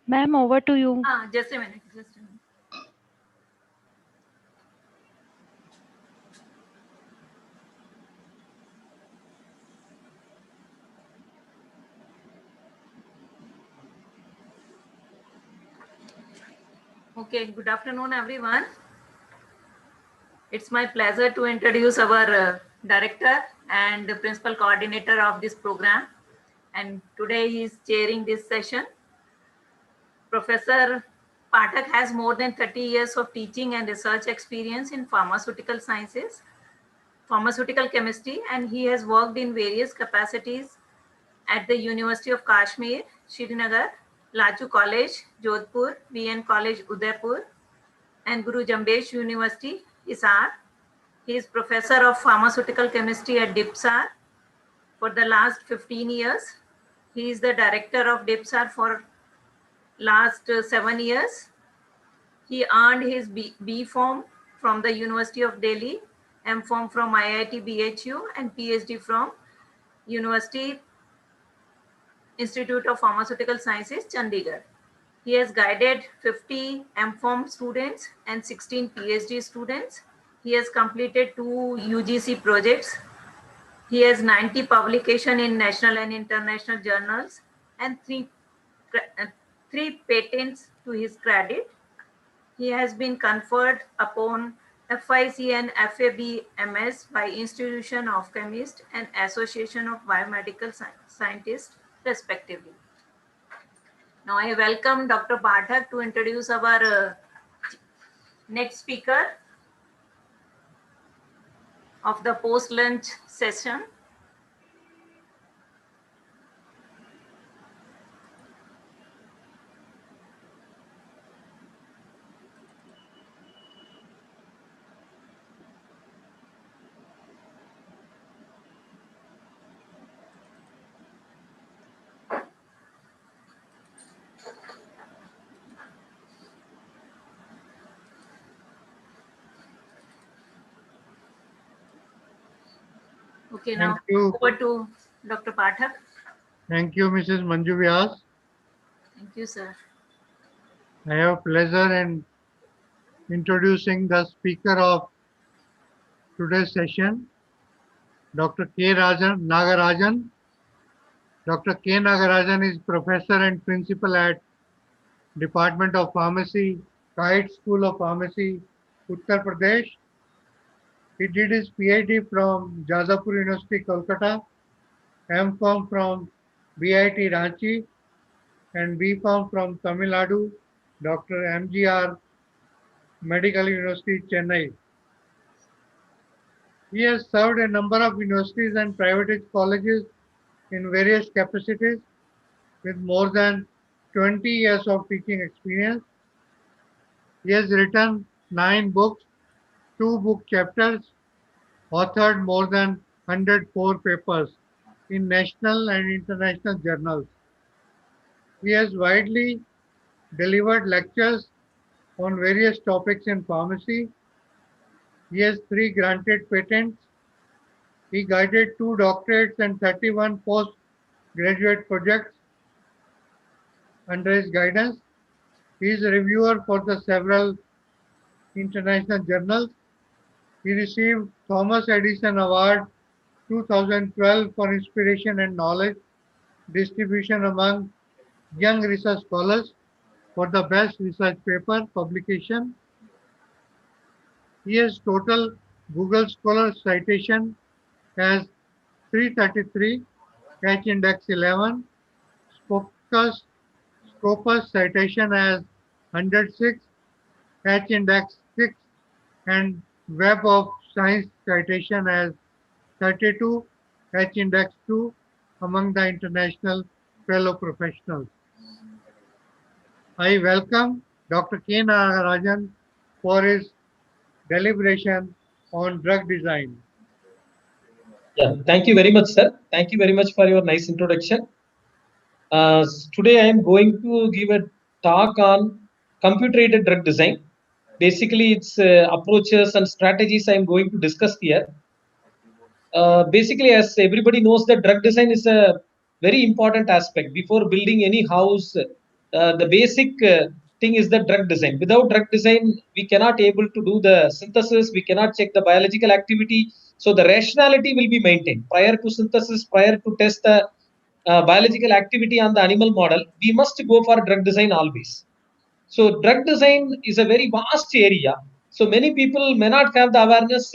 Ma'am, over to you. Just a minute. Just a minute. Okay, good afternoon, everyone. It's my pleasure to introduce our director and the principal coordinator of this program. And today he is chairing this session. Professor Pathak has more than 30 years of teaching and research experience in pharmaceutical sciences, pharmaceutical chemistry, and he has worked in various capacities at the University of Kashmir, Srinagar, Lachu College, Jodhpur, VN College, Udaipur, and Guru Jambesh University, Hisar. He is professor of pharmaceutical chemistry at DIPSAR for the last 15 years. He is the director of DIPSAR for last 7 years. He earned his B Pharm from the University of Delhi, M Pharm from IIT BHU, and PhD from University Institute of Pharmaceutical Sciences, Chandigarh. He has guided 50 M.Pharm students and 16 PhD students. He has completed 2 UGC projects. He has 90 publications in national and international journals and three patents to his credit. He has been conferred upon FIC and FAB-MS by Institution of Chemists and Association of Biomedical Scientists, respectively. Now I welcome Dr. Pathak to introduce our next speaker of the post-lunch session. Okay, now over to Dr. Pathak. Thank you, Mrs. Manju Vyas. Thank you, sir. I have pleasure in introducing the speaker of today's session, Dr. K. Nagarajan. Dr. K. Nagarajan is professor and principal at Department of Pharmacy, Kite School of Pharmacy, Uttar Pradesh. He did his PhD from Jadavpur University, Kolkata, M.Pharm from BIT Ranchi, and B.Pharm from Tamil Nadu, Dr. M.G.R. Medical University, Chennai. He has served a number of universities and private colleges in various capacities with more than 20 years of teaching experience. He has written 9 books, 2 book chapters, authored more than 104 papers in national and international journals. He has widely delivered lectures on various topics in pharmacy. He has 3 granted patents. He guided 2 doctorates and 31 postgraduate projects under his guidance. He is a reviewer for the several international journals. He received Thomas Edison Award 2012 for inspiration and knowledge distribution among young research scholars for the best research paper publication. He has total Google Scholar citation as 333, Catch Index 11, Scopus citation as 106, Catch Index 6, and Web of Science citation as 32, Catch Index 2 among the international fellow professionals. I welcome Dr. K. Nagarajan for his deliberation on drug design. Yeah, thank you very much, sir. Thank you very much for your nice introduction. Today I am going to give a talk on computer-aided drug design. Basically, its approaches and strategies I am going to discuss here. Basically, as everybody knows, that drug design is a very important aspect. Before building any house, the basic thing is the drug design. Without drug design, we cannot able to do the synthesis. We cannot check the biological activity. So the rationality will be maintained prior to synthesis, prior to test the biological activity on the animal model. We must go for drug design always. So drug design is a very vast area. So many people may not have the awareness.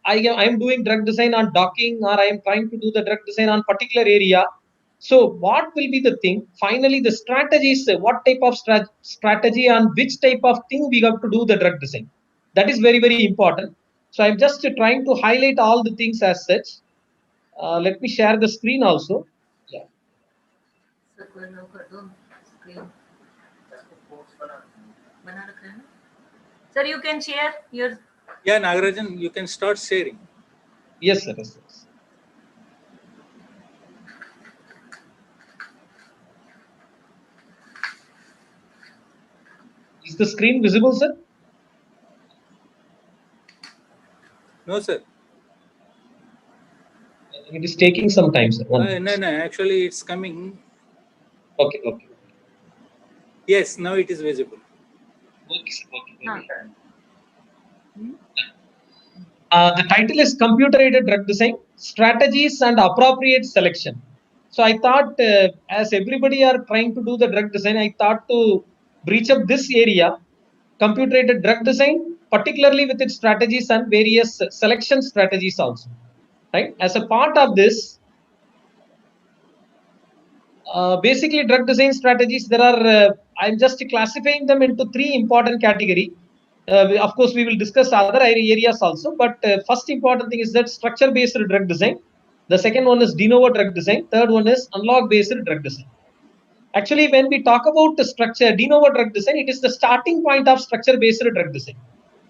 I am doing drug design on docking, or I am trying to do the drug design on particular area. So what will be the thing? Finally, the strategies, what type of strategy on which type of thing we have to do the drug design. That is very, very important. So I'm just trying to highlight all the things as such. Let me share the screen also. Yeah. Sir, you can share your. Yeah, Nagarajan, you can start sharing. Yes, sir. Yes, sir. Is the screen visible, sir? No, sir. It is taking some time, sir. No, actually it's coming. Okay, okay. Yes, now it is visible. Okay, sir. Okay. The title is Computer-Aided Drug Design, Strategies and Appropriate Selection. So I thought, as everybody are trying to do the drug design, I thought to breach up this area, computer-aided drug design, particularly with its strategies and various selection strategies also. Right? As a part of this, basically drug design strategies, there are, I'm just classifying them into three important categories. Of course, we will discuss other areas also, but first important thing is that structure-based drug design. The second one is de novo drug design. Third one is analog-based drug design. Actually, when we talk about the structure, de novo drug design, it is the starting point of structure-based drug design.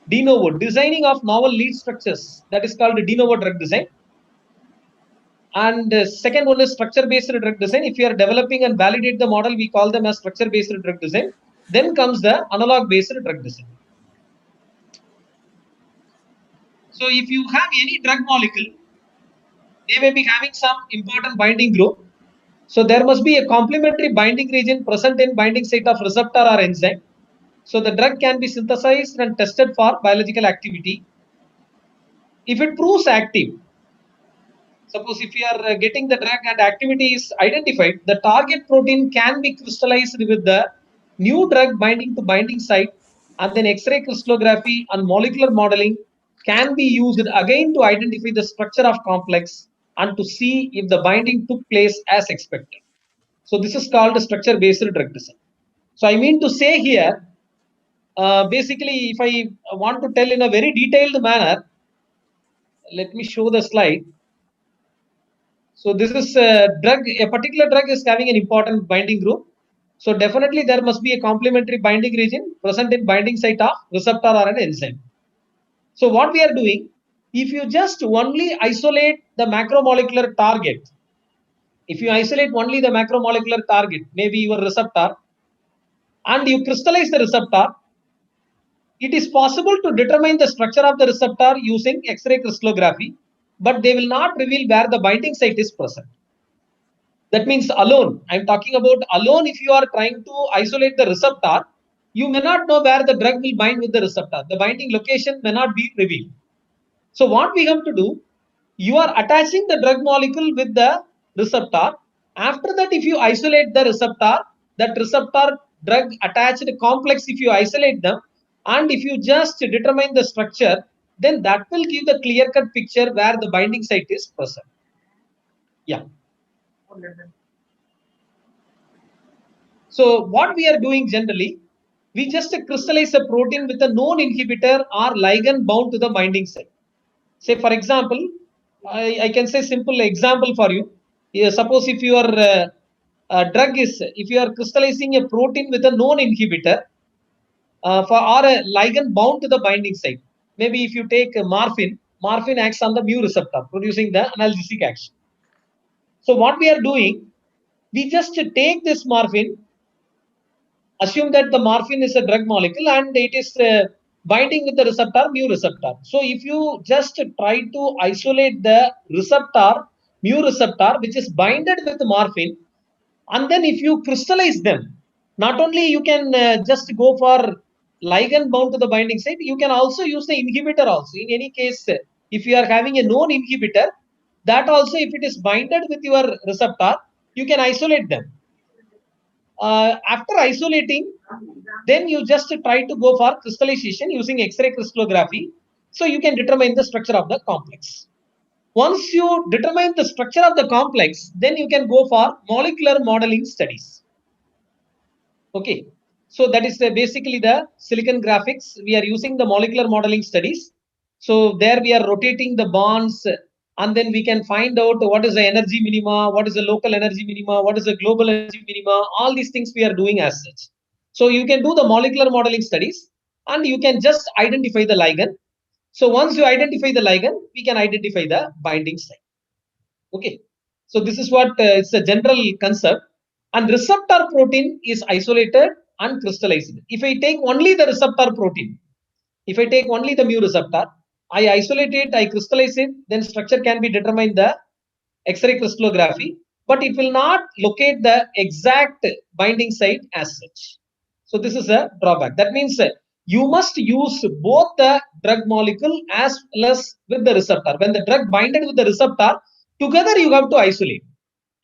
De novo, designing of novel lead structures, that is called de novo drug design. And second one is structure-based drug design. If you are developing and validate the model, we call them as structure-based drug design. Then comes the analog-based drug design. So if you have any drug molecule, they may be having some important binding group. So there must be a complementary binding region present in binding site of receptor or enzyme. So the drug can be synthesized and tested for biological activity. If it proves active, suppose if you are getting the drug and activity is identified, the target protein can be crystallized with the new drug binding to binding site, and then X-ray crystallography and molecular modeling can be used again to identify the structure of complex and to see if the binding took place as expected. So this is called structure-based drug design. So I mean to say here, basically, if I want to tell in a very detailed manner, let me show the slide. So this is a drug, a particular drug is having an important binding group. So definitely there must be a complementary binding region present in binding site of receptor or an enzyme. So what we are doing, if you just only isolate the macromolecular target, if you isolate only the macromolecular target, maybe your receptor, and you crystallize the receptor, it is possible to determine the structure of the receptor using X-ray crystallography, but they will not reveal where the binding site is present. That means alone, I'm talking about alone. If you are trying to isolate the receptor, you may not know where the drug will bind with the receptor. The binding location may not be revealed. So what we have to do, you are attaching the drug molecule with the receptor. After that, if you isolate the receptor, that receptor drug attached complex, if you isolate them, and if you just determine the structure, then that will give the clear-cut picture where the binding site is present. Yeah. So what we are doing generally, we just crystallize a protein with a known inhibitor or ligand bound to the binding site. Say, for example, I can say simple example for you. Suppose if your drug is, if you are crystallizing a protein with a known inhibitor or a ligand bound to the binding site. Maybe if you take morphine, morphine acts on the mu receptor, producing the analgesic action. So what we are doing, we just take this morphine, assume that the morphine is a drug molecule and it is binding with the receptor mu receptor. So if you just try to isolate the receptor mu receptor which is binded with morphine, and then if you crystallize them, Not only you can just go for ligand bound to the binding site, you can also use the inhibitor also. In any case, if you are having a known inhibitor, that also if it is binded with your receptor, you can isolate them. After isolating, then you just try to go for crystallization using X-ray crystallography. So you can determine the structure of the complex. Once you determine the structure of the complex, then you can go for molecular modeling studies. Okay, so that is basically the silicon graphics. We are using the molecular modeling studies. So there we are rotating the bonds, and then we can find out what is the energy minima, what is the local energy minima, what is the global energy minima. All these things we are doing as such. So you can do the molecular modeling studies, and you can just identify the ligand. So once you identify the ligand, we can identify the binding site. Okay, so this is what it's a general concept. And receptor protein is isolated and crystallized. If I take only the receptor protein, if I take only the mu receptor, I isolate it, I crystallize it, then structure can be determined the X-ray crystallography, but it will not locate the exact binding site as such. So this is a drawback. That means you must use both the drug molecule as well as with the receptor. When the drug binded with the receptor, together you have to isolate.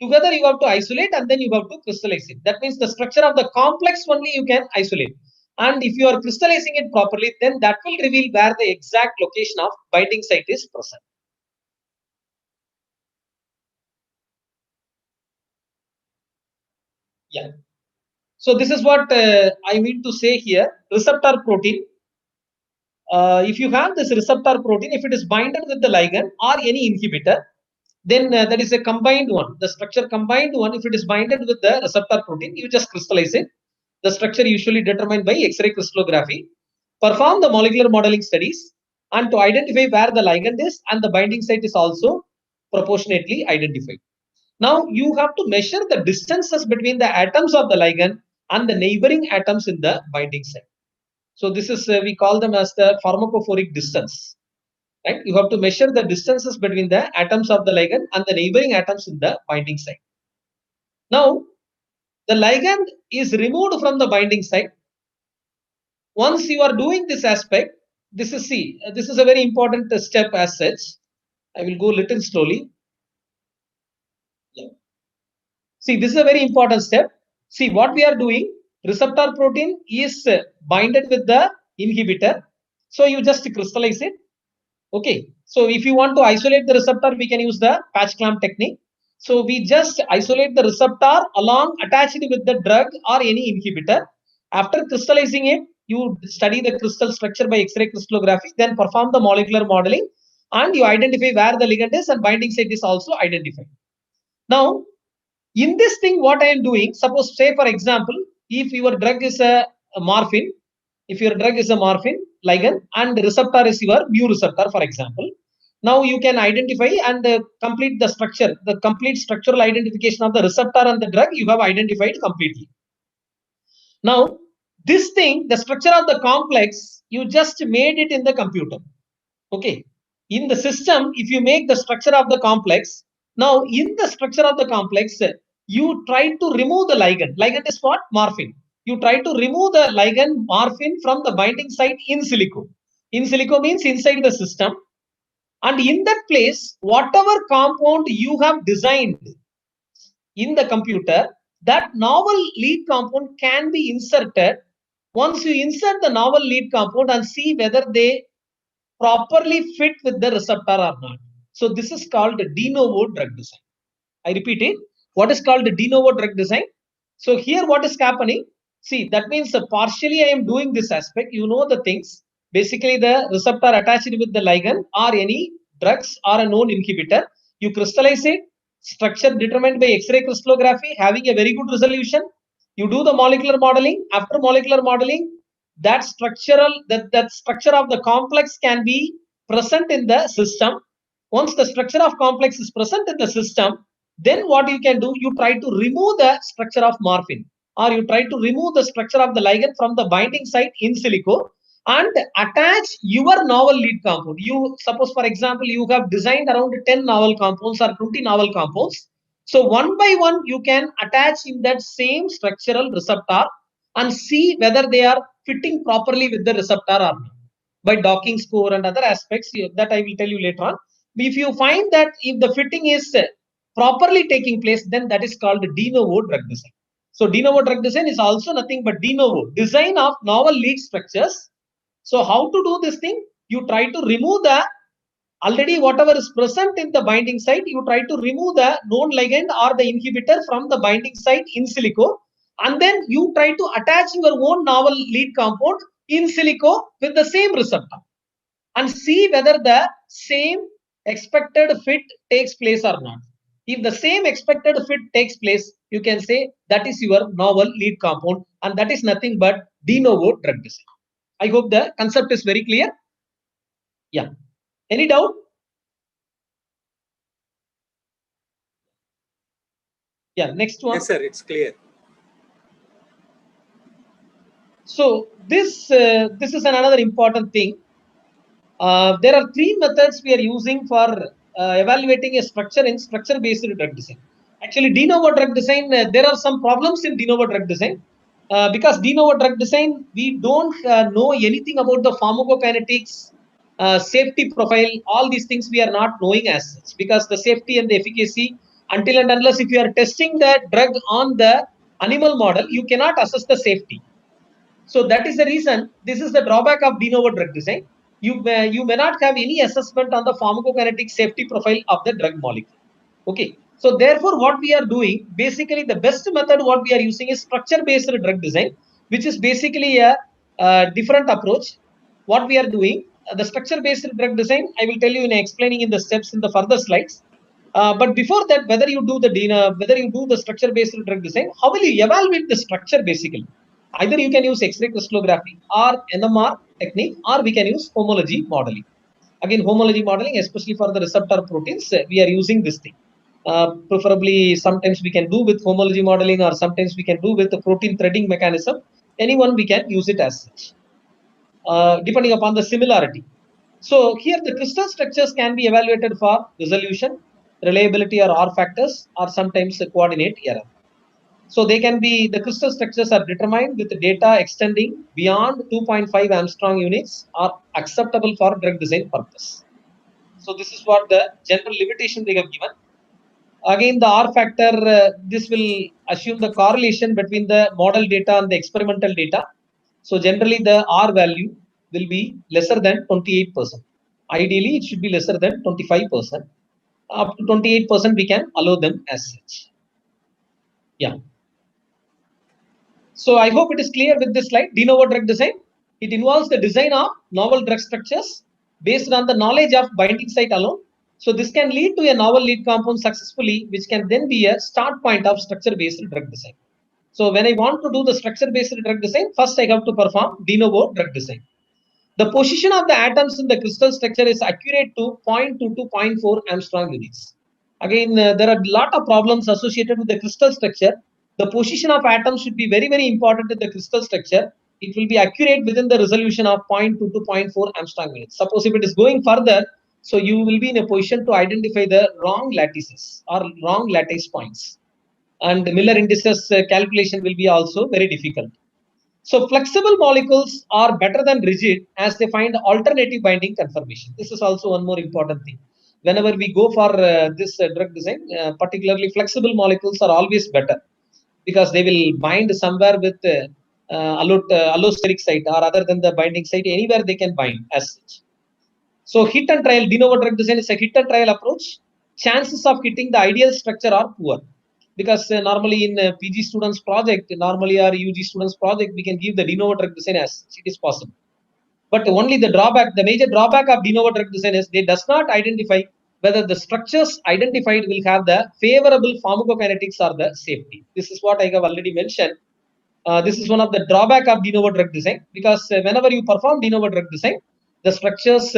Together you have to isolate and then you have to crystallize it. That means the structure of the complex only you can isolate. And if you are crystallizing it properly, then that will reveal where the exact location of binding site is present. Yeah. So this is what I mean to say here. Receptor protein. If you have this receptor protein, if it is binded with the ligand or any inhibitor, then that is a combined one. The structure combined one, if it is binded with the receptor protein, you just crystallize it. The structure usually determined by X-ray crystallography. Perform the molecular modeling studies and to identify where the ligand is, and the binding site is also proportionately identified. Now you have to measure the distances between the atoms of the ligand and the neighboring atoms in the binding site. So this is we call them as the pharmacophoric distance. Right? You have to measure the distances between the atoms of the ligand and the neighboring atoms in the binding site. Now the ligand is removed from the binding site. Once you are doing this aspect, this is this is a very important step as such. I will go little slowly. Yeah. See, this is a very important step. See what we are doing. Receptor protein is binded with the inhibitor. So you just crystallize it. Okay. So if you want to isolate the receptor, we can use the patch clamp technique. So we just isolate the receptor along attached with the drug or any inhibitor. After crystallizing it, you study the crystal structure by X-ray crystallography, then perform the molecular modeling, and you identify where the ligand is and binding site is also identified. Now, in this thing, what I am doing, suppose say for example, if your drug is a morphine, if your drug is a morphine ligand and the receptor is your mu receptor, for example, now you can identify and complete the structure, the complete structural identification of the receptor and the drug you have identified completely. Now, this thing, the structure of the complex, you just made it in the computer. Okay. In the system, if you make the structure of the complex, now in the structure of the complex, you try to remove the ligand. Ligand is what? Morphine. You try to remove the ligand morphine from the binding site in silico. In silico means inside the system. And in that place, whatever compound you have designed in the computer, that novel lead compound can be inserted. Once you insert the novel lead compound and see whether they properly fit with the receptor or not. So this is called de novo drug design. I repeat it. What is called de novo drug design? So here what is happening? See, that means partially I am doing this aspect. You know the things. Basically the receptor attached with the ligand or any drugs or a known inhibitor. You crystallize it. Structure determined by X-ray crystallography, having a very good resolution. You do the molecular modeling. After molecular modeling, that structure of the complex can be present in the system. Once the structure of complex is present in the system, then what you can do, you try to remove the structure of morphine, or you try to remove the structure of the ligand from the binding site in silico and attach your novel lead compound. You suppose, for example, you have designed around 10 novel compounds or 20 novel compounds. So one by one, you can attach in that same structural receptor and see whether they are fitting properly with the receptor or not by docking score and other aspects that I will tell you later on. If you find that if the fitting is properly taking place, then that is called de novo drug design. So de novo drug design is also nothing but de novo design of novel lead structures. So how to do this thing? You try to remove the already whatever is present in the binding site, you try to remove the known ligand or the inhibitor from the binding site in silico, and then you try to attach your own novel lead compound in silico with the same receptor and see whether the same expected fit takes place or not. If the same expected fit takes place, you can say that is your novel lead compound, and that is nothing but de novo drug design. I hope the concept is very clear. Yeah. Any doubt? Yeah, next one. Yes, sir, it's clear. So this is another important thing. There are three methods we are using for evaluating a structure in structure-based drug design. Actually, de novo drug design, there are some problems in de novo drug design because de novo drug design, we don't know anything about the pharmacokinetics, safety profile, all these things we are not knowing as such, because the safety and the efficacy, until and unless if you are testing the drug on the animal model, you cannot assess the safety. So that is the reason, this is the drawback of de novo drug design. You may not have any assessment on the pharmacokinetic safety profile of the drug molecule. Okay. So therefore, what we are doing, basically the best method what we are using is structure-based drug design, which is basically a different approach. What we are doing, the structure-based drug design, I will tell you in explaining in the steps in the further slides. But before that, whether you do the structure-based drug design, how will you evaluate the structure basically? Either you can use X-ray crystallography or NMR technique, or we can use homology modeling. Again, homology modeling, especially for the receptor proteins, we are using this thing. Preferably, sometimes we can do with homology modeling, or sometimes we can do with the protein threading mechanism. Anyone we can use it as such, depending upon the similarity. So here the crystal structures can be evaluated for resolution, reliability or R factors, or sometimes the coordinate error. So they can be, the crystal structures are determined with data extending beyond 2.5 Armstrong units are acceptable for drug design purpose. So this is what the general limitation they have given. Again, the R factor, this will assume the correlation between the model data and the experimental data. So generally the R value will be lesser than 28%. Ideally, it should be lesser than 25%. Up to 28% we can allow them as such. Yeah. So I hope it is clear with this slide. De novo drug design. It involves the design of novel drug structures based on the knowledge of binding site alone. So this can lead to a novel lead compound successfully, which can then be a start point of structure-based drug design. So when I want to do the structure-based drug design, first I have to perform de novo drug design. The position of the atoms in the crystal structure is accurate to 0.2 to 0.4 Armstrong units. Again, there are a lot of problems associated with the crystal structure. The position of atoms should be very, very important in the crystal structure. It will be accurate within the resolution of 0.2 to 0.4 Armstrong units. Suppose if it is going further, so you will be in a position to identify the wrong lattices or wrong lattice points. And Miller indices calculation will be also very difficult. So flexible molecules are better than rigid as they find alternative binding conformation. This is also one more important thing. Whenever we go for this drug design, particularly flexible molecules are always better because they will bind somewhere with allosteric site or other than the binding site, anywhere they can bind as such. So hit and trial, de novo drug design is a hit and trial approach. Chances of hitting the ideal structure are poor. Because normally in PG students project, normally or UG students project, we can give the de novo drug design as it is possible. But only the drawback, the major drawback of de novo drug design is they does not identify whether the structures identified will have the favorable pharmacokinetics or the safety. This is what I have already mentioned. This is one of the drawback of de novo drug design, because whenever you perform de novo drug design, the structures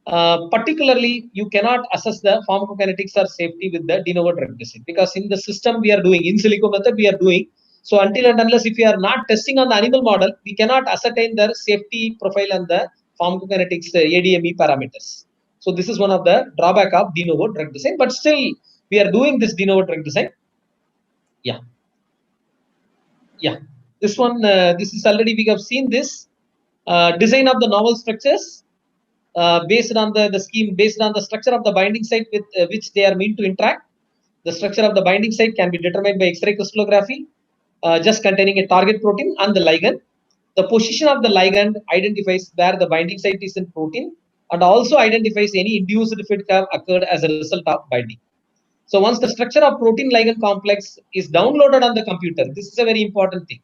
particularly you cannot assess the pharmacokinetics or safety with the de novo drug design, because in the system we are doing in silico method we are doing. So until and unless if we are not testing on the animal model, we cannot ascertain the safety profile and the pharmacokinetics ADME parameters. So this is one of the drawback of de novo drug design, but still we are doing this de novo drug design. Yeah. This one, this is already we have seen this design of the novel structures based on the scheme, based on the structure of the binding site with which they are meant to interact. The structure of the binding site can be determined by X-ray crystallography, just containing a target protein and the ligand. The position of the ligand identifies where the binding site is in protein and also identifies any induced fit have occurred as a result of binding. So once the structure of protein ligand complex is downloaded on the computer, this is a very important thing.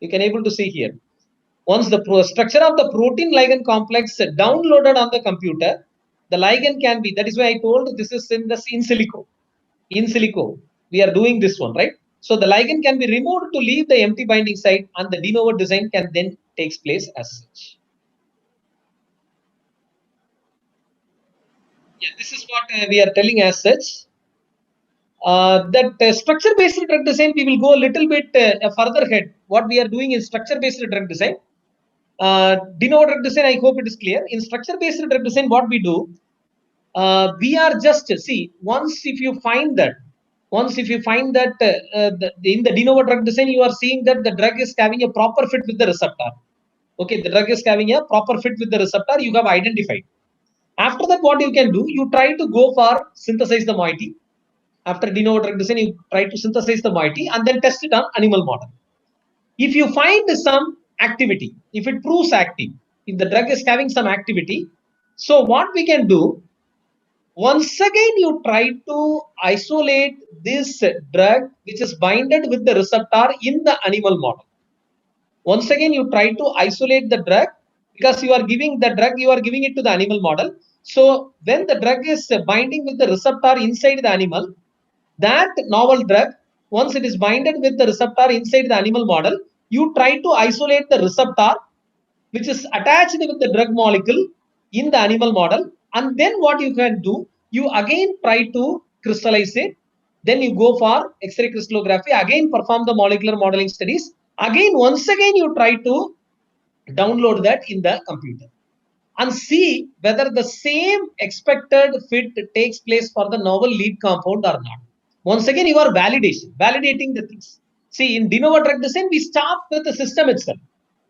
You can able to see here. Once the structure of the protein ligand complex downloaded on the computer, the ligand can be, that is why I told this is in the in silico. In silico, we are doing this one, right? So the ligand can be removed to leave the empty binding site and the de novo design can then takes place as such. Yeah, this is what we are telling as such. That structure-based drug design, we will go a little bit further ahead. What we are doing is structure-based drug design. De novo drug design, I hope it is clear. In structure-based drug design, what we do, we are just, see, once if you find that in the de novo drug design, you are seeing that the drug is having a proper fit with the receptor. Okay, the drug is having a proper fit with the receptor, you have identified. After that, what you can do, you try to go for synthesize the moiety. After de novo drug design, you try to synthesize the moiety and then test it on animal model. If you find some activity, if it proves active, if the drug is having some activity, so what we can do, once again you try to isolate this drug which is binded with the receptor in the animal model. Once again you try to isolate the drug because you are giving the drug, you are giving it to the animal model. So when the drug is binding with the receptor inside the animal, that novel drug, once it is binded with the receptor inside the animal model, you try to isolate the receptor which is attached with the drug molecule in the animal model, and then what you can do, you again try to crystallize it, then you go for X-ray crystallography, again perform the molecular modeling studies, again once again you try to download that in the computer and see whether the same expected fit takes place for the novel lead compound or not. Once again, you are validating the things. See, in de novo drug design, we start with the system itself.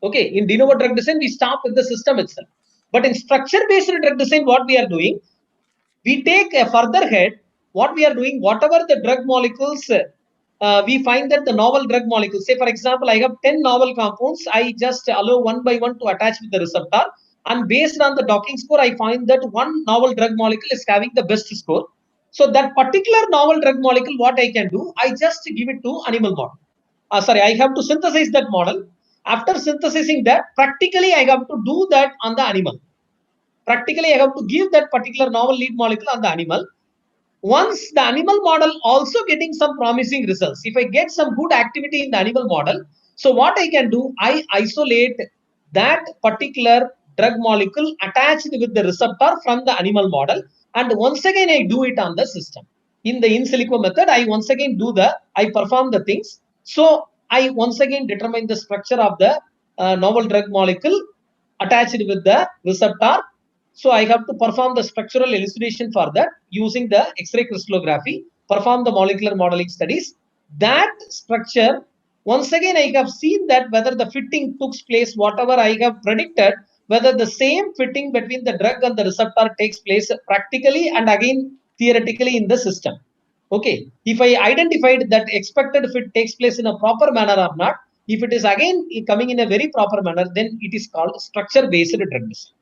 Okay, in de novo drug design, we start with the system itself. But in structure-based drug design, what we are doing, we take a further head. What we are doing, whatever the drug molecules, we find that the novel drug molecules, say for example, I have 10 novel compounds, I just allow one by one to attach with the receptor. And based on the docking score, I find that one novel drug molecule is having the best score. So that particular novel drug molecule, what I can do, I just give it to animal model. I have to synthesize that model. After synthesizing that, practically I have to do that on the animal. Practically, I have to give that particular novel lead molecule on the animal. Once the animal model also getting some promising results, if I get some good activity in the animal model, so what I can do, I isolate that particular drug molecule attached with the receptor from the animal model, and once again I do it on the system. In the in silico method, I perform the things. So I once again determine the structure of the novel drug molecule attached with the receptor. So I have to perform the structural elucidation for that using the X-ray crystallography, perform the molecular modeling studies. That structure, once again, I have seen that whether the fitting took place, whatever I have predicted, whether the same fitting between the drug and the receptor takes place practically and again theoretically in the system. Okay, if I identified that expected fit takes place in a proper manner or not, if it is again coming in a very proper manner, then it is called structure-based drug design.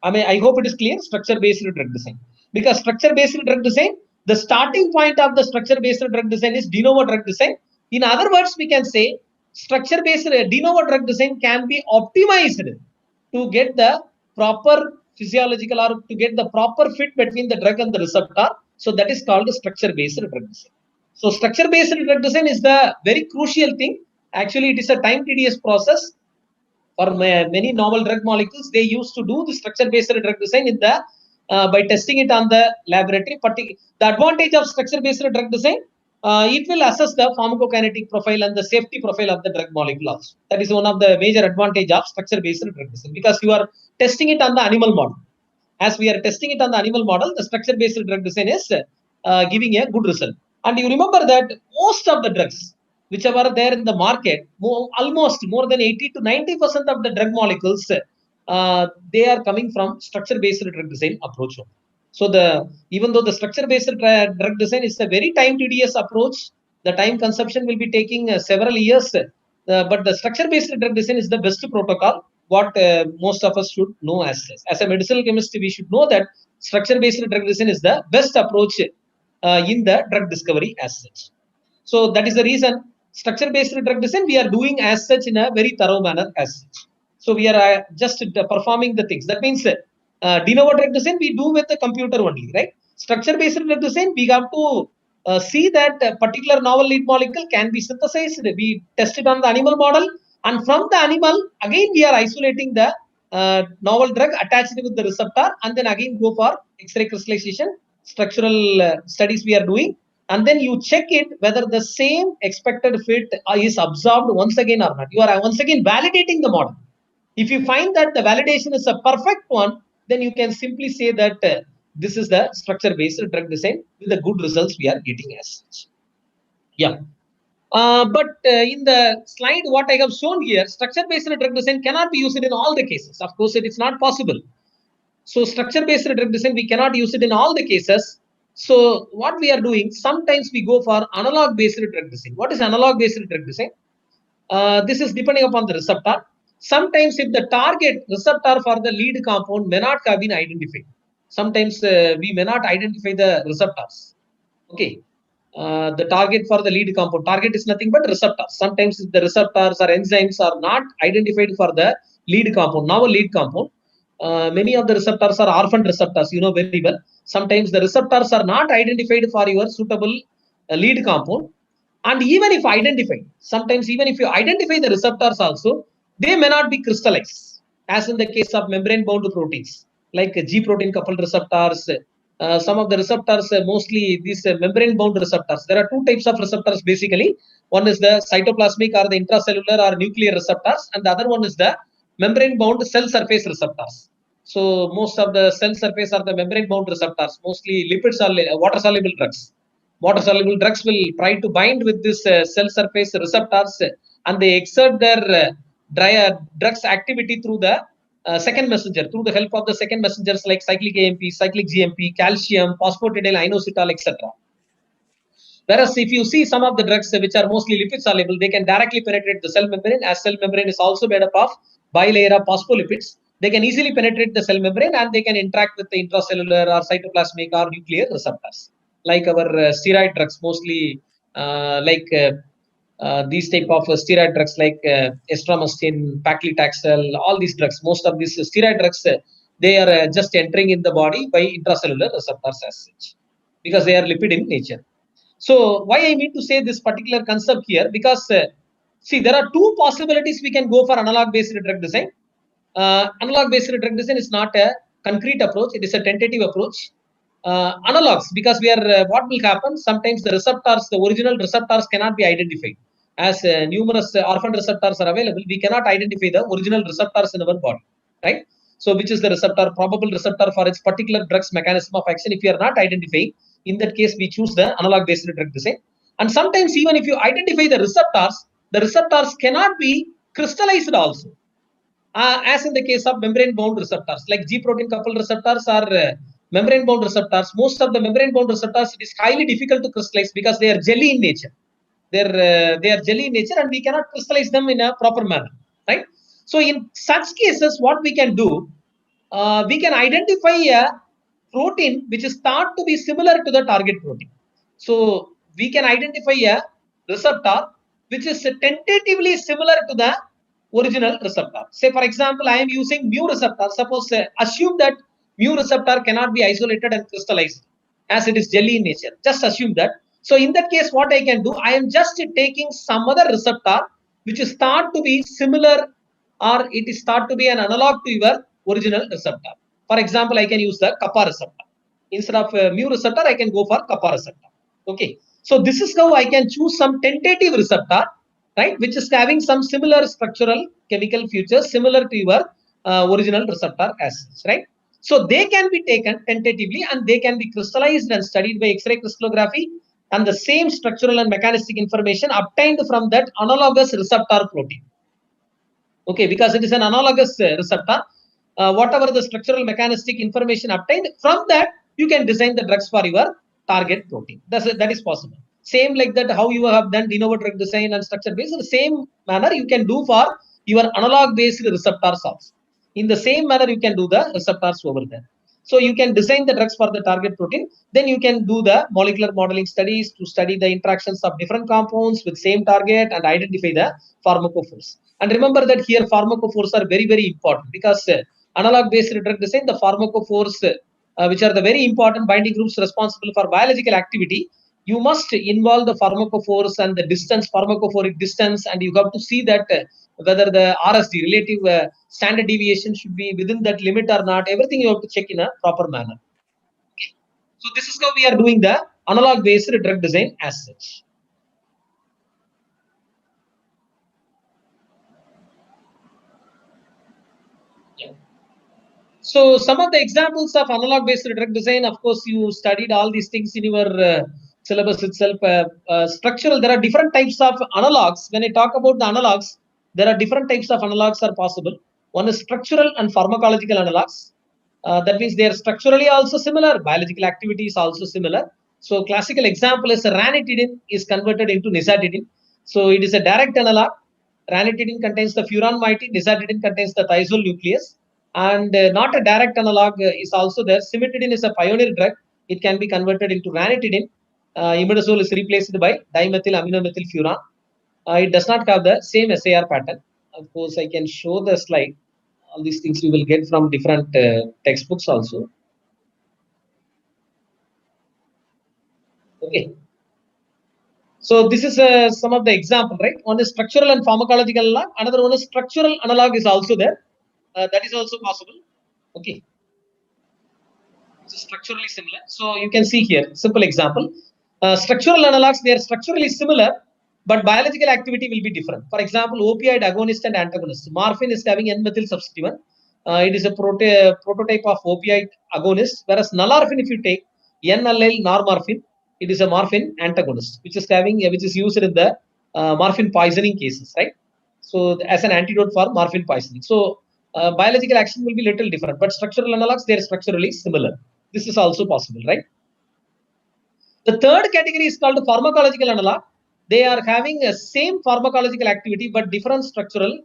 I hope it is clear, structure-based drug design. Because structure-based drug design, the starting point of the structure-based drug design is de novo drug design. In other words, we can say structure-based de novo drug design can be optimized to get the proper physiological or to get the proper fit between the drug and the receptor. So that is called structure-based drug design. So structure-based drug design is the very crucial thing. Actually, it is a time tedious process. For many novel drug molecules, they used to do the structure-based drug design in the by testing it on the laboratory. The advantage of structure-based drug design, it will assess the pharmacokinetic profile and the safety profile of the drug molecule also. That is one of the major advantage of structure-based drug design because you are testing it on the animal model. As we are testing it on the animal model, the structure-based drug design is giving a good result. And you remember that most of the drugs whichever are there in the market, almost more than 80 to 90% of the drug molecules, they are coming from structure-based drug design approach. So even though the structure-based drug design is a very time tedious approach, the time consumption will be taking several years, but the structure-based drug design is the best protocol. What most of us should know as a medicinal chemist, we should know that structure-based drug design is the best approach in the drug discovery as such. So that is the reason structure-based drug design we are doing as such in a very thorough manner as such. So we are just performing the things. That means de novo drug design we do with the computer only, right? Structure-based drug design we have to see that a particular novel lead molecule can be synthesized. We test it on the animal model, and from the animal again we are isolating the novel drug attached with the receptor, and then again go for X-ray crystallization structural studies we are doing. And then you check it whether the same expected fit is absorbed once again or not. You are once again validating the model. If you find that the validation is a perfect one, then you can simply say that this is the structure-based drug design with the good results we are getting as such. Yeah. But in the slide, what I have shown here, structure-based drug design cannot be used in all the cases. Of course, it is not possible. So structure-based drug design, we cannot use it in all the cases. So what we are doing, sometimes we go for analog-based drug design. What is analog-based drug design? This is depending upon the receptor. Sometimes if the target receptor for the lead compound may not have been identified, sometimes we may not identify the receptors. Okay. The target for the lead compound, target is nothing but receptors. Sometimes the receptors or enzymes are not identified for the lead compound, novel lead compound. Many of the receptors are orphan receptors, you know very well. Sometimes the receptors are not identified for your suitable lead compound. And even if identified, sometimes even if you identify the receptors also, they may not be crystallized, as in the case of membrane-bound proteins, like G protein coupled receptors. Some of the receptors, mostly these membrane-bound receptors. There are two types of receptors basically. One is the cytoplasmic or the intracellular or nuclear receptors, and the other one is the membrane-bound cell surface receptors. So most of the cell surface are the membrane-bound receptors, mostly lipids or water-soluble drugs. Water-soluble drugs will try to bind with this cell surface receptors, and they exert their drugs activity through the second messenger, through the help of the second messengers like cyclic AMP, cyclic GMP, calcium, phosphatidyl, inositol, etc. Whereas if you see some of the drugs which are mostly lipid soluble, they can directly penetrate the cell membrane, as cell membrane is also made up of bilayer of phospholipids. They can easily penetrate the cell membrane and they can interact with the intracellular or cytoplasmic or nuclear receptors. Like our steroid drugs, mostly these type of steroid drugs like estromycin, paclitaxel, all these drugs, most of these steroid drugs, they are just entering in the body by intracellular receptors as such, because they are lipid in nature. So why I mean to say this particular concept here, because see, there are two possibilities we can go for analog-based drug design. Analog-based drug design is not a concrete approach; it is a tentative approach. Analogs, because we are what will happen? Sometimes the receptors, the original receptors, cannot be identified. As numerous orphan receptors are available, we cannot identify the original receptors in our body, right? So, which is the receptor, probable receptor for its particular drug's mechanism of action? If you are not identifying, in that case, we choose the analog-based drug design. And sometimes, even if you identify the receptors cannot be crystallized also. As in the case of membrane-bound receptors, like G protein coupled receptors are membrane-bound receptors. Most of the membrane-bound receptors, it is highly difficult to crystallize because they are jelly in nature. They are jelly in nature, and we cannot crystallize them in a proper manner, right? So in such cases, what we can do, we can identify a protein which is thought to be similar to the target protein. So we can identify a receptor which is tentatively similar to the original receptor. Say, for example, I am using mu receptor. Suppose assume that mu receptor cannot be isolated and crystallized, as it is jelly in nature. Just assume that. So in that case, what I can do, I am just taking some other receptor which is thought to be similar, or it is thought to be an analog to your original receptor. For example, I can use the kappa receptor. Instead of mu receptor, I can go for kappa receptor. Okay. So this is how I can choose some tentative receptor, right, which is having some similar structural chemical features similar to your original receptor as such, right? So they can be taken tentatively and they can be crystallized and studied by X-ray crystallography, and the same structural and mechanistic information obtained from that analogous receptor protein. Okay, because it is an analogous receptor. Whatever the structural mechanistic information obtained from that, you can design the drugs for your target protein. That is possible. Same like that, how you have done de novo drug design and structure based, the same manner you can do for your analog based receptors also. In the same manner, you can do the receptors over there. So you can design the drugs for the target protein. Then you can do the molecular modeling studies to study the interactions of different compounds with same target and identify the pharmacophores. And remember that here pharmacophores are very, very important, because analog based drug design, the pharmacophores, which are the very important binding groups responsible for biological activity, you must involve the pharmacophores and the distance, pharmacophoric distance, and you have to see that whether the RSD, relative standard deviation, should be within that limit or not. Everything you have to check in a proper manner. Okay. So this is how we are doing the analog based drug design as such. Yeah. So some of the examples of analog based drug design, of course, you studied all these things in your syllabus itself. Structural, there are different types of analogs. When I talk about the analogs, there are different types of analogs are possible. One is structural and pharmacological analogs. That means they are structurally also similar, biological activity is also similar. So classical example is ranitidine is converted into nizatidine. So it is a direct analog. Ranitidine contains the furan moiety, nizatidine contains the thiazole nucleus. And not a direct analog is also there. Cimetidine is a pioneer drug. It can be converted into ranitidine. Imidazole is replaced by dimethyl aminomethyl furan. It does not have the same SAR pattern. Of course, I can show the slide. All these things you will get from different textbooks also. Okay. So this is some of the example, right? One is structural and pharmacological analog. Another one is structural analog is also there. That is also possible. Okay. It's structurally similar. So you can see here, simple example. Structural analogs, they are structurally similar, but biological activity will be different. For example, opioid agonist and antagonist. Morphine is having N-methyl substituent. It is a prototype of opioid agonist, whereas nalorphine, if you take N-allyl normorphine, it is a morphine antagonist, which is used in the morphine poisoning cases, right? So as an antidote for morphine poisoning. So biological action will be little different, but structural analogs, they are structurally similar. This is also possible, right? The third category is called pharmacological analog. They are having a same pharmacological activity, but different structural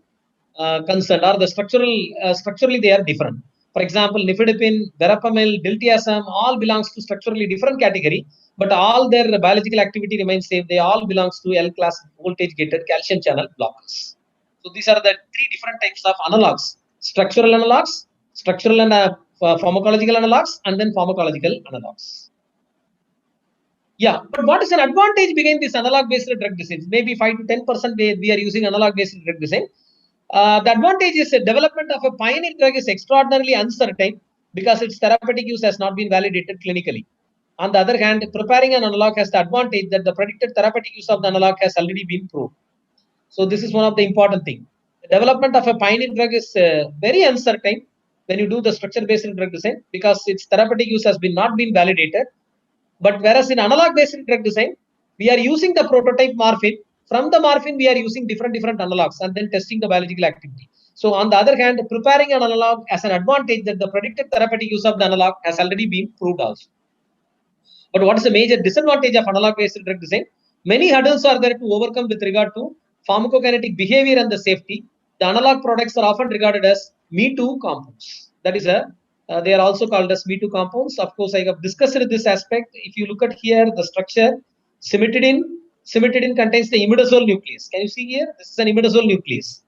concern, or the structurally they are different. For example, nifedipine, verapamil, diltiazem, all belongs to structurally different category, but all their biological activity remains same. They all belongs to L-class voltage gated calcium channel blockers. So these are the three different types of analogs: structural analogs, structural and pharmacological analogs, and then pharmacological analogs. Yeah, but what is an advantage behind this analog-based drug design? Maybe 5 to 10% we are using analog-based drug design. The advantage is the development of a pioneer drug is extraordinarily uncertain because its therapeutic use has not been validated clinically. On the other hand, preparing an analog has the advantage that the predicted therapeutic use of the analog has already been proved. So this is one of the important things. The development of a pioneer drug is very uncertain when you do the structure-based drug design because its therapeutic use has not been validated. But whereas in analog-based drug design, we are using the prototype morphine. From the morphine, we are using different analogs and then testing the biological activity. So on the other hand, preparing an analog has an advantage that the predicted therapeutic use of the analog has already been proved also. But what is the major disadvantage of analog-based drug design? Many hurdles are there to overcome with regard to pharmacokinetic behavior and the safety. The analog products are often regarded as me-too compounds. That is they are also called as me-too compounds. Of course, I have discussed this aspect. If you look at here, the structure, cimetidine contains the imidazole nucleus. Can you see here? This is an imidazole nucleus.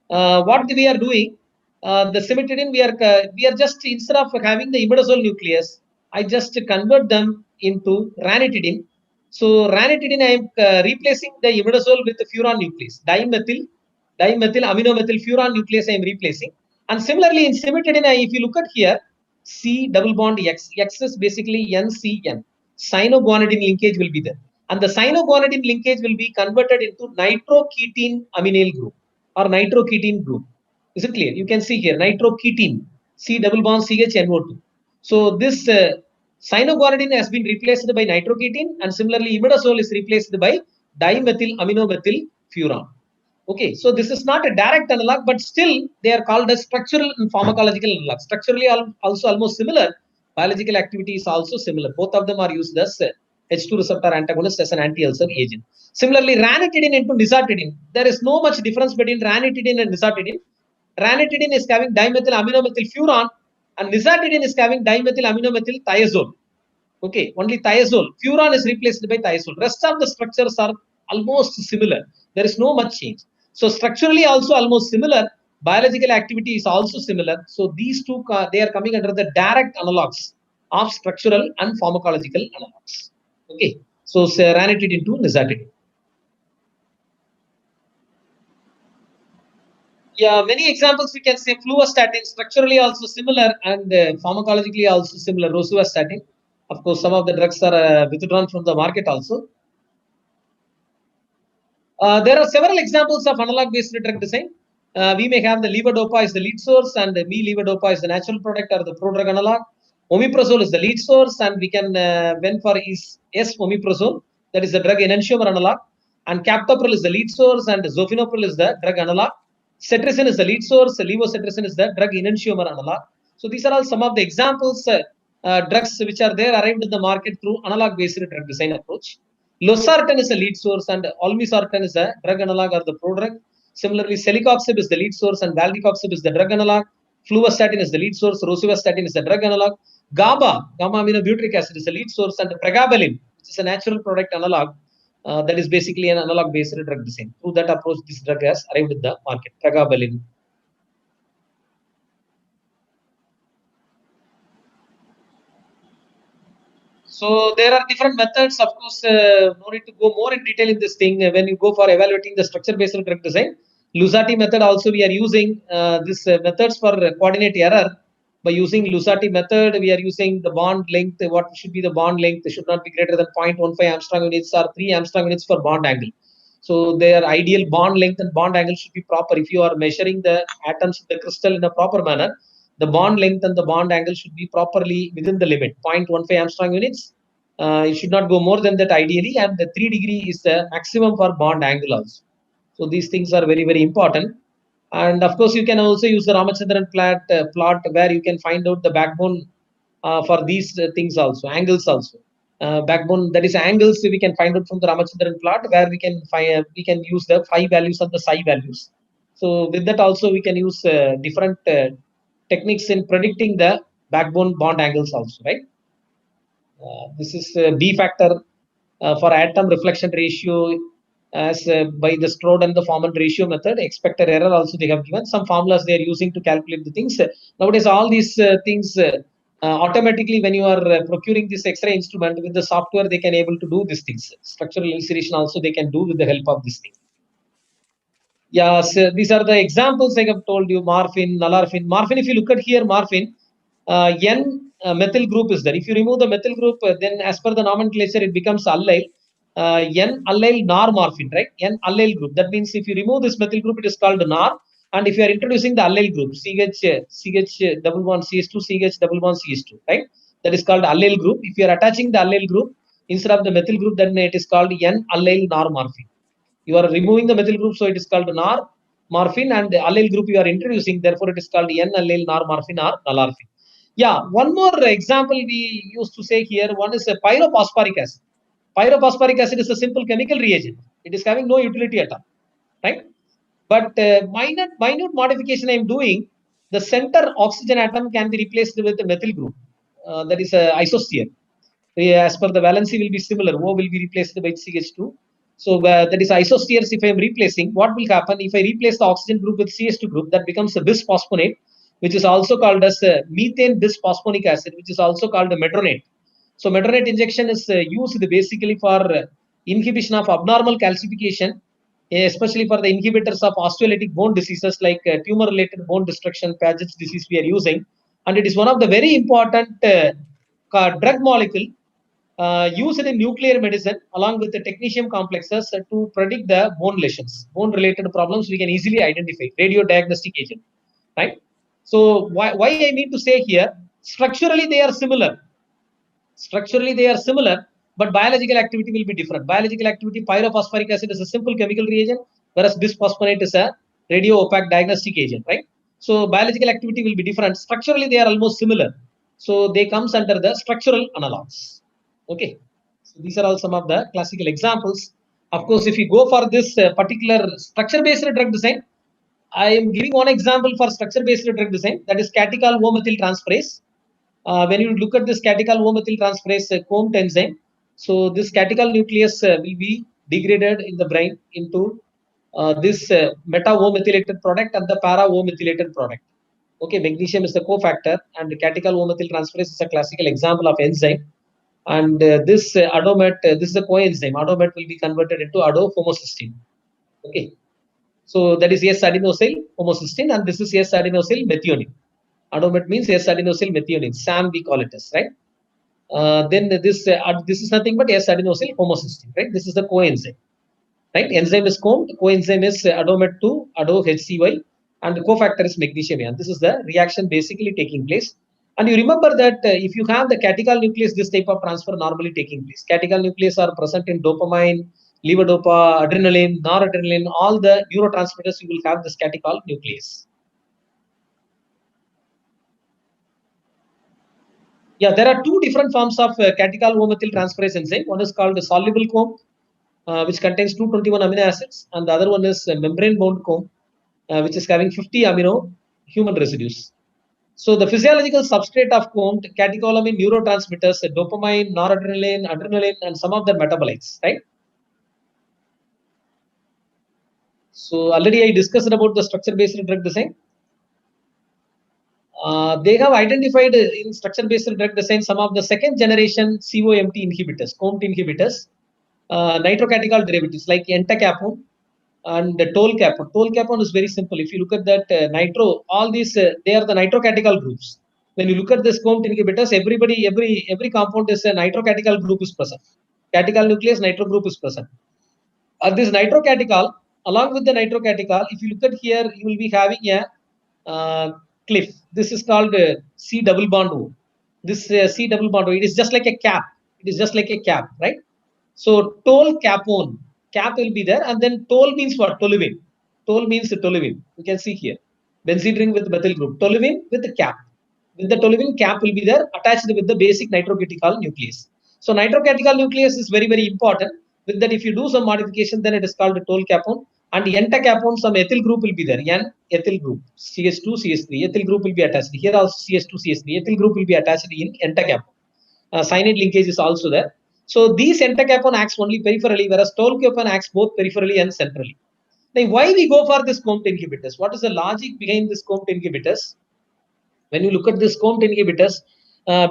What we are doing, the cimetidine, we are just, instead of having the imidazole nucleus, I just convert them into ranitidine. So ranitidine, I am replacing the imidazole with the furan nucleus, dimethyl aminomethyl furan nucleus I am replacing. And similarly in cimetidine, if you look at here, C double bond X, X is basically NCN. Cyanoguanidine linkage will be there. And the cyanoguanidine linkage will be converted into nitroketene aminyl group or nitroketene group. Is it clear? You can see here, nitroketene, C double bond CHNO2. So this Cyanoguanidine has been replaced by nitroketene, and similarly imidazole is replaced by dimethyl aminomethyl furan. Okay, so this is not a direct analog, but still they are called as structural and pharmacological analogs. Structurally also almost similar. Biological activity is also similar. Both of them are used as H2 receptor antagonist as an anti-ulcer agent. Similarly, ranitidine into nizatidine. There is no much difference between ranitidine and nizatidine. Ranitidine is having dimethyl aminomethyl furan, and nizatidine is having dimethyl aminomethyl thiazole. Okay, only thiazole. Furan is replaced by thiazole. Rest of the structures are almost similar. There is no much change. So structurally also almost similar. Biological activity is also similar. So these two, they are coming under the direct analogs of structural and pharmacological analogs. Okay, so ranitidine to nizatidine. Yeah, many examples we can say. Fluvastatin, structurally also similar and pharmacologically also similar. Rosuvastatin. Of course, some of the drugs are withdrawn from the market also. There are several examples of analog-based drug design. We may have the levodopa is the lead source, and levodopa is the natural product or the prodrug analog. Omeprazole is the lead source, and we can went for S-omeprazole, that is the drug enantiomer analog. And captopril is the lead source, and zofinopril is the drug analog. Cetirizine is the lead source, levocetirizine is the drug enantiomer analog. So these are all some of the examples, drugs which are there arrived in the market through analog-based drug design approach. Losartan is a lead source and olmesartan is a drug analog or the prodrug. Similarly, celecoxib is the lead source and valdecoxib is the drug analog. Fluvastatin is the lead source. Rosuvastatin is the drug analog. GABA, gamma-aminobutyric acid, is the lead source, and pregabalin, which is a natural product analog. That is basically an analog-based drug design. Through that approach, this drug has arrived in the market. Pregabalin. So there are different methods. Of course, no need to go more in detail in this thing. When you go for evaluating the structure-based drug design, Lusati method also we are using these methods for coordinate error. By using Lusati method, we are using the bond length. What should be the bond length? It should not be greater than 0.15 Armstrong units or 3 Armstrong units for bond angle. So their ideal bond length and bond angle should be proper. If you are measuring the atoms of the crystal in a proper manner, the bond length and the bond angle should be properly within the limit, 0.15 Armstrong units. It should not go more than that ideally, and the 3 degree is the maximum for bond angle also. So these things are very, very important. And of course, you can also use the Ramachandran plot where you can find out the backbone for these things also, angles also. Backbone, that is angles we can find out from the Ramachandran plot where we can use the phi values and the psi values. So with that also we can use different techniques in predicting the backbone bond angles also, right? This is B factor for atom reflection ratio as by the Strode and the Forman ratio method. Expected error also they have given. Some formulas they are using to calculate the things. Nowadays, all these things automatically when you are procuring this X-ray instrument with the software, they can able to do these things. Structural elucidation also they can do with the help of this thing. Yeah, so these are the examples I have told you. Morphine, nalorphine. Morphine, if you look at here, morphine, N methyl group is there. If you remove the methyl group, then as per the nomenclature, it becomes allyl. N allyl normorphine, right? N allyl group. That means if you remove this methyl group, it is called nor. And if you are introducing the allyl group, CH double bond CH2, CH double bond CH2, right? That is called allyl group. If you are attaching the allyl group instead of the methyl group, then it is called N allyl normorphine. You are removing the methyl group, so it is called normorphine, and the allyl group you are introducing, therefore it is called N-allyl normorphine or nalorphine. Yeah, one more example we used to say here, one is a pyrophosphoric acid. Pyrophosphoric acid is a simple chemical reagent. It is having no utility at all, right? But minute modification I am doing, the center oxygen atom can be replaced with a methyl group. That is a isosphere. As per the valency will be similar. O will be replaced by CH2. So that is isosteres. If I am replacing, what will happen if I replace the oxygen group with CH2 group? That becomes a bisphosphonate, which is also called as methane bisphosphonic acid, which is also called a metronate. So metronate injection is used basically for inhibition of abnormal calcification, especially for the inhibitors of osteolytic bone diseases like tumor-related bone destruction, Paget's disease we are using. And it is one of the very important drug molecule used in nuclear medicine along with the technetium complexes to predict the bone lesions, bone related problems we can easily identify, radio diagnostic agent, right? So why I need to say here, structurally they are similar, Structurally, they are similar, but biological activity will be different. Biological activity, pyrophosphoric acid is a simple chemical reagent, whereas bisphosphonate is a radio opaque diagnostic agent, right? So biological activity will be different. Structurally, they are almost similar. So they comes under the structural analogs. Okay. So these are all some of the classical examples. Of course, if you go for this particular structure-based drug design, I am giving one example for structure-based drug design, that is catechol O-methyl transferase. When you look at this catechol O-methyl transferase COMT enzyme, so this catechol nucleus will be degraded in the brain into this meta O-methylated product and the para O-methylated product. Okay, magnesium is the cofactor, and the catechol O-methyl transferase is a classical example of enzyme. And this adomet, this is a coenzyme. Adomet will be converted into ado-homocysteine. Okay, so that is S-adenosyl homocysteine, and this is S-adenosyl methionine. Adomet means S-adenosyl methionine. SAM we call it as, right? Then this is nothing but S-adenosyl homocysteine, right? This is the coenzyme, right? Enzyme is COMT, coenzyme is adomet 2 ado-HCY, and the cofactor is magnesium ion. This is the reaction basically taking place. And you remember that if you have the catechol nucleus, this type of transfer normally taking place. Catechol nucleus are present in dopamine, levodopa, adrenaline, noradrenaline, all the neurotransmitters. You will have this catechol nucleus. Yeah, there are two different forms of catechol O-methyl transferase enzyme. One is called soluble COMT, which contains 221 amino acids, and the other one is membrane-bound COMT, which is having 50 amino human residues. So the physiological substrate of COMT, catecholamine neurotransmitters, dopamine, noradrenaline, adrenaline, and some of the metabolites, right? So already I discussed about the structure-based drug design. They have identified in structure-based drug design some of the second generation COMT inhibitors, COMT inhibitors, nitrocatechol derivatives like entacapone and the tolcapone. Tolcapone is very simple. If you look at that nitro, all these they are the nitrocatechol groups. When you look at this COMT inhibitors, every compound is a nitrocatechol group is present. Catechol nucleus nitro group is present. This nitrocatechol, along with the nitrocatechol, if you look at here, you will be having a cliff. This is called C double bond O. This C double bond O, it is just like a cap. It is just like a cap, right? So tolcapone, cap will be there, and then tol means what? Toluene. Tol means toluene. You can see here, benzene ring with methyl group. Toluene with the cap. With the toluene cap will be there attached with the basic nitrocatechol nucleus. So nitrocatechol nucleus is very, very important. With that, if you do some modification, then it is called tolcapone. And entacapone, some ethyl group will be there. N ethyl group, CH2, CH3. Ethyl group will be attached. Here also CH2, CH3. Ethyl group will be attached in entacapone. Cyanide linkage is also there. So these entacapone acts only peripherally, whereas tolcapone acts both peripherally and centrally. Now, why we go for this COMT inhibitors? What is the logic behind this COMT inhibitors? When you look at this COMT inhibitors,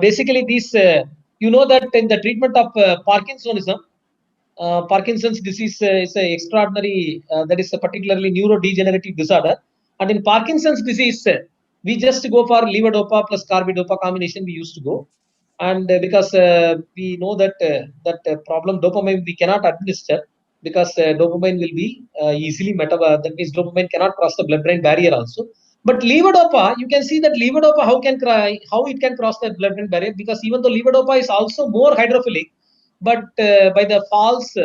basically these, you know that in the treatment of Parkinsonism, Parkinson's disease is an extraordinary, that is a particularly neurodegenerative disorder. And in Parkinson's disease, we just go for levodopa plus carbidopa combination we used to go. And because we know that problem dopamine we cannot administer, because dopamine will be easily metabolized. That means dopamine cannot cross the blood-brain barrier also. But levodopa, you can see that levodopa how it can cross the blood-brain barrier, because even though levodopa is also more hydrophilic, but by the false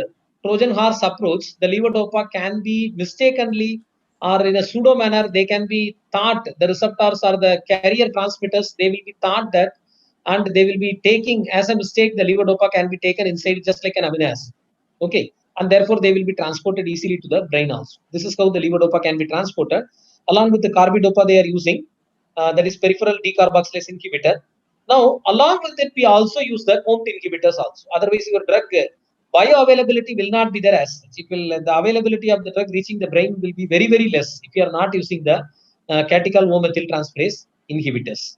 Trojan horse approach, the levodopa can be mistakenly or in a pseudo manner, they can be thought, the receptors or the carrier transmitters, they will be thought that, and they will be taking as a mistake, the levodopa can be taken inside just like an amino acid. Okay, and therefore they will be transported easily to the brain also. This is how the levodopa can be transported. Along with the carbidopa they are using, that is peripheral decarboxylase inhibitor. Now, along with it, we also use the COMT inhibitors also. Otherwise, your drug bioavailability will not be there as such. It will, the availability of the drug reaching the brain will be very, very less if you are not using the catechol O-methyl transferase inhibitors.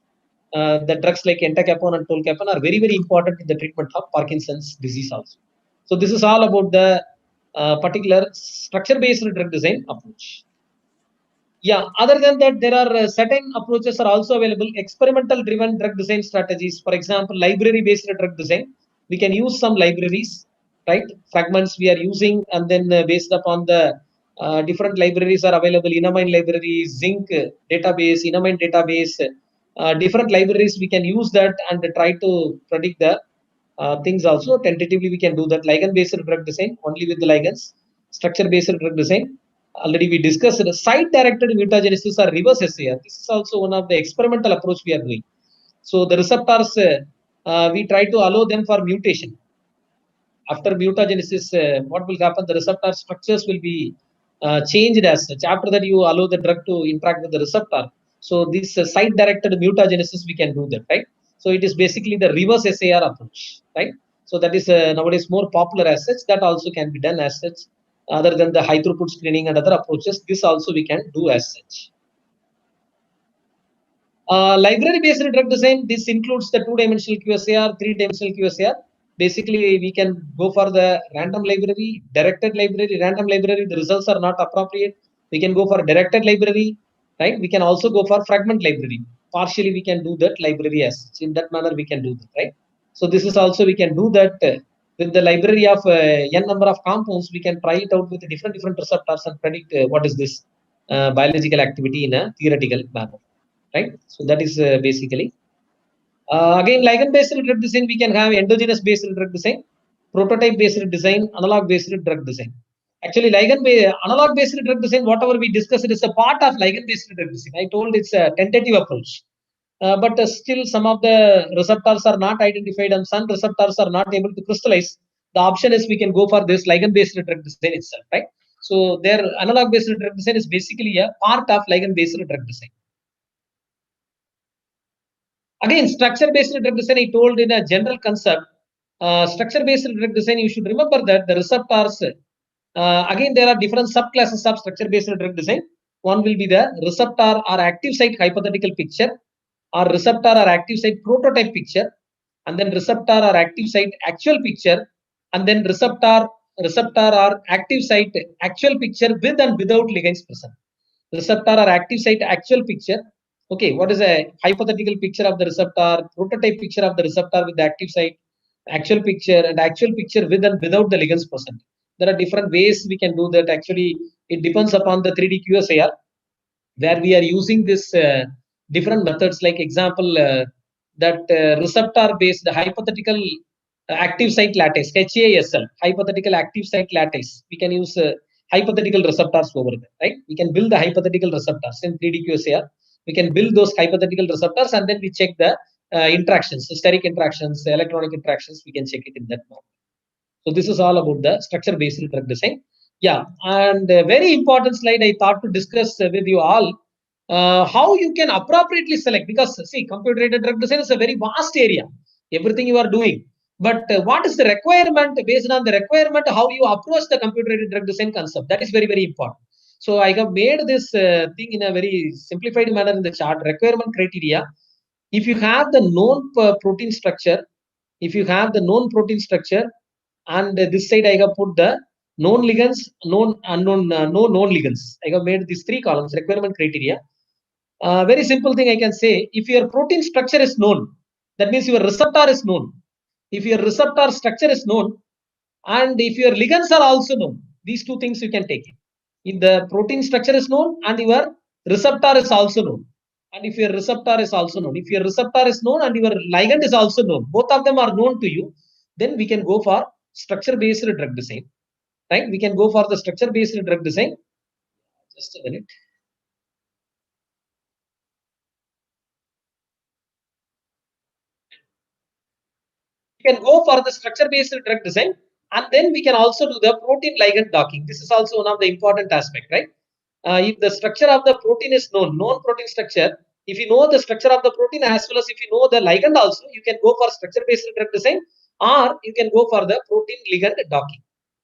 The drugs like entacapone and tolcapone are very, very important in the treatment of Parkinson's disease also. So this is all about the particular structure-based drug design approach. Yeah, other than that, there are certain approaches are also available. Experimental driven drug design strategies. For example, library based drug design. We can use some libraries, right? Fragments we are using, and then based upon the different libraries are available. Enamine library, zinc database, enamine database, different libraries we can use that and try to predict the things also. Tentatively, we can do that. Ligand-based drug design only with the ligands. Structure-based drug design. Already we discussed site-directed mutagenesis or reverse SAR. This is also one of the experimental approach we are doing. So the receptors, we try to allow them for mutation. After mutagenesis, what will happen? The receptor structures will be changed as such. After that, you allow the drug to interact with the receptor. So this site-directed mutagenesis, we can do that, right? So it is basically the reverse SAR approach, right? So that is nowadays more popular as such. That also can be done as such. Other than the high throughput screening and other approaches, this also we can do as such. Library-based drug design, this includes the two-dimensional QSAR, three-dimensional QSAR. Basically, we can go for the random library, directed library, random library. The results are not appropriate. We can go for directed library, right? We can also go for fragment library. Partially, we can do that library as such. In that manner, we can do that, right? So this is also, we can do that with the library of n number of compounds. We can try it out with different receptors and predict what is this biological activity in a theoretical manner. Right, so that is basically again ligand-based drug design. We can have endogenous-based drug design, prototype-based design, analog-based drug design. Actually, analog-based drug design, whatever we discussed, is a part of ligand-based drug design. I told it's a tentative approach, but still some of the receptors are not identified and some receptors are not able to crystallize. The option is we can go for this ligand-based drug design itself, right? So their analog-based drug design is basically a part of ligand-based drug design. Again, structure-based drug design, I told in a general concept. Structure-based drug design, you should remember that the receptors, again, there are different subclasses of structure-based drug design. One will be the receptor or active site hypothetical picture, or receptor or active site prototype picture, and then receptor or active site actual picture, and then receptor or active site actual picture with and without ligands present. Receptor or active site actual picture. Okay, what is a hypothetical picture of the receptor, prototype picture of the receptor with the active site, actual picture, and actual picture with and without the ligands present. There are different ways we can do that. Actually, it depends upon the 3D QSAR, where we are using this different methods. Like example, that receptor-based hypothetical active site lattice, HASL, hypothetical active site lattice. We can use hypothetical receptors over there, right? We can build the hypothetical receptors in 3D QSAR. We can build those hypothetical receptors and then we check the interactions, steric interactions, electronic interactions. We can check it in that manner. So this is all about the structure-based drug design. Yeah, and a very important slide I thought to discuss with you all, how you can appropriately select, because see, computer-aided drug design is a very vast area, everything you are doing. But what is the requirement? Based on the requirement, how you approach the computer-aided drug design concept, that is very, very important. So I have made this thing in a very simplified manner in the chart. Requirement criteria: if you have the known protein structure, and this side I have put the known ligands, known, unknown, no known ligands. I have made these three columns, requirement criteria. Very simple thing I can say: if your protein structure is known, that means your receptor is known. If your receptor structure is known, and if your ligands are also known, these two things you can take it. If the protein structure is known and your receptor is also known, and if your receptor is also known, if your receptor is known and your ligand is also known, both of them are known to you, then we can go for structure-based drug design, right? We can go for the structure-based drug design. Just a minute. We can go for the structure-based drug design, and then we can also do the protein ligand docking. This is also one of the important aspect, right? If the structure of the protein is known protein structure, if you know the structure of the protein as well as if you know the ligand also, you can go for structure-based drug design, or you can go for the protein ligand docking.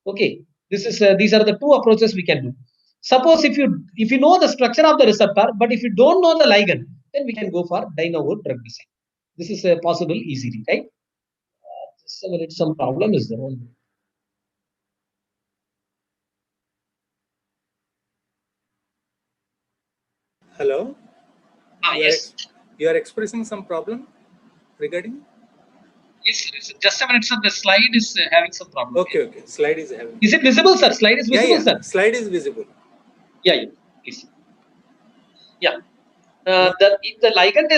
Okay, this is these are the two approaches we can do. Suppose if you know the structure of the receptor, but if you don't know the ligand, then we can go for de novo drug design. This is possible easily, right? Just a minute, some problem is there. Hello? Yes. You are expressing some problem regarding? Yes, just a minute, sir. The slide is having some problem. Okay. Slide is having. Is it visible, sir? Slide is visible, sir. Slide is visible. Yeah. Please. Yeah. If the ligand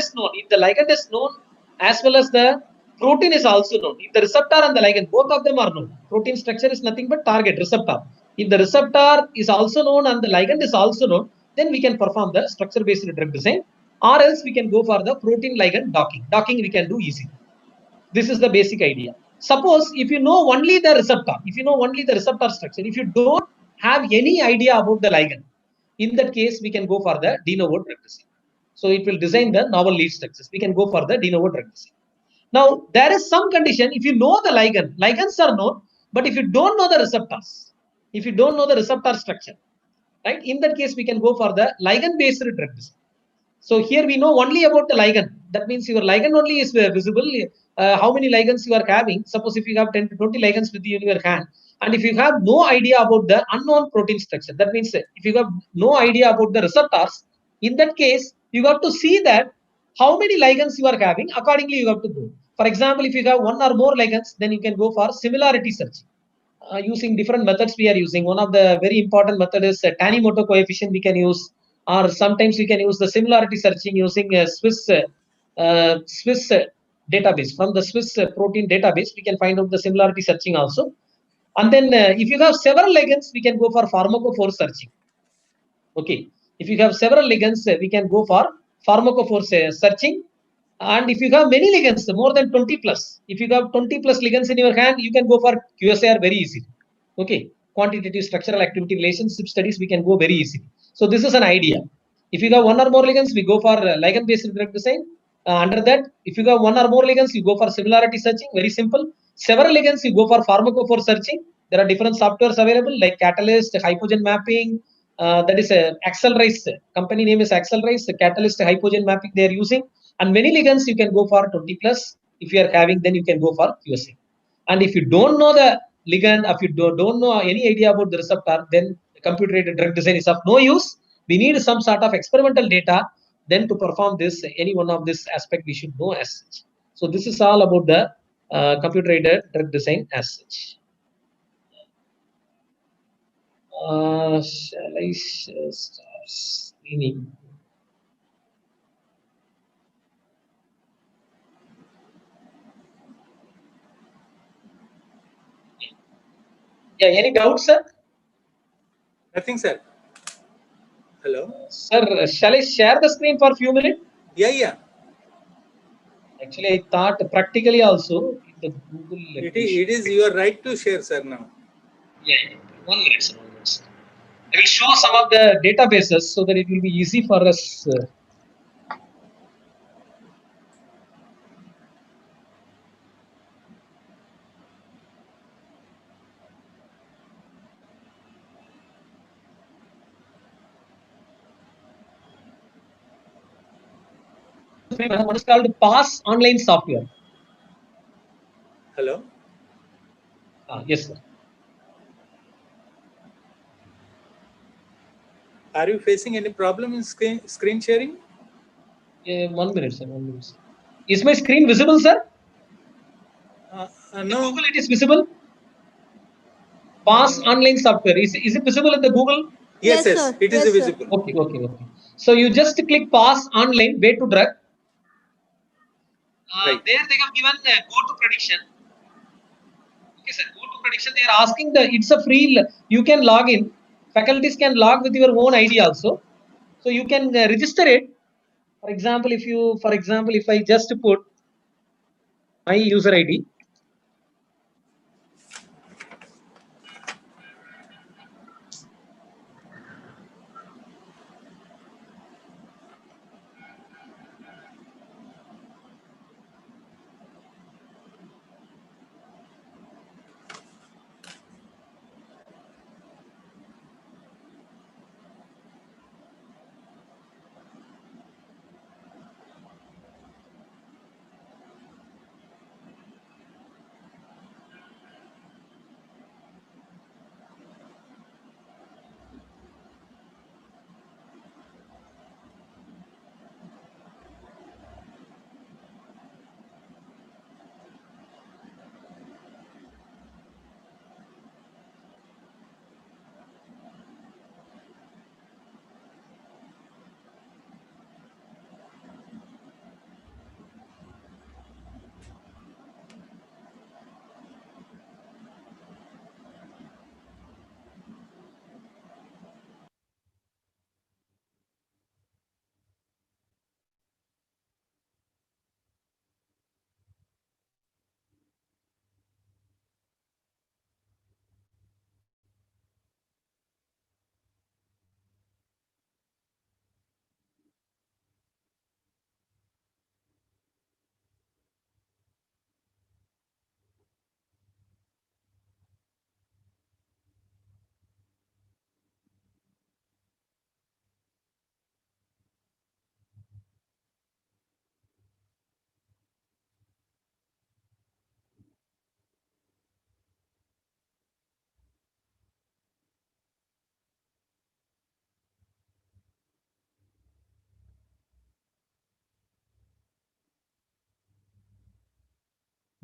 is known, as well as the protein is also known. If the receptor and the ligand, both of them are known. Protein structure is nothing but target receptor. If the receptor is also known and the ligand is also known, then we can perform the structure-based drug design, or else we can go for the protein ligand docking. Docking we can do easily. This is the basic idea. Suppose if you know only the receptor, structure, if you don't have any idea about the ligand, in that case we can go for the de novo drug design. So it will design the novel lead structures. We can go for the de novo drug design. Now there is some condition. If you know the ligand, ligands are known, but if you don't know the receptors, if you don't know the receptor structure, right? In that case we can go for the ligand-based drug design. So here we know only about the ligand. That means your ligand only is visible. How many ligands you are having? Suppose if you have 10 to 20 ligands with you in your hand, and if you have no idea about the unknown protein structure, that means if you have no idea about the receptors, in that case you have to see that how many ligands you are having. Accordingly, you have to go. For example, if you have one or more ligands, then you can go for similarity searching. Using different methods we are using. One of the very important method is Tanimoto coefficient we can use, or sometimes we can use the similarity searching using a Swiss database. From the Swiss protein database, we can find out the similarity searching also. And then if you have several ligands, we can go for pharmacophore searching. Okay, if you have several ligands, we can go for pharmacophore searching. And if you have many ligands, more than 20 plus, if you have 20 plus ligands in your hand, you can go for QSAR very easily. Okay, quantitative structural activity relationship studies, we can go very easily. So this is an idea. If you have one or more ligands, we go for ligand-based drug design. Under that, if you have one or more ligands, you go for similarity searching, very simple. Several ligands, you go for pharmacophore searching. There are different softwares available like Catalyst, Hypogen mapping, that is Accelrise. Company name is Accelrise. Catalyst, Hypogen mapping they are using. And many ligands you can go for 20 plus. If you are having, then you can go for QSA. And if you don't know the ligand, if you don't know any idea about the receptor, then computer-aided drug design is of no use. We need some sort of experimental data. Then to perform this, any one of this aspect we should know as such. So this is all about the computer-aided drug design as such. Shall I start screening? Yeah, any doubts, sir? Nothing, sir. Hello? Sir, shall I share the screen for a few minutes? Yeah. Actually, I thought practically also the Google. It is your right to share, sir, now. Yeah. 1 minute, sir. 1 minute. I will show some of the databases so that it will be easy for us. One is called Pass Online Software. Hello? Yes, sir. Are you facing any problem in screen sharing? 1 minute, sir. 1 minute. Is my screen visible, sir? No. In Google, it is visible. Pass Online Software. Is it visible in the Google? Yes. It is visible. Okay. So you just click Pass Online, way to drug. Right. There they have given go to prediction. Okay, sir. Go to prediction. They are asking it's a free. You can log in. Faculties can log with your own ID also. So you can register it. For example, if I just put my user ID.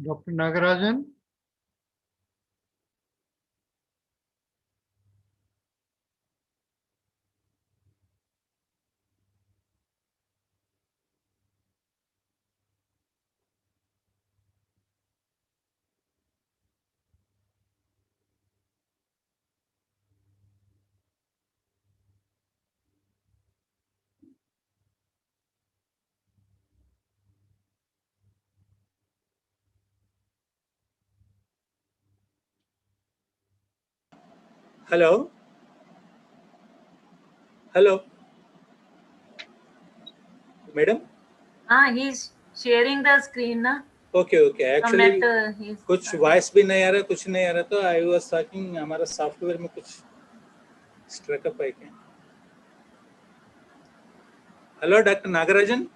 Dr. Nagarajan. Hello? Hello? Madam? He's sharing the screen na. Okay, okay. Actually, he's कुछ voice भी नहीं आ रहा, कुछ नहीं आ रहा, तो I was talking हमारा software में कुछ स्ट्रकअप है क्या? Hello doctor Nagarajan.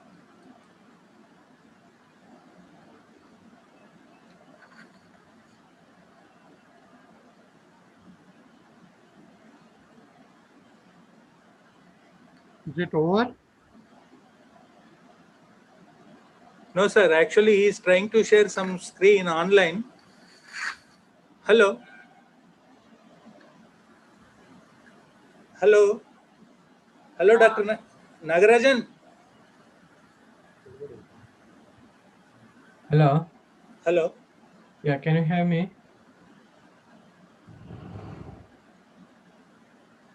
Is it over? No, sir. Actually, he is trying to share some screen online. Hello? Hello? Hello, Dr. Nagarajan? Hello. Hello? Yeah, can you hear me?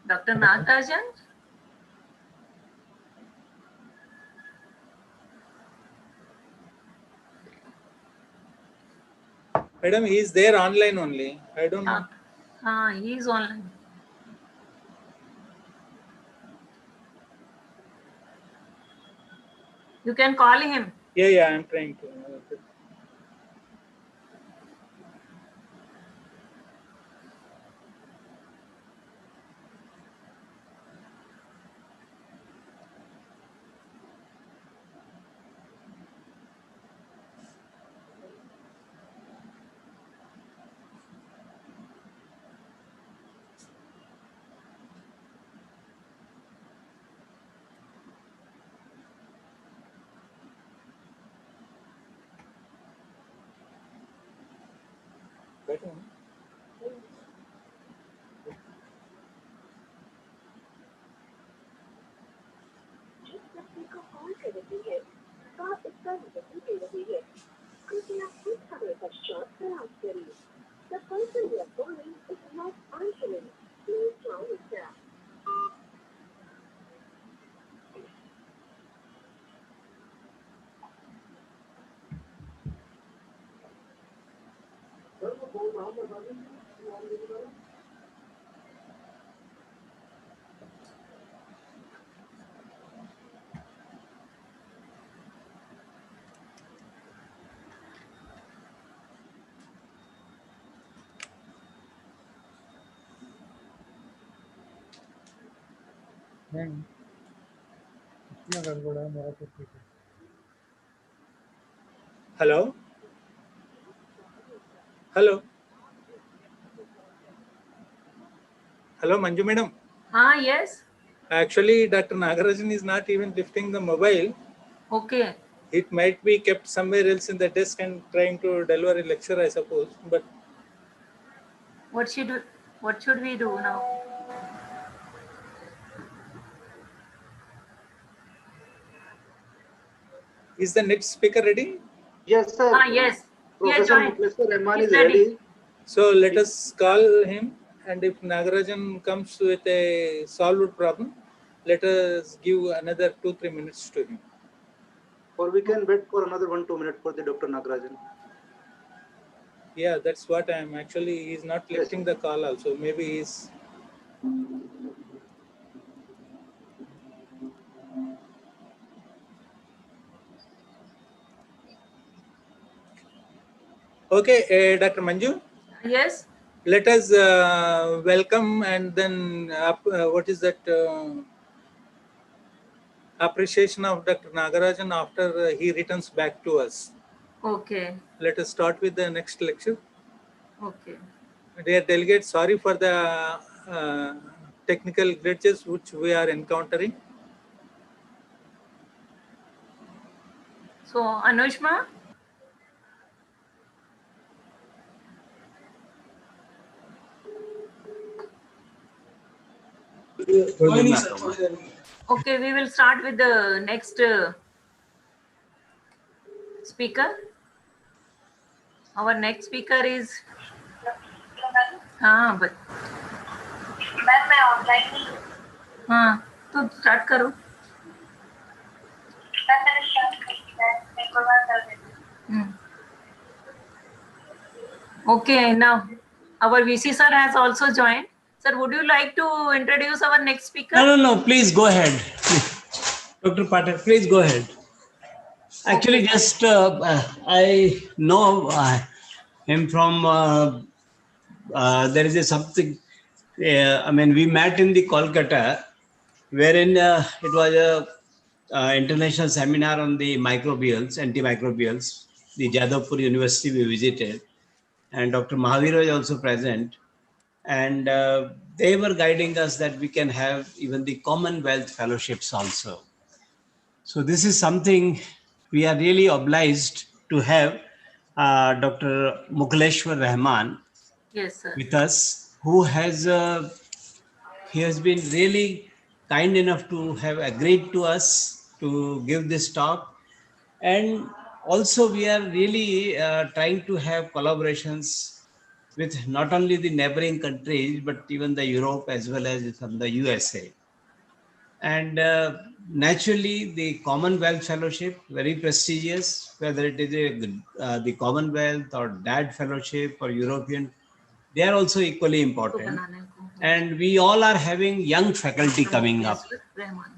Dr. Nagarajan? Madam, he is there online only. I don't know. He's online. You can call him. Yeah, I'm trying to. Hello? Hello? Hello, Manju madam. Yes. Actually, Dr. Nagarajan is not even lifting the mobile. Okay. It might be kept somewhere else in the desk and trying to deliver a lecture, I suppose. But What should we do now? is the next speaker ready? Yes, sir. Yes. Professor Mutleswar Rahman He's is ready. So let us call him, and if Nagarajan comes with a solved problem, let us give another 2-3 minutes to him. Or we can wait for another 1-2 minutes for the Dr. Nagarajan. Yeah, that's what I am. Actually, he's not lifting the call also. Maybe he's... Okay, Dr. Manju? Yes. Let us welcome and then what is that appreciation of Dr. Nagarajan after he returns back to us. Okay. Let us start with the next lecture. Okay. Dear delegates, sorry for the technical glitches which we are encountering. So, Anushma? Okay, we will start with the next speaker. Our next speaker is but मैं online तो start करो. मैंने start कर दिया. Okay, now our VC sir has also joined. Sir, would you like to introduce our next speaker? No. Please go ahead. Dr. Patel, please go ahead. Actually, just I know him from, there is something, I mean, we met in the Kolkata, wherein it was a international seminar on the microbials, antimicrobials. The Jadavpur University we visited, and Dr. Mahavir was also present. And they were guiding us that we can have even the Commonwealth fellowships also. So this is something we are really obliged to have Dr. Mukhleshwar Rahman Yes, sir. with us, who has he has been really kind enough to have agreed to us to give this talk. And also we are really trying to have collaborations with not only the neighboring countries, but even the Europe as well as from the USA. And naturally, the Commonwealth Fellowship, very prestigious, whether it is the Commonwealth or DAD Fellowship or European, they are also equally important. And we all are having young faculty coming up.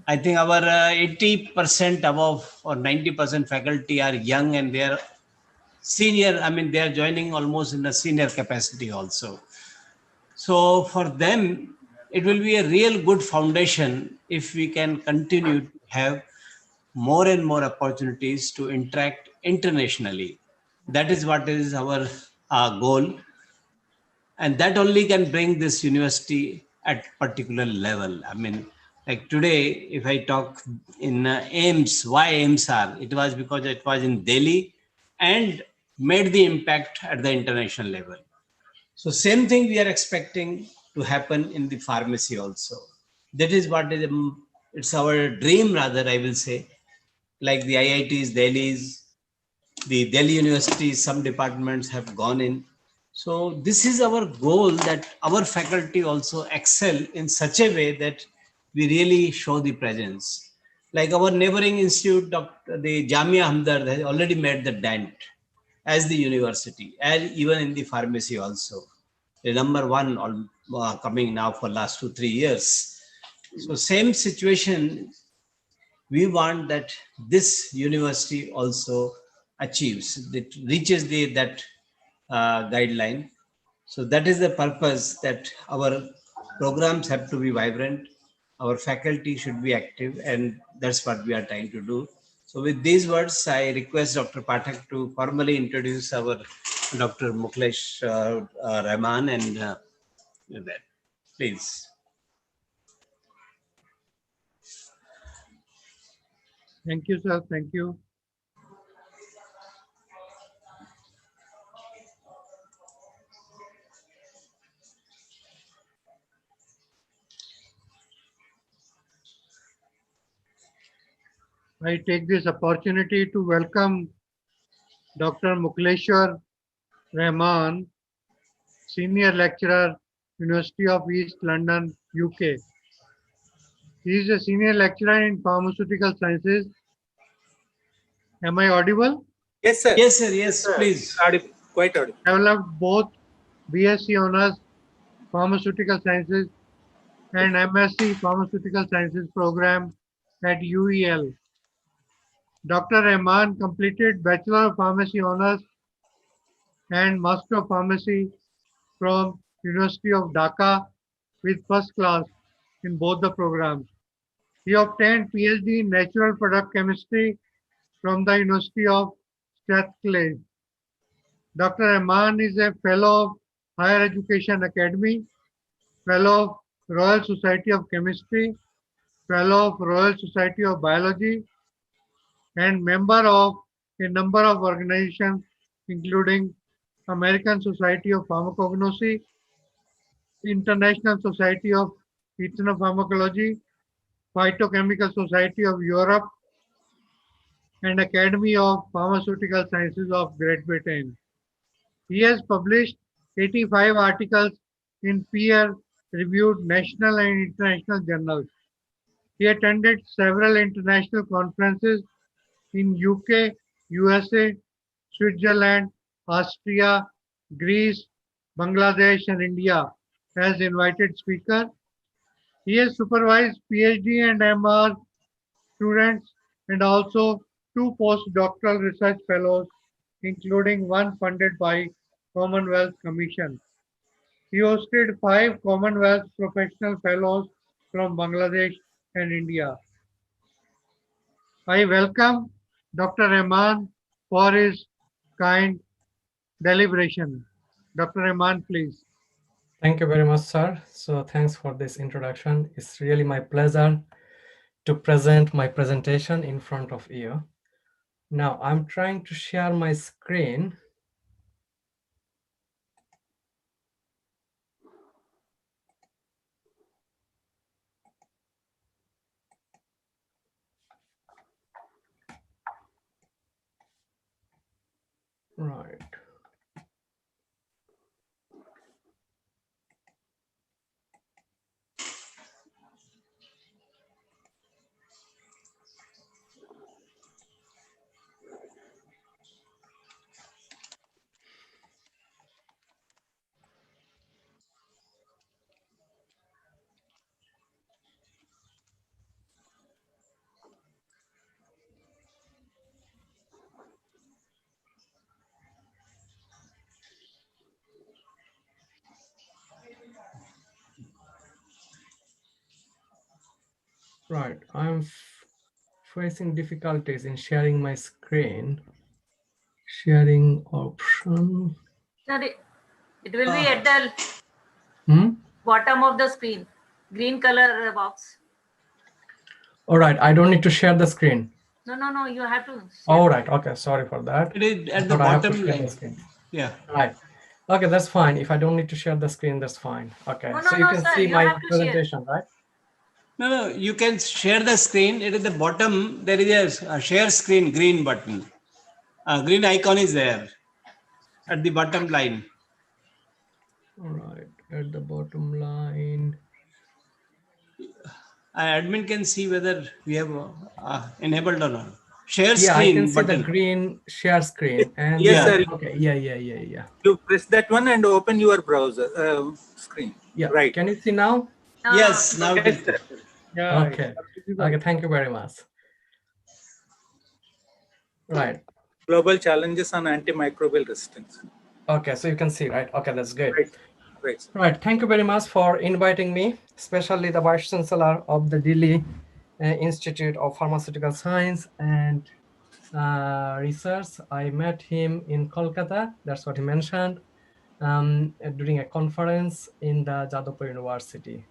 I think our 80% above or 90% faculty are young, and they are senior. I mean, they are joining almost in a senior capacity also. So for them, it will be a real good foundation if we can continue to have more and more opportunities to interact internationally. That is what is our goal. And that only can bring this university at particular level. I mean, like today, if I talk in AIMS, why AIMSAR? It was because it was in Delhi and made the impact at the international level. So same thing we are expecting to happen in the pharmacy also. That is what is, it's our dream rather, I will say, like the IITs, Delhi's, the Delhi universities, some departments have gone in. So this is our goal, that our faculty also excel in such a way that we really show the presence. Like our neighboring institute, the Jamia Hamdard, has already made the dent as the university, and even in the pharmacy also. The number one coming now for last 2-3 years. So same situation, we want that this university also achieves, that reaches that guideline. So that is the purpose, that our programs have to be vibrant, our faculty should be active, and that's what we are trying to do. So with these words, I request Dr. Pathak to formally introduce our Dr. Mukhlesh Rahman, and that, please. Thank you, sir. Thank you. I take this opportunity to welcome Dr. Mukhleshwar Rahman, Senior Lecturer, University of East London, UK. He is a Senior Lecturer in Pharmaceutical Sciences. Am I audible? Yes, sir. Yes, sir. Yes, please. Audible. Quite audible. Developed both BSc Honours Pharmaceutical Sciences and MSc Pharmaceutical Sciences program at UEL. Dr. Rahman completed Bachelor of Pharmacy Honours and Master of Pharmacy from University of Dhaka with first class in both the programs. He obtained PhD in Natural Product Chemistry from the University of Strathclyde. Dr. Rahman is a Fellow of Higher Education Academy, Fellow of Royal Society of Chemistry, Fellow of Royal Society of Biology, and member of a number of organizations including American Society of Pharmacognosy, International Society of Ethnopharmacology, Phytochemical Society of Europe, and Academy of Pharmaceutical Sciences of Great Britain. He has published 85 articles in peer-reviewed national and international journals. He attended several international conferences in UK, USA, Switzerland, Austria, Greece, Bangladesh, and India as invited speaker. He has supervised PhD and MR students and also 2 postdoctoral research fellows, including one funded by Commonwealth Commission. He hosted 5 Commonwealth professional fellows from Bangladesh and India. I welcome Dr. Rahman for his kind deliberation. Dr. Rahman, please. Thank you very much, sir. So thanks for this introduction. It's really my pleasure to present my presentation in front of you. Now I'm trying to share my screen. Right. Right, I'm facing difficulties in sharing my screen. Sharing option. Sorry, it will be at the bottom of the screen, green color box. All right, I don't need to share the screen. No, you have to. All right, okay, sorry for that. It is at the bottom line. Yeah. Right. Okay, that's fine. If I don't need to share the screen, that's fine. Okay, so you can see my presentation, right? No, you can share the screen. It is the bottom. There is a share screen green button. Green icon is there at the bottom line. All right, at the bottom line. Admin can see whether we have enabled or not. Share yeah, screen I can see button. the green share screen. And yes, sir. Okay, yeah. You press that one and open your browser screen. Yeah, right. Can you see now? Yes, now yes, sir. Yeah, okay. Okay, thank you very much. Right. Global challenges on antimicrobial resistance. Okay, so you can see, right? Okay, that's good. Right. Right. Thank you very much for inviting me, especially the Vice Chancellor of the Delhi Institute of Pharmaceutical Science and Research. I met him in Kolkata. That's what he mentioned during a conference in the Jadavpur University.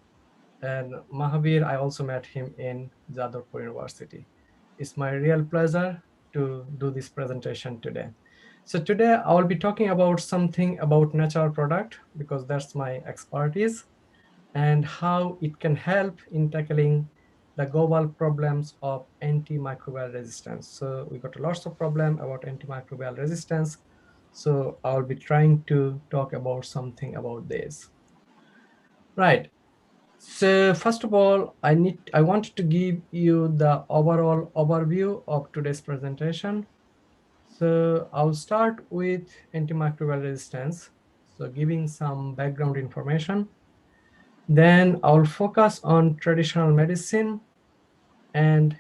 And Mahavir, I also met him in Jadavpur University. It's my real pleasure to do this presentation today. So today I will be talking about something about natural product because that's my expertise and how it can help in tackling the global problems of antimicrobial resistance. So we got lots of problem about antimicrobial resistance. So I will be trying to talk about something about this. Right. So first of all, I wanted to give you the overall overview of today's presentation. So I'll start with antimicrobial resistance. So giving some background information. Then I'll focus on traditional medicine and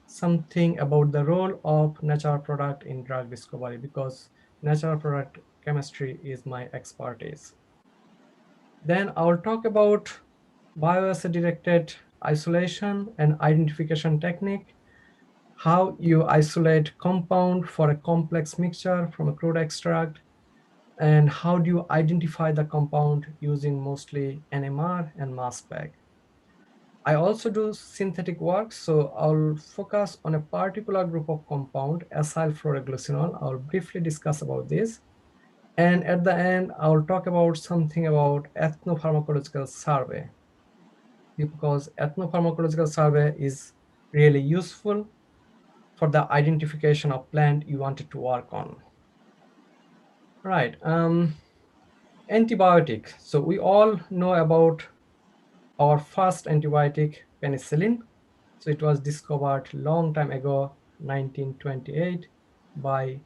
something about the role of natural product in drug discovery because natural product chemistry is my expertise. Then I'll talk about bioassay-directed isolation and identification technique, how you isolate compound for a complex mixture from a crude extract, and how do you identify the compound using mostly NMR and mass spec. I also do synthetic work, so I'll focus on a particular group of compound, acylfluoroglycinol. I'll briefly discuss about this. And at the end, I'll talk about something about ethnopharmacological survey. because ethnopharmacological survey is really useful for the identification of plant you wanted to work on. Right. Antibiotic. So we all know about our first antibiotic, penicillin. So it was discovered long time ago, 1928, by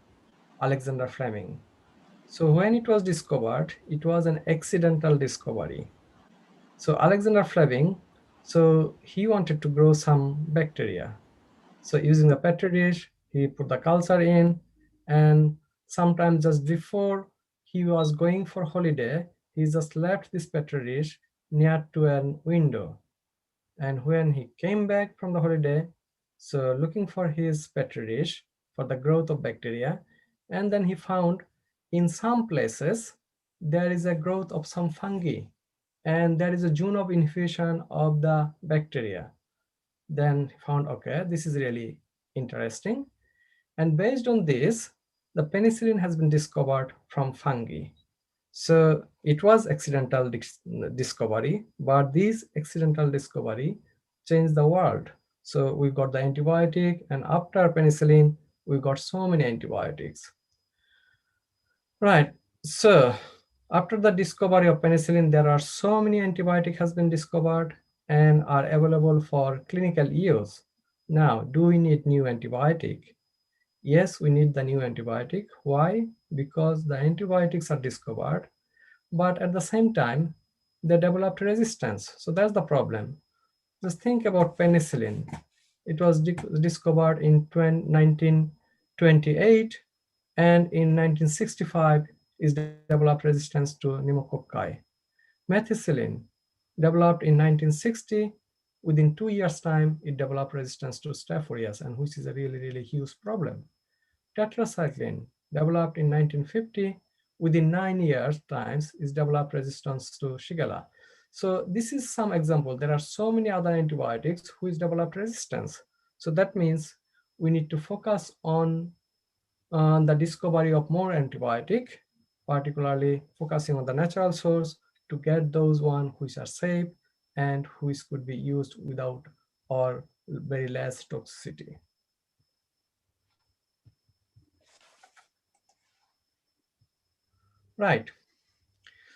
Alexander Fleming. So when it was discovered, it was an accidental discovery. So Alexander Fleming, so he wanted to grow some bacteria. So using the petri dish, he put the culture in, and sometime just before he was going for holiday, he just left this petri dish near to an window. And when he came back from the holiday, so looking for his petri dish for the growth of bacteria, and then he found in some places there is a growth of some fungi, and there is a zone of infusion of the bacteria. Then he found, okay, this is really interesting. And based on this, the penicillin has been discovered from fungi. So it was accidental discovery, but this accidental discovery changed the world. So we got the antibiotic, and after penicillin, we got so many antibiotics. Right. So after the discovery of penicillin, there are so many antibiotics has been discovered and are available for clinical use. Now, do we need new antibiotic? Yes, we need the new antibiotic. Why? Because the antibiotics are discovered, but at the same time, they developed resistance. So that's the problem. Just think about penicillin. It was discovered in 1928, and in 1965 is developed resistance to pneumococci. Methicillin, developed in 1960, within 2 years' time, it developed resistance to Staph aureus, and which is a really, really huge problem. Tetracycline, developed in 1950, within 9 years' times, is developed resistance to Shigella. So this is some example. There are so many other antibiotics which developed resistance. So that means we need to focus on the discovery of more antibiotic, particularly focusing on the natural source to get those ones which are safe and which could be used without or very less toxicity. Right.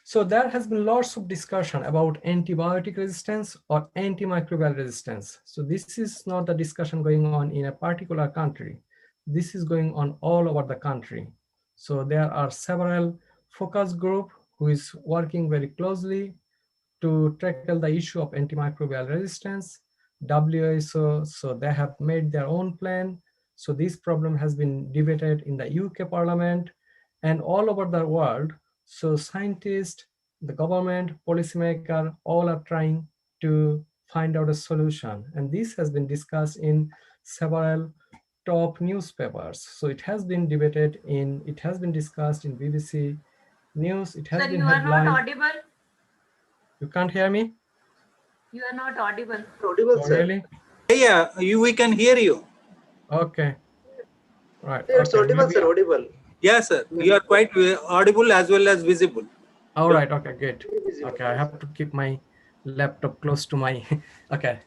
So there has been lots of discussion about antibiotic resistance or antimicrobial resistance. So this is not the discussion going on in a particular country. This is going on all over the country. So there are several focus groups who is working very closely to tackle the issue of antimicrobial resistance. WHO, so they have made their own plan. So this problem has been debated in the UK Parliament and all over the world. So scientists, the government, policymaker, all are trying to find out a solution. And this has been discussed in several top newspapers. So it has been debated in, it has been discussed in BBC News. It has Sir, been you are headlined. not audible. You can't hear me? You are not audible. Audible, Oh, sir. really? Yeah, we can hear you. Okay. Right. It's Okay. audible, Maybe. sir. Audible. Yeah, sir. You are quite audible as well as visible. All right. Okay. Good. Okay. I have to keep my laptop close to my. Okay.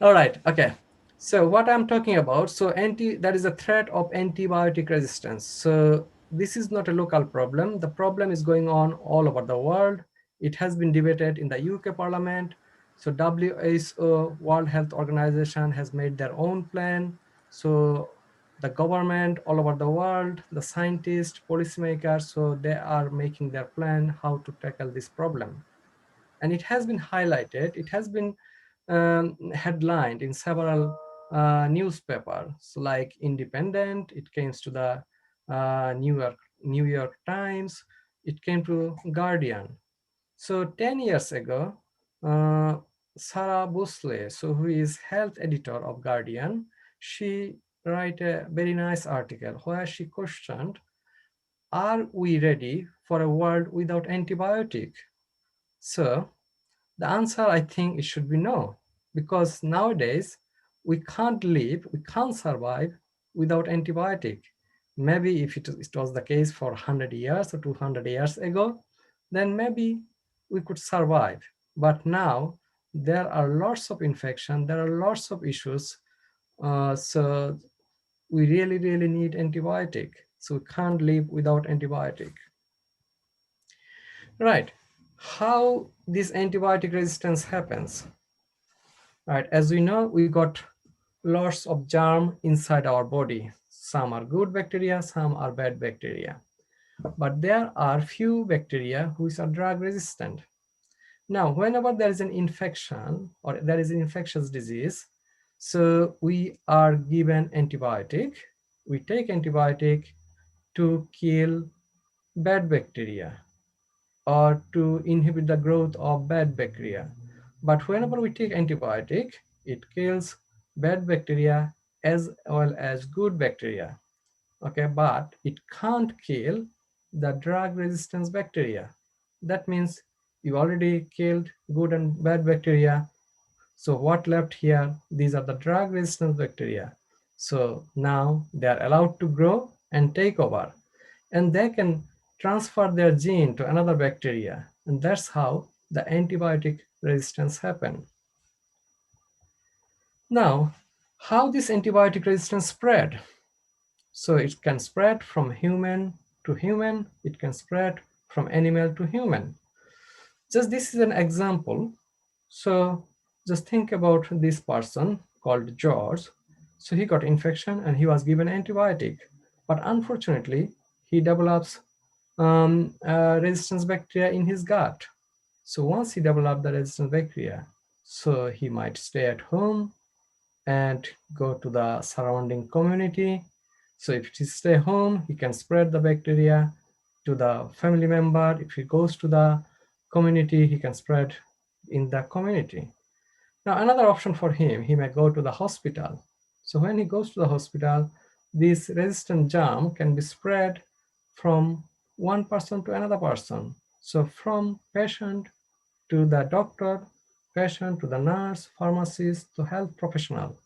All right. Okay. So what I'm talking about, so that is a threat of antibiotic resistance. So this is not a local problem. The problem is going on all over the world. It has been debated in the UK Parliament. So WHO, World Health Organization, has made their own plan. So the government all over the world, the scientists, policymakers, so they are making their plan how to tackle this problem. And it has been highlighted, it has been headlined in several newspapers like Independent, it came to the New York Times, it came to Guardian. So 10 years ago, Sarah Bosley, so who is health editor of Guardian, she wrote a very nice article where she questioned, are we ready for a world without antibiotic? So the answer, I think, it should be no, because nowadays we can't live, we can't survive without antibiotic. Maybe if it was the case for 100 years or 200 years ago, then maybe we could survive. But now there are lots of infection, there are lots of issues. So we really need antibiotic. So we can't live without antibiotic. Right. How this antibiotic resistance happens? Right. As we know, we got lots of germ inside our body. Some are good bacteria, some are bad bacteria. But there are few bacteria which are drug resistant. Now, whenever there is an infection or there is an infectious disease, so we are given antibiotic. We take antibiotic to kill bad bacteria or to inhibit the growth of bad bacteria. But whenever we take antibiotic, it kills bad bacteria as well as good bacteria. Okay, but it can't kill the drug resistance bacteria. That means you already killed good and bad bacteria. So what left here? These are the drug resistant bacteria. So now they are allowed to grow and take over, and they can transfer their gene to another bacteria. And that's how the antibiotic resistance happen. Now, how this antibiotic resistance spread? So it can spread from human to human. It can spread from animal to human. Just this is an example. So just think about this person called George. So he got infection and he was given antibiotic, but unfortunately he develops resistance bacteria in his gut. So once he developed the resistant bacteria, so he might stay at home and go to the surrounding community. So if he stay home, he can spread the bacteria to the family member. If he goes to the community, he can spread in the community. Now, another option for him, he may go to the hospital. So when he goes to the hospital, this resistant germ can be spread from one person to another person. So from patient to the doctor, patient to the nurse, pharmacist, to health professional.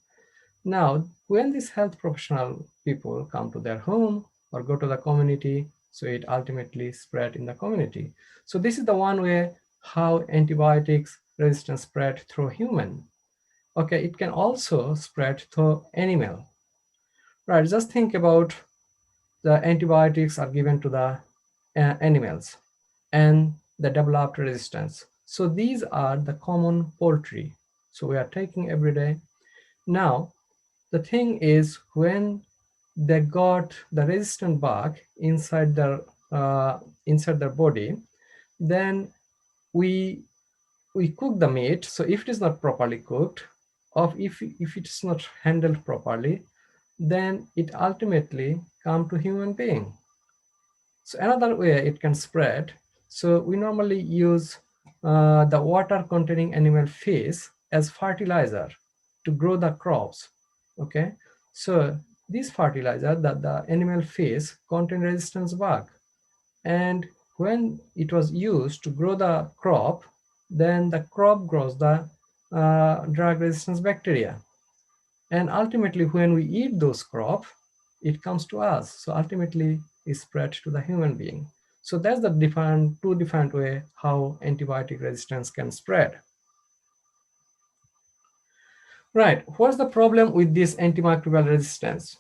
Now, when these health professional people come to their home or go to the community, so it ultimately spread in the community. So this is the one way how antibiotics resistance spread through human. Okay, it can also spread through animal. Right, just think about the antibiotics are given to the animals and the developed resistance. So these are the common poultry. So we are taking every day. Now, the thing is, when they got the resistant bug inside their body, then we cook the meat. So if it is not properly cooked, or if it is not handled properly, then it ultimately come to human being. So another way it can spread. So we normally use the water containing animal feces as fertilizer to grow the crops. Okay, so this fertilizer, that the animal feces contain resistance bug, and when it was used to grow the crop, then the crop grows the drug resistance bacteria, and ultimately when we eat those crop, it comes to us. So ultimately is spread to the human being. So that's the two different way how antibiotic resistance can spread. Right, what's the problem with this antimicrobial resistance?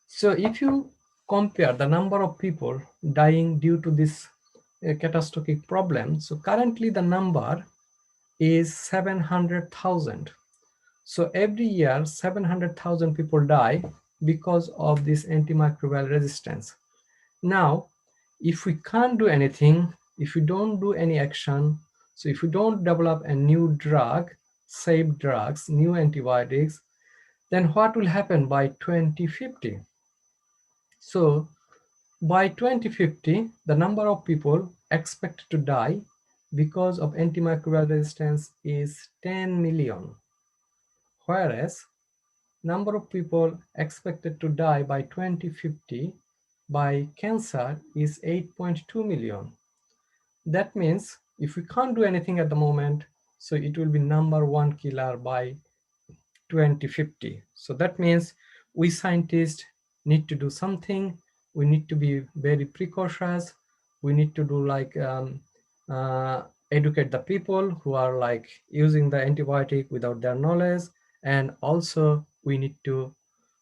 So if you compare the number of people dying due to this catastrophic problem, so currently the number is 700,000. So every year 700,000 people die because of this antimicrobial resistance. Now, if we can't do anything, if we don't do any action, so if we don't develop a new drug, safe drugs, new antibiotics, then what will happen by 2050? So by 2050, the number of people expected to die because of antimicrobial resistance is 10 million. Whereas number of people expected to die by 2050 by cancer is 8.2 million. That means if we can't do anything at the moment, so it will be number one killer by 2050. So that means we scientists need to do something. We need to be very precautious. We need to do like educate the people who are like using the antibiotic without their knowledge, and also we need to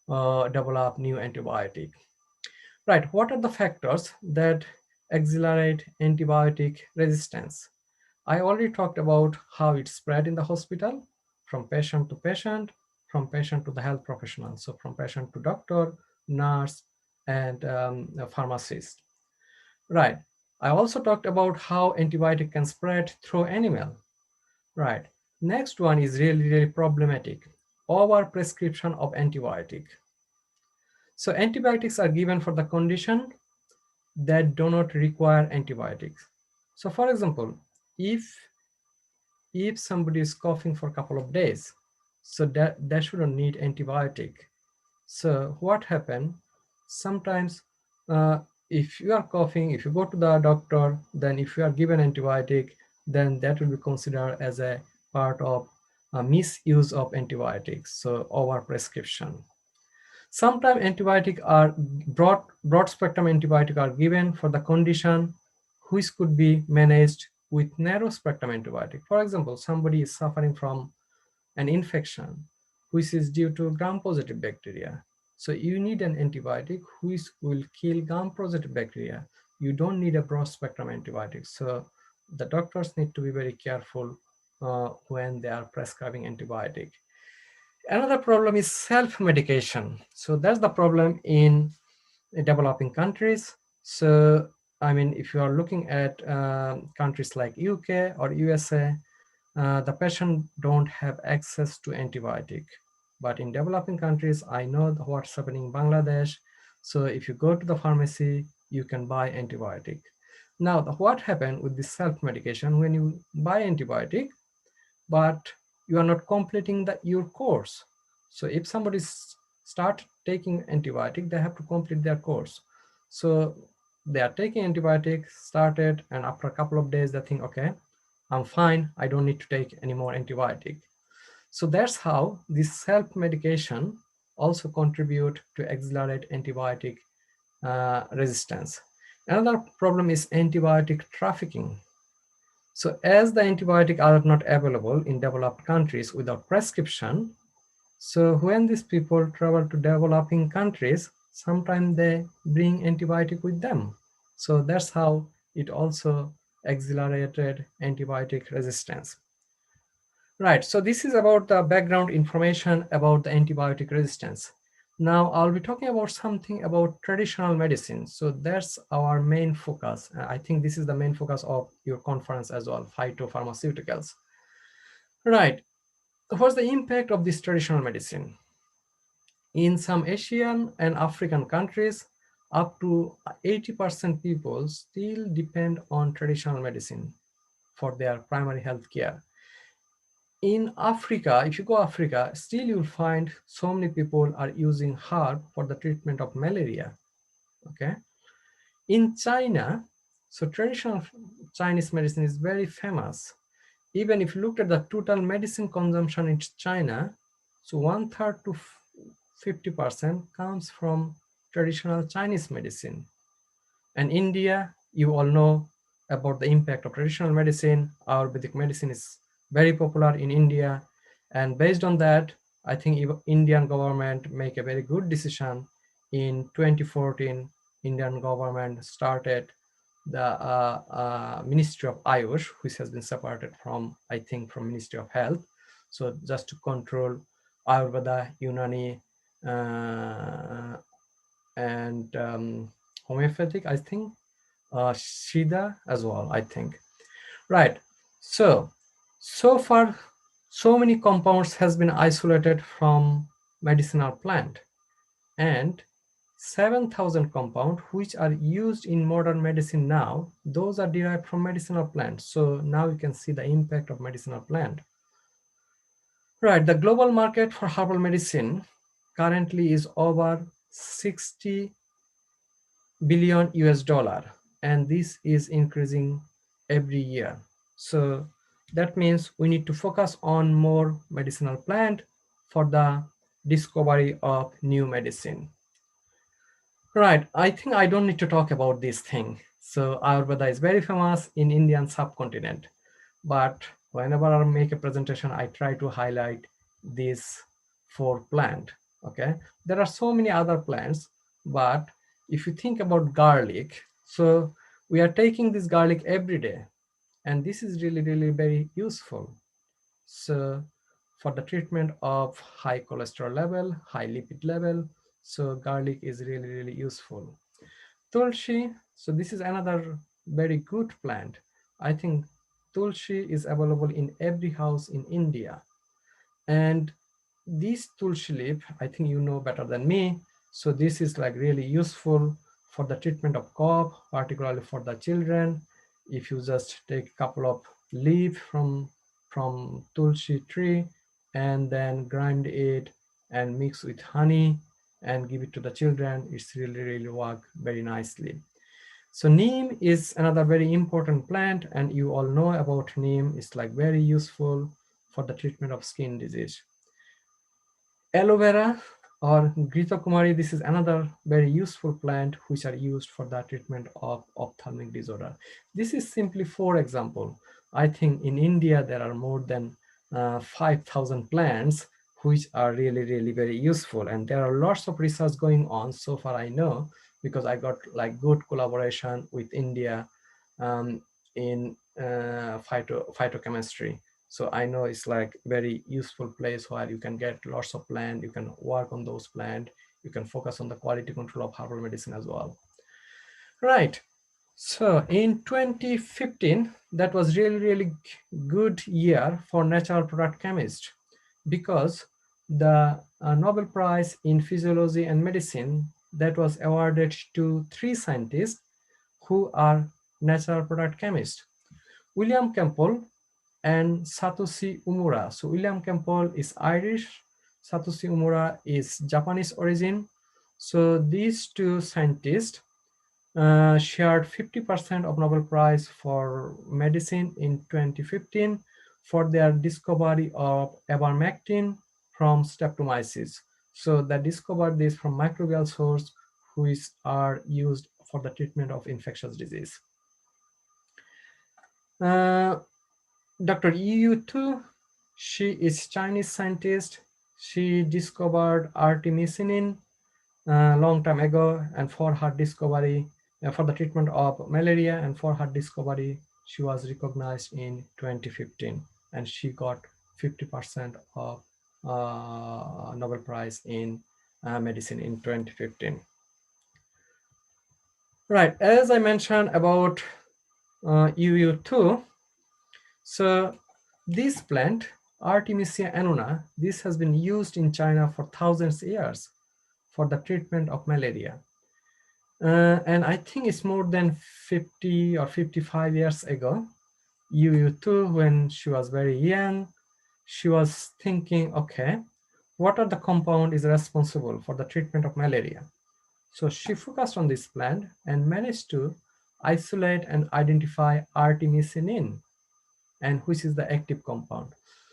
develop new antibiotic. Right, what are the factors that accelerate antibiotic resistance? I already talked about how it spread in the hospital, from patient to patient, from patient to the health professional. So from patient to doctor, nurse, and pharmacist. Right. I also talked about how antibiotic can spread through animal. Right. Next one is really problematic. Over prescription of antibiotic. So antibiotics are given for the condition that do not require antibiotics. So for example, if somebody is coughing for a couple of days, so that shouldn't need antibiotic. So what happened? Sometimes if you are coughing, if you go to the doctor, then if you are given antibiotic, then that will be considered as a part of misuse of antibiotics, so over prescription. Sometimes antibiotics are broad spectrum antibiotics are given for the condition which could be managed with narrow spectrum antibiotic. For example, somebody is suffering from an infection which is due to gram-positive bacteria. So you need an antibiotic which will kill gram-positive bacteria. You don't need a broad spectrum antibiotic. So the doctors need to be very careful when they are prescribing antibiotic. Another problem is self-medication. So that's the problem in developing countries. So, I mean, if you are looking at countries like UK or USA, the patient don't have access to antibiotic. But in developing countries, I know what's happening in Bangladesh. So if you go to the pharmacy, you can buy antibiotic. Now, what happened with this self-medication when you buy antibiotic, but you are not completing your course. So if somebody start taking antibiotic, they have to complete their course. So they are taking antibiotic, started, and after a couple of days, they think, okay, I'm fine, I don't need to take any more antibiotic. So that's how this self-medication also contribute to accelerate antibiotic resistance. Another problem is antibiotic trafficking. So as the antibiotics are not available in developed countries without prescription, so when these people travel to developing countries, sometimes they bring antibiotic with them. So that's how it also accelerated antibiotic resistance. Right, so this is about the background information about the antibiotic resistance. Now I'll be talking about something about traditional medicine. So that's our main focus. I think this is the main focus of your conference as well, phytopharmaceuticals. Right, what's the impact of this traditional medicine? In some Asian and African countries, up to 80% people still depend on traditional medicine for their primary health care. In Africa, if you go Africa, still you'll find so many people are using herb for the treatment of malaria, okay? In China, so traditional Chinese medicine is very famous. Even if you look at the total medicine consumption in China, so 1/3 to 50% comes from traditional Chinese medicine. And India, you all know about the impact of traditional medicine. Ayurvedic medicine is very popular in India. And based on that, I think Indian government make a very good decision. In 2014, Indian government started the Ministry of Ayush, which has been separated from, I think, from Ministry of Health. So just to control Ayurveda, Unani, and homeopathic, I think, Shida as well, I think. Right, so far, so many compounds has been isolated from medicinal plant, and 7,000 compounds which are used in modern medicine now, those are derived from medicinal plants. So now you can see the impact of medicinal plant. Right, the global market for herbal medicine currently is over 60 billion US dollar, and this is increasing every year. So that means we need to focus on more medicinal plant for the discovery of new medicine. Right, I think I don't need to talk about this thing. So Ayurveda is very famous in Indian subcontinent. but whenever I make a presentation, I try to highlight these 4 plants. Okay, there are so many other plants, but if you think about garlic, so we are taking this garlic every day, and this is really, really very useful. So for the treatment of high cholesterol level, high lipid level, so garlic is really, really useful. Tulsi, so this is another very good plant. I think Tulsi is available in every house in India. And this Tulsi leaf, I think you know better than me. So this is like really useful for the treatment of cough, particularly for the children. If you just take a couple of leaves from Tulsi tree and then grind it and mix with honey and give it to the children, it's really, really work very nicely. So neem is another very important plant, and you all know about neem. It's like very useful for the treatment of skin disease. Aloe vera or Gritokumari, this is another very useful plant which are used for the treatment of ophthalmic disorder. This is simply 4 examples. I think in India there are more than 5,000 plants which are really, really very useful, and there are lots of research going on so far I know, because I got like good collaboration with India in phytochemistry. So I know it's like very useful place where you can get lots of plant, you can work on those plant, you can focus on the quality control of herbal medicine as well. Right. So in 2015, that was really, really good year for natural product chemist, because the Nobel Prize in Physiology and Medicine that was awarded to 3 scientists who are natural product chemists: William Campbell and Satoshi Umura. So William Campbell is Irish, Satoshi Umura is Japanese origin. So these 2 scientists shared 50% of Nobel Prize for medicine in 2015 for their discovery of ivermectin from streptomyces. So they discovered this from microbial source which are used for the treatment of infectious disease. Dr. Yu Tu, she is Chinese scientist. She discovered artemisinin a long time ago, and for her discovery, for the treatment of malaria, and for her discovery, she was recognized in 2015, and she got 50% of Nobel Prize in medicine in 2015. Right, as I mentioned about UU2, so this plant, Artemisia annua, this has been used in China for thousands of years for the treatment of malaria. And I think it's more than 50 or 55 years ago, UU2, when she was very young, she was thinking, okay, what are the compound is responsible for the treatment of malaria? So she focused on this plant and managed to isolate and identify artemisinin, and which is the active compound.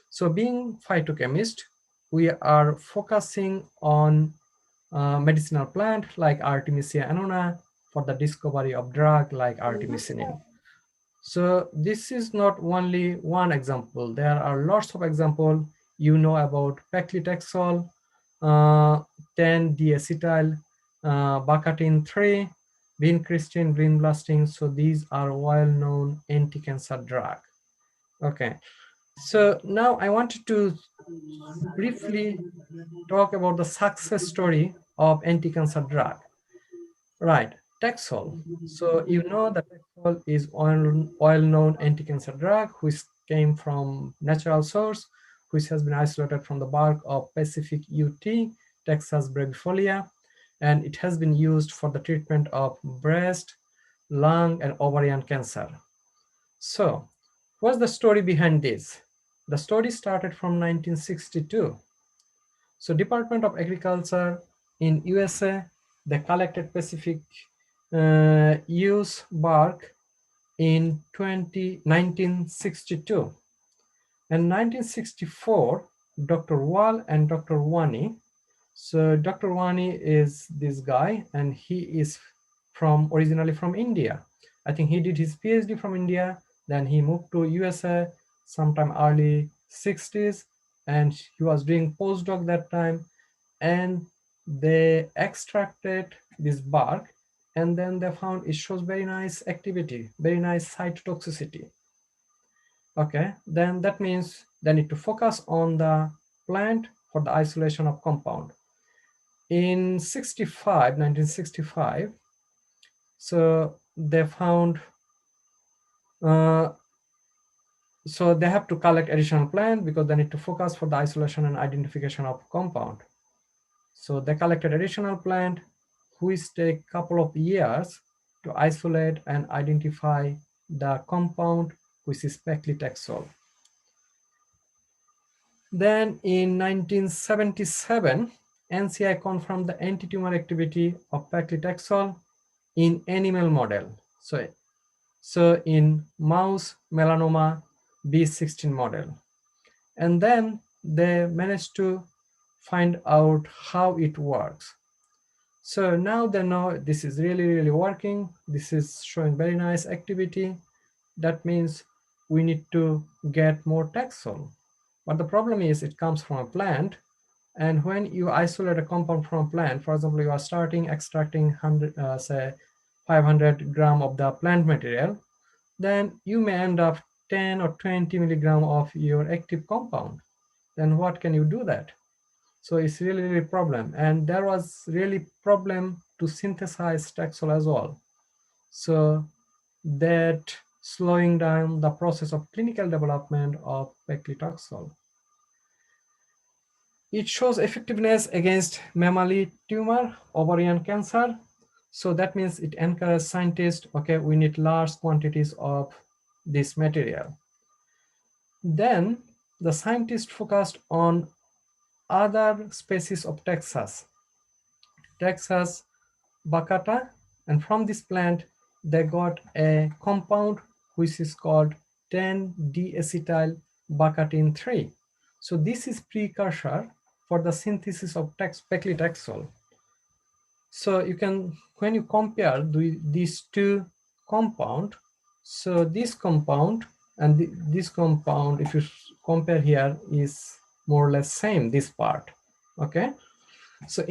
So being phytochemist, we are focusing on medicinal plant like Artemisia annua for the discovery of drug like artemisinin. So this is not only one example. There are lots of examples. You know about paclitaxel, 10-deacetyl, bacatin 3, vincristine, vinblastin. So these are well-known anti-cancer drug. Okay, so now I wanted to briefly talk about the success story of anti-cancer drug. Right, Taxol. So you know that Taxol is oil-known anti-cancer drug which came from natural source, which has been isolated from the bark of Pacific UT, Texas brevifolia, and it has been used for the treatment of breast, lung, and ovarian cancer. So what's the story behind this? The story started from 1962. So Department of Agriculture in USA, they collected Pacific use bark in 1962. And 1964, Dr. Wall and Dr. Wani. So Dr. Wani is this guy, and he is originally from India. I think he did his PhD from India, then he moved to USA, sometime early 60s, and he was doing postdoc that time, and they extracted this bark, and then they found it shows very nice activity, very nice cytotoxicity. Okay, then that means they need to focus on the plant for the isolation of compound. In 1965, so they found, so they have to collect additional plant because they need to focus for the isolation and identification of compound. So they collected additional plant, which take a couple of years to isolate and identify the compound, which is paclitaxel. Then in 1977, NCI confirmed the anti-tumor activity of paclitaxel in animal model. So in mouse melanoma B16 model. And then they managed to find out how it works. So now they know this is really working. This is showing very nice activity. That means we need to get more Taxol. But the problem is it comes from a plant. And when you isolate a compound from a plant, for example, you are starting extracting 500 gram of the plant material, then you may end up 10 or 20 milligram of your active compound. Then what can you do that? So it's really a problem. And there was really problem to synthesize Taxol as well. So that slowing down the process of clinical development of paclitaxel. It shows effectiveness against mammary tumor, ovarian cancer. So that means it encourages scientists, okay, we need large quantities of this material. Then the scientists focused on other species of Texas baccata, and from this plant they got a compound which is called 10-deacetyl baccatin 3. So this is precursor for the synthesis of paclitaxel. So you can, when you compare these two compound, so this compound and this compound, if you compare here, is more or less same, this part. Okay, so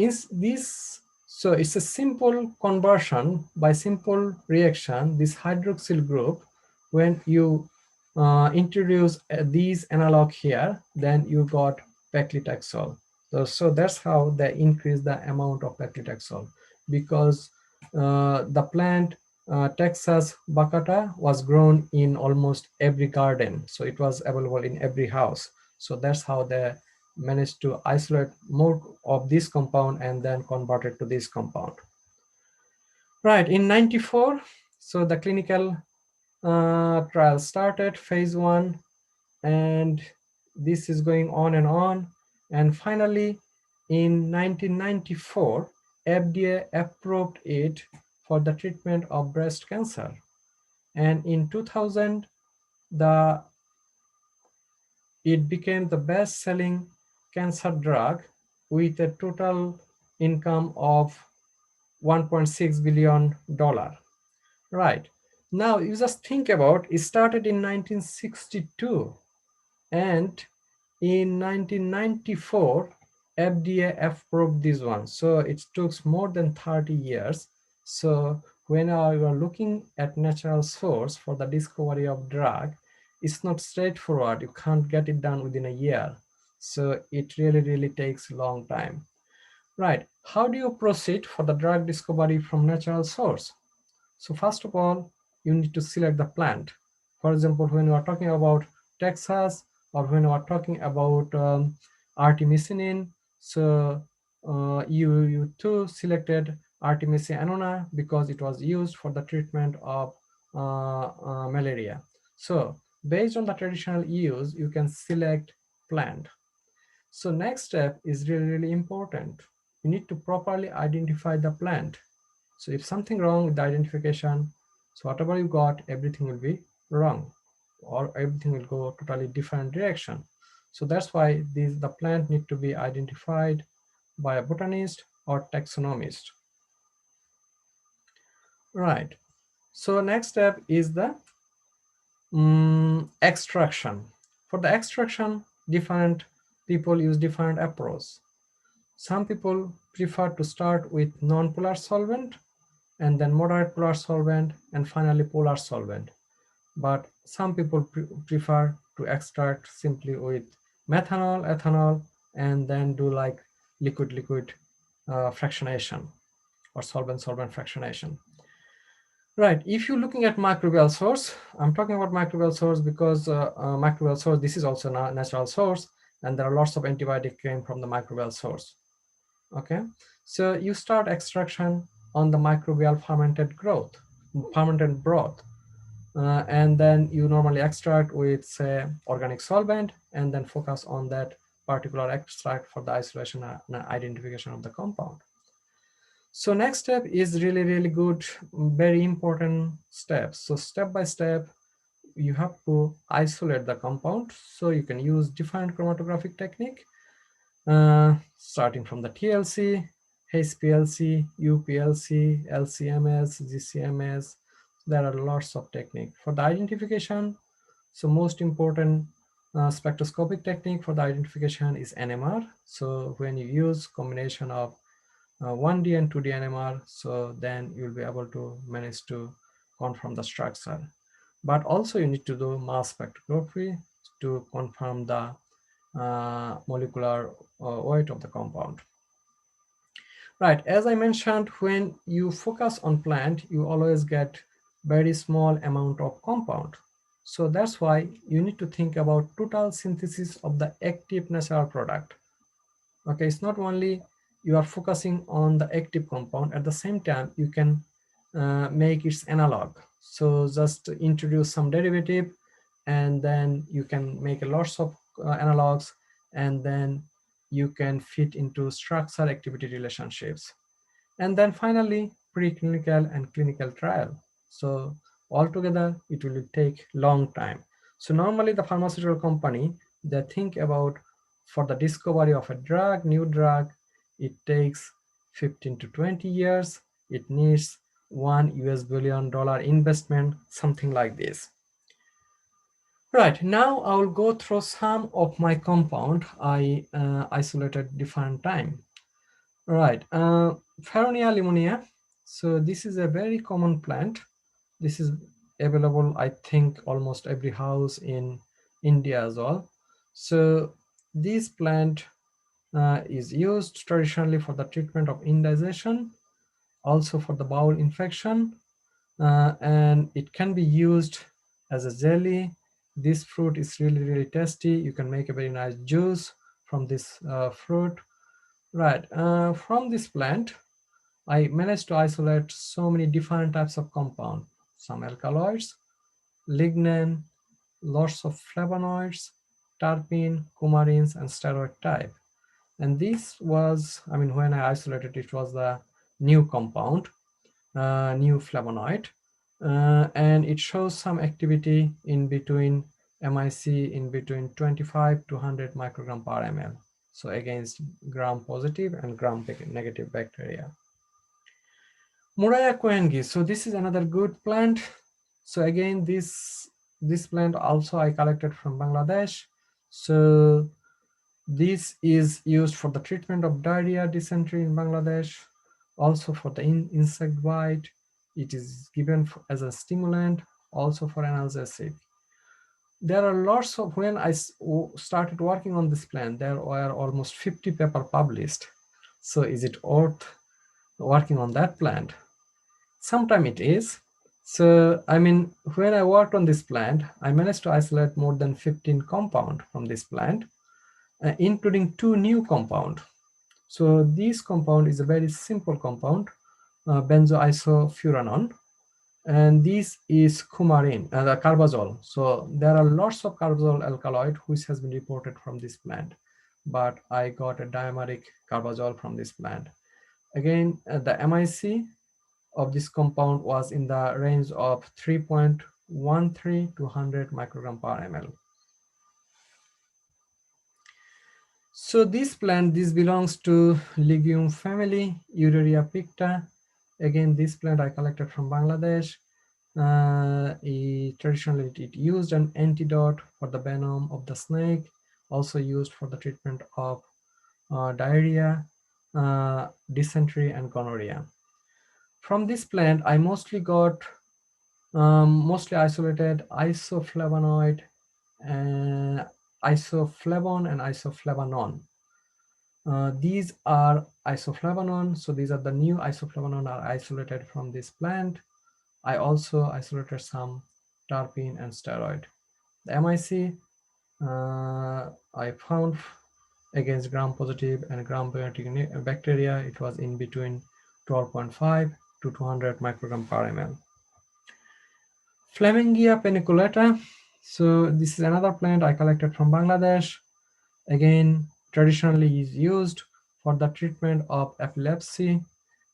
so it's a simple conversion by simple reaction. This hydroxyl group, when you introduce these analog here, then you got paclitaxel. So that's how they increase the amount of paclitaxel, because the plant Texas baccata was grown in almost every garden, so it was available in every house. So that's how they managed to isolate more of this compound and then convert it to this compound. Right, in 94, so the clinical trial started, phase 1, and this is going on and on. And finally, in 1994, FDA approved it for the treatment of breast cancer. And in 2000, it became the best-selling cancer drug with a total income of $1.6 billion. Right. Now you just think about, it started in 1962, and in 1994, FDA approved this one. So it took more than 30 years. So when you are looking at natural source for the discovery of drug, it's not straightforward. You can't get it done within a year. So it really takes a long time. Right. How do you proceed for the drug discovery from natural source? So first of all, you need to select the plant. For example, when you are talking about Texas, or when you are talking about artemisinin, so you too selected Artemisia annona because it was used for the treatment of malaria. So based on the traditional use, you can select plant. So next step is really important. You need to properly identify the plant. So if something wrong with the identification, so whatever you got, everything will be wrong, or everything will go totally different direction. So that's why the plant need to be identified by a botanist or taxonomist. Right. So next step is the extraction. For the extraction, different people use different approach. Some people prefer to start with non-polar solvent and then moderate polar solvent and finally polar solvent. But some people prefer to extract simply with methanol, ethanol, and then do like liquid-liquid fractionation or solvent-solvent fractionation. Right, if you're looking at microbial source, I'm talking about microbial source because microbial source, this is also a natural source, and there are lots of antibiotic came from the microbial source. Okay, so you start extraction on the microbial fermented broth, and then you normally extract with, say, organic solvent, and then focus on that particular extract for the isolation and identification of the compound. So next step is really, really good, very important steps. So step by step, you have to isolate the compound. So you can use different chromatographic technique, starting from the TLC, HPLC, UPLC, LCMS, GCMS. There are lots of techniques. For the identification, so most important spectroscopic technique for the identification is NMR. So when you use combination of 1D and 2D NMR, so then you'll be able to manage to confirm the structure. But also you need to do mass spectroscopy to confirm the molecular weight of the compound. Right, as I mentioned, when you focus on plant, you always get very small amount of compound. So that's why you need to think about total synthesis of the active natural product. Okay, it's not only you are focusing on the active compound, at the same time you can make its analog. So just introduce some derivative, and then you can make lots of analogs, and then you can fit into structure activity relationships. And then finally, preclinical and clinical trial. So altogether, it will take long time. So normally the pharmaceutical company, they think about for the discovery of a drug, new drug, it takes 15 to 20 years. It needs $1 billion investment, something like this. Right, now I will go through some of my compound I isolated different time. Right, Faronia limonia. So this is a very common plant. This is available, I think, almost every house in India as well. So this plant is used traditionally for the treatment of indigestion, also for the bowel infection, and it can be used as a jelly. This fruit is really, really tasty. You can make a very nice juice from this fruit. Right, from this plant, I managed to isolate so many different types of compound, some alkaloids, lignin, lots of flavonoids, terpene, coumarins, and steroid type. And this was, I mean, when I isolated it, was the new compound, new flavonoid, and it shows some activity in between MIC in between 25 to 100 microgram per ml. So against gram positive and gram negative bacteria. Muraya Koengi. So this is another good plant. So again, this plant also I collected from Bangladesh. So this is used for the treatment of diarrhea, dysentery in Bangladesh, also for the insect bite. It is given as a stimulant, also for analgesic. There are lots of, when I started working on this plant, there were almost 50 papers published. So is it worth working on that plant? Sometimes it is. So, I mean, when I worked on this plant, I managed to isolate more than 15 compounds from this plant, including 2 new compounds. So this compound is a very simple compound, benzoisofuranon, and this is coumarin, the carbazole. So there are lots of carbazole alkaloid which has been reported from this plant, but I got a dimeric carbazole from this plant. Again, the MIC of this compound was in the range of 3.13 to 100 microgram per ml. So this plant, this belongs to legume family, Ureria picta. Again, this plant I collected from Bangladesh. Traditionally, it used an antidote for the venom of the snake, also used for the treatment of diarrhea, dysentery, and gonorrhea. From this plant, I mostly got mostly isolated isoflavonoid, isoflavone, and isoflavanon. These are isoflavanon, so these are the new isoflavanon are isolated from this plant. I also isolated some terpene and steroid. The MIC I found against gram-positive and gram-positive bacteria, it was in between 12.5 to 200 microgram per ml. Flamingia paniculata. So this is another plant I collected from Bangladesh. Again, traditionally is used for the treatment of epilepsy,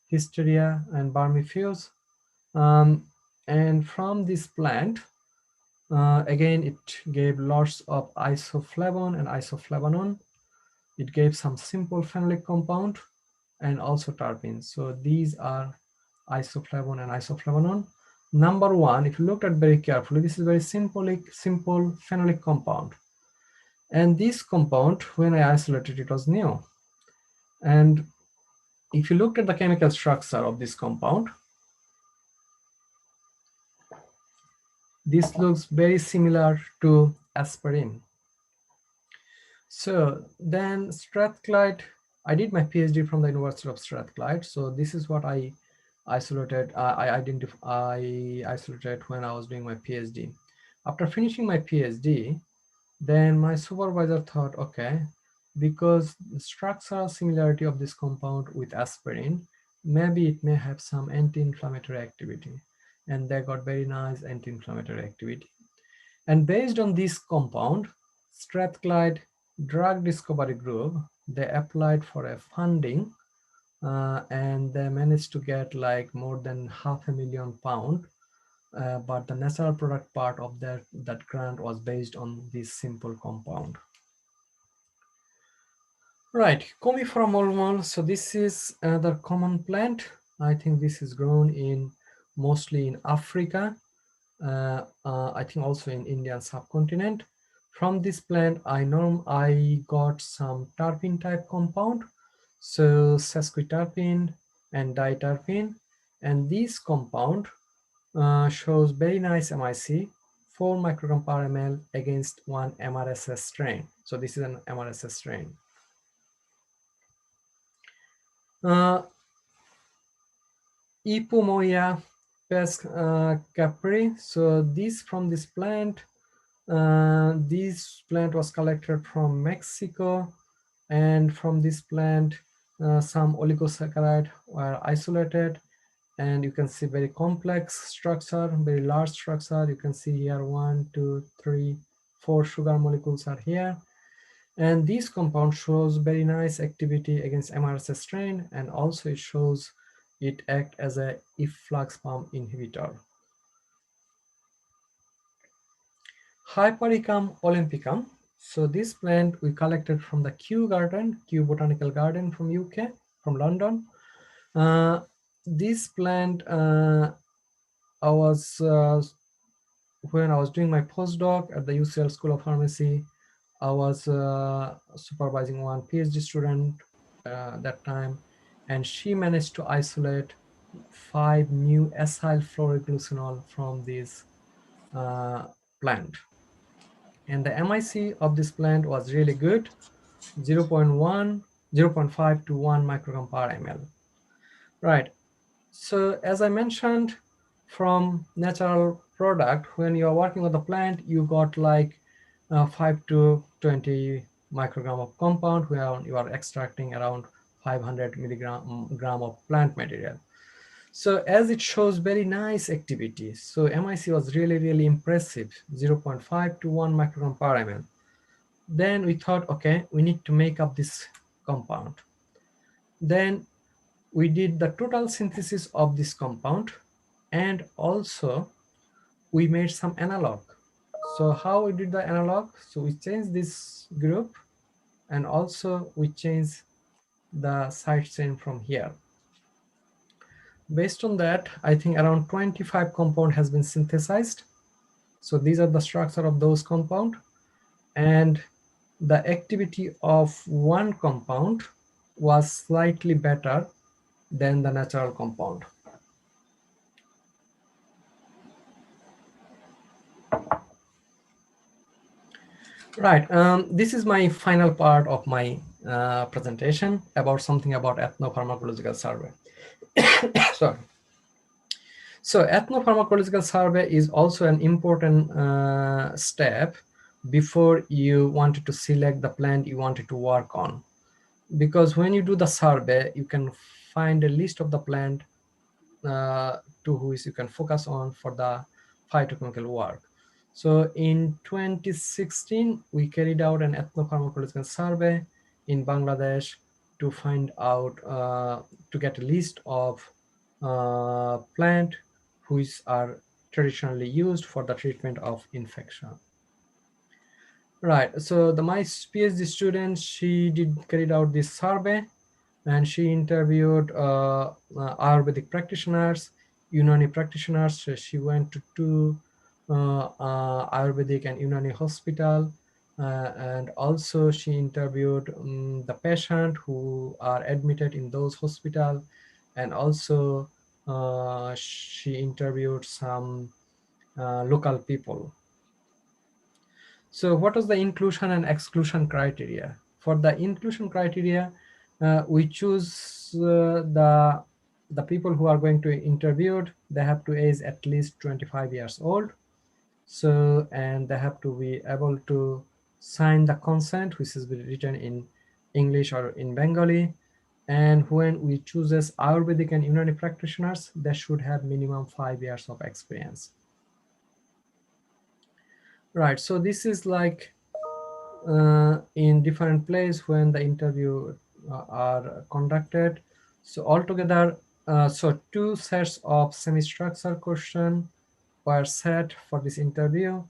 hysteria, and vermifuge. And from this plant, again, it gave lots of isoflavone and isoflavonon. It gave some simple phenolic compound and also terpenes. So these are isoflavone and isoflavonon. Number one, if you look at very carefully, this is very simple phenolic compound. And this compound, when I isolated, it was new. And if you look at the chemical structure of this compound, this looks very similar to aspirin. So then Strathclyde, I did my PhD from the University of Strathclyde. So this is what I isolated. I isolated when I was doing my PhD. After finishing my PhD, then my supervisor thought, okay, because the structural similarity of this compound with aspirin, maybe it may have some anti-inflammatory activity. And they got very nice anti-inflammatory activity. And based on this compound, Strathclyde Drug Discovery Group, they applied for a funding and they managed to get like more than £500,000. But the natural product part of that grant was based on this simple compound. Right, Commiphora molmol. So this is another common plant. I think this is grown mostly in Africa. I think also in Indian subcontinent. From this plant, I got some terpene type compound, so sesquiterpene and diterpene, and this compound shows very nice MIC, 4 microgram per ml against one MRSA strain. So this is an MRSA strain. Epomoia capri. So from this plant, this plant was collected from Mexico, and from this plant, some oligosaccharide were isolated, and you can see very complex structure, very large structure. You can see here 1, 2, 3, 4 sugar molecules are here. And this compound shows very nice activity against MRSA strain, and also it shows it act as a efflux pump inhibitor. Hypericum olympicum. So this plant we collected from the Kew Botanical Garden from UK, from London. This plant, when I was doing my postdoc at the UCL School of Pharmacy, I was supervising one PhD student that time, and she managed to isolate 5 new acyl fluoroglucinol from this plant. And the MIC of this plant was really good, 0.5 to 1 microgram per ml. Right. So as I mentioned, from natural product, when you are working on the plant, you got like 5 to 20 microgram of compound, where you are extracting around 500 gram of plant material. So as it shows very nice activity, so MIC was really, really impressive, 0.5 to 1 microgram per ml. Then we thought, okay, we need to make up this compound. Then we did the total synthesis of this compound, and also we made some analog. So how we did the analog? So we changed this group, and also we changed the side chain from here. based on that, I think around 25 compound has been synthesized. So these are the structure of those compound, and the activity of one compound was slightly better than the natural compound. Right, this is my final part of my presentation about something about ethnopharmacological survey. Sorry. So ethnopharmacological survey is also an important step before you wanted to select the plant you wanted to work on. Because when you do the survey, you can find a list of the plant to which you can focus on for the phytochemical work. So in 2016, we carried out an ethnopharmacological survey in Bangladesh to find out, to get a list of plant which are traditionally used for the treatment of infection. Right, so my PhD student, she carried out this survey, and she interviewed Ayurvedic practitioners, Unani practitioners. So she went to two Ayurvedic and Unani hospital, and also she interviewed the patient who are admitted in those hospital, and also she interviewed some local people. So what was the inclusion and exclusion criteria? For the inclusion criteria, we choose the people who are going to be interviewed. They have to age at least 25 years old. So, and they have to be able to sign the consent, which is written in English or in Bengali. And when we choose as Ayurvedic and Unani practitioners, they should have minimum 5 years of experience. Right, so this is like in different place when the interview are conducted. So altogether, so 2 sets of semi-structured question were set for this interview.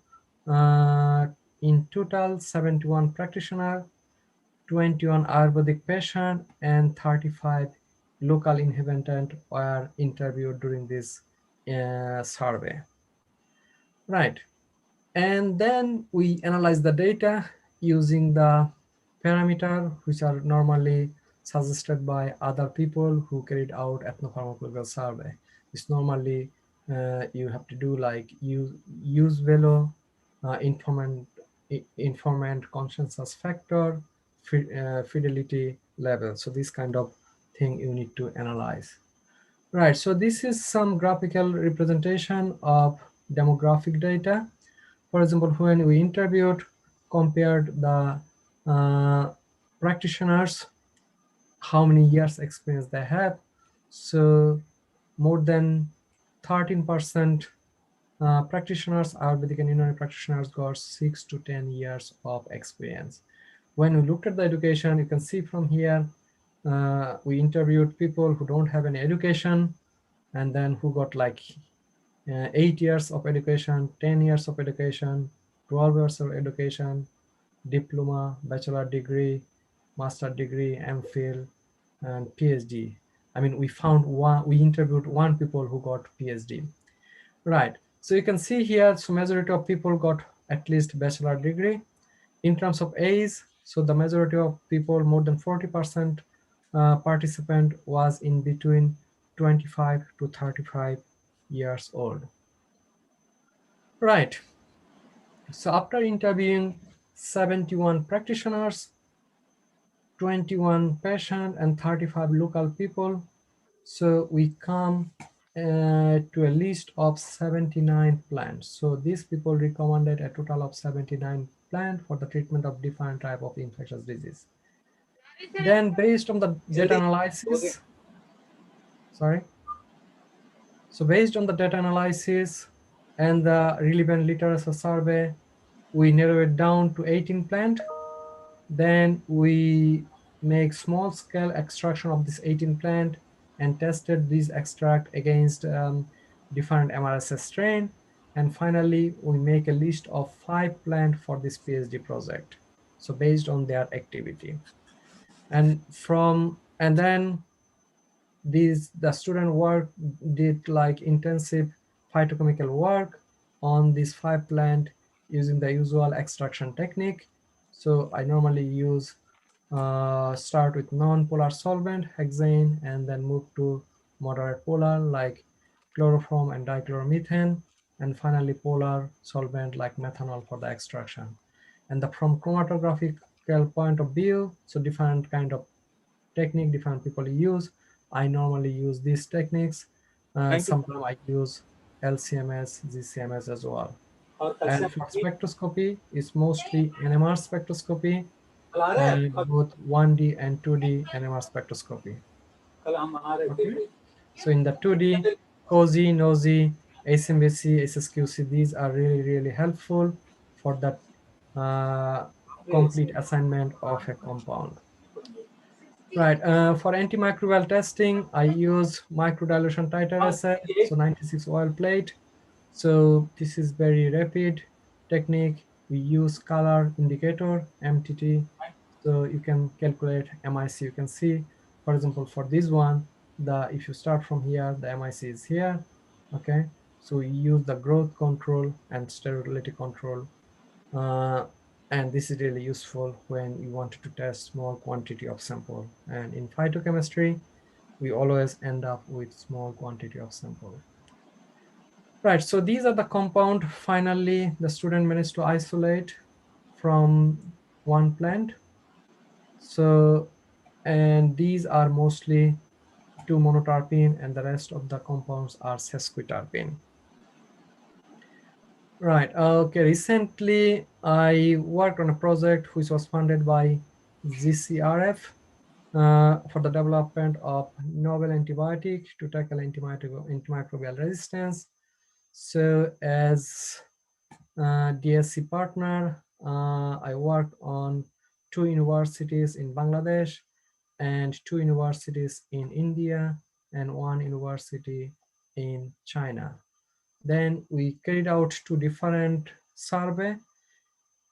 In total, 71 practitioner, 21 Ayurvedic patient, and 35 local inhabitant were interviewed during this survey. Right. And then we analyze the data using the parameter which are normally suggested by other people who carried out ethnopharmacological survey. It's normally you have to do like use velo, informant consensus factor, fidelity level. So this kind of thing you need to analyze. Right, so this is some graphical representation of demographic data. For example, when we interviewed, compared the practitioners, how many years experience they have. So more than 13% practitioners, Ayurvedic and Unani practitioners, got 6 to 10 years of experience. When we looked at the education, you can see from here, we interviewed people who don't have any education, and then who got like 8 years of education, 10 years of education, 12 years of education, diploma, bachelor degree, master degree, MPhil, and PhD. I mean, we interviewed 1 people who got PhD. Right, so you can see here, so majority of people got at least bachelor degree. In terms of age, so the majority of people, more than 40% participant was in between 25 to 35 years old. Right. So after interviewing 71 practitioners, 21 patient, and 35 local people, so we come to a list of 79 plants. So these people recommended a total of 79 plants for the treatment of different type of infectious disease. Then based on the data analysis, sorry. So based on the data analysis and the relevant literature survey, we narrow it down to 18 plant. Then we make small scale extraction of this 18 plant and tested this extract against different MRSA strain. And finally, we make a list of 5 plant for this PhD project. So based on their activity. And then the student did like intensive phytochemical work on this 5 plant using the usual extraction technique. So I normally use start with non-polar solvent, hexane, and then move to moderate polar like chloroform and dichloromethane, and finally polar solvent like methanol for the extraction. And from chromatographical point of view, so different kind of technique different people use. I normally use these techniques. Sometimes I use LCMS, GCMS as well. And for spectroscopy, it's mostly NMR spectroscopy, and both 1D and 2D NMR spectroscopy. Okay. So in the 2D, COSY, NOSY, ASMBC, SSQC, these are really helpful for that complete assignment of a compound. Right, for antimicrobial testing, I use microdilution titer assay, so 96 oil plate. So this is very rapid technique. We use color indicator, MTT, so you can calculate MIC. You can see, for example, for this one, if you start from here, the MIC is here, okay? So we use the growth control and sterility control. And this is really useful when you want to test small quantity of sample. And in phytochemistry, we always end up with small quantity of sample. Right, so these are the compound finally the student managed to isolate from one plant. So, and these are mostly 2-monoterpene, and the rest of the compounds are sesquiterpene. Right, okay, recently I worked on a project which was funded by GCRF for the development of novel antibiotic to tackle antimicrobial resistance. So as DSC partner, I worked on 2 universities in Bangladesh and 2 universities in India and 1 university in China. Then we carried out 2 different survey,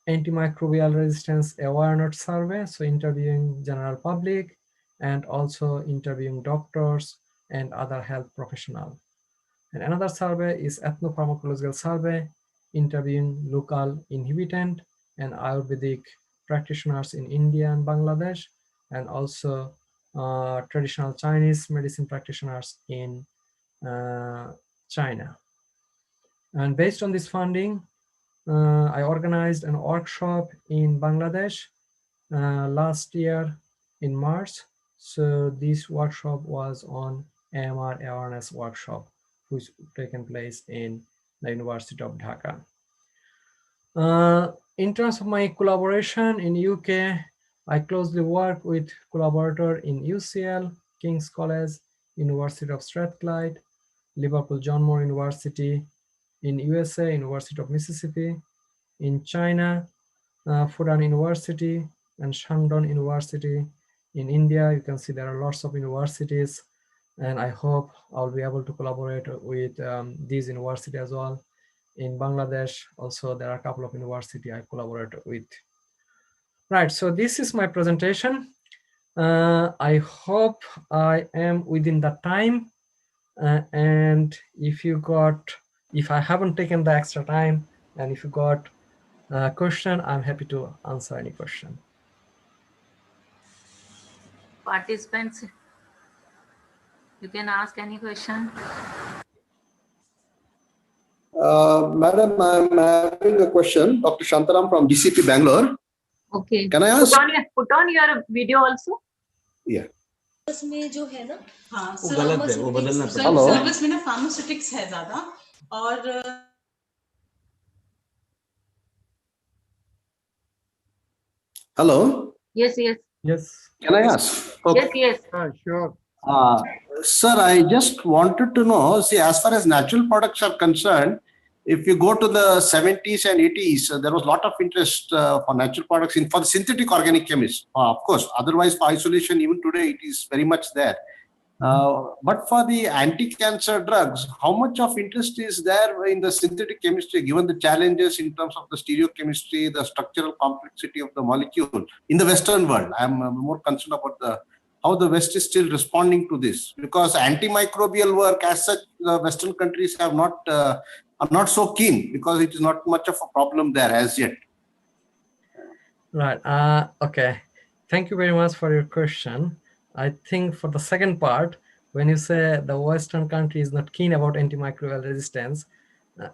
antimicrobial resistance awareness survey, so interviewing general public and also interviewing doctors and other health professionals. And another survey is ethnopharmacological survey, interviewing local inhabitant and Ayurvedic practitioners in India and Bangladesh, and also traditional Chinese medicine practitioners in China. And based on this funding, I organized an workshop in Bangladesh last year in March. So this workshop was on AMR awareness workshop, which taken place in the University of Dhaka. In terms of my collaboration in UK, I closely work with collaborator in UCL, King's College, University of Strathclyde, Liverpool John Moore University, in USA, University of Mississippi, in China, Fudan University and Shandong University. In India, you can see there are lots of universities, and I hope I'll be able to collaborate with these universities as well. In Bangladesh, also there are a couple of universities I collaborate with. Right, so this is my presentation. I hope I am within the time, and if I haven't taken the extra time, and if you got a question, I'm happy to answer any question. Participants, you can ask any question. Madam, I'm having a question. Dr. Shantaram from DCP Bangalore. Okay. Can I ask? Put on your video also. Yeah. में जो है ना, हाँ, वो गलत है, वो बदलना पड़ेगा। हेलो, सर्विस में ना फार्मास्यूटिक्स है ज़्यादा और Hello. Yes. Can I ask? Okay. Yes. Sure. Sir, I just wanted to know, see, as far as natural products are concerned, if you go to the 70s and 80s, there was a lot of interest for natural products for the synthetic organic chemists. Of course, otherwise for isolation, even today, it is very much there. But for the anti-cancer drugs, how much of interest is there in the synthetic chemistry, given the challenges in terms of the stereochemistry, the structural complexity of the molecule in the Western world? I'm more concerned about the how the West is still responding to this, because antimicrobial work as such, the Western countries have not are not so keen, because it is not much of a problem there as yet. Right. Okay. Thank you very much for your question. I think for the second part, when you say the Western country is not keen about antimicrobial resistance,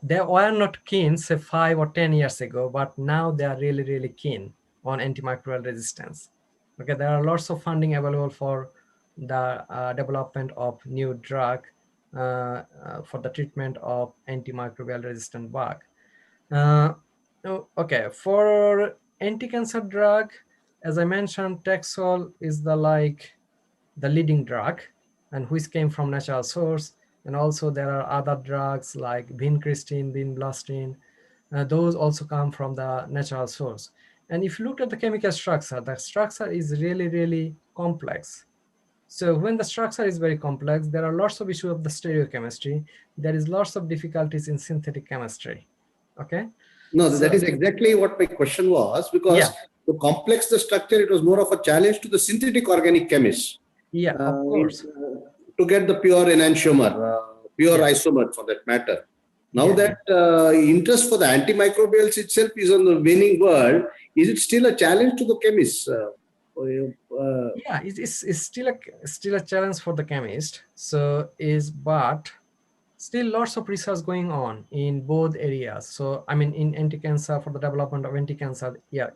they were not keen, say 5 or 10 years ago, but now they are really, really keen on antimicrobial resistance. Okay, there are lots of funding available for the development of new drug for the treatment of antimicrobial resistant bug. Okay, for anti-cancer drug, as I mentioned, Taxol is the leading drug, and which came from natural source. And also there are other drugs like vincristine, vinblastine. Those also come from the natural source. And if you look at the chemical structure, the structure is really, really complex. So when the structure is very complex, there are lots of issues of the stereochemistry. There is lots of difficulties in synthetic chemistry. Okay. No, that is exactly what my question was, because to complex the structure, it was more of a challenge to the synthetic organic chemists. Yeah, of course. To get the pure enantiomer, pure isomer for that matter. Now that interest for the antimicrobials itself is on the waning world, is it still a challenge to the chemists? Yeah, it's still a challenge for the chemist. So but still lots of research going on in both areas. So I mean, in anti-cancer, for the development of anti-cancer, yeah,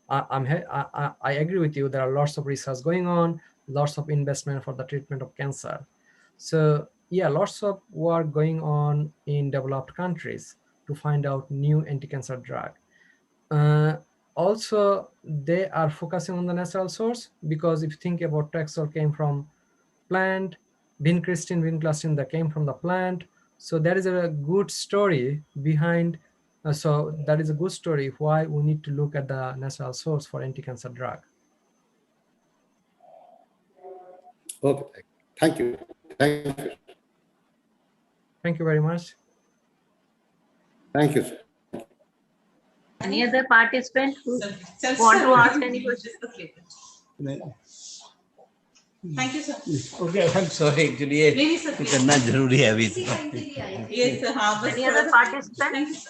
I agree with you. There are lots of research going on, lots of investment for the treatment of cancer. So yeah, lots of work going on in developed countries to find out new anti-cancer drug. Also, they are focusing on the natural source, because if you think about Taxol came from plant, vincristine, vinblastine, that came from the plant. So that is a good story behind. So that is a good story why we need to look at the natural source for anti-cancer drug. Okay, thank you. Thank you. Thank you very much. Thank you, sir. Any other participant who want to ask any question? Okay. Thank you, sir. Okay, I'm sorry. Actually, ये करना जरूरी है अभी तो. Yes, sir. हाँ, बस Any other participant? Thank you, sir.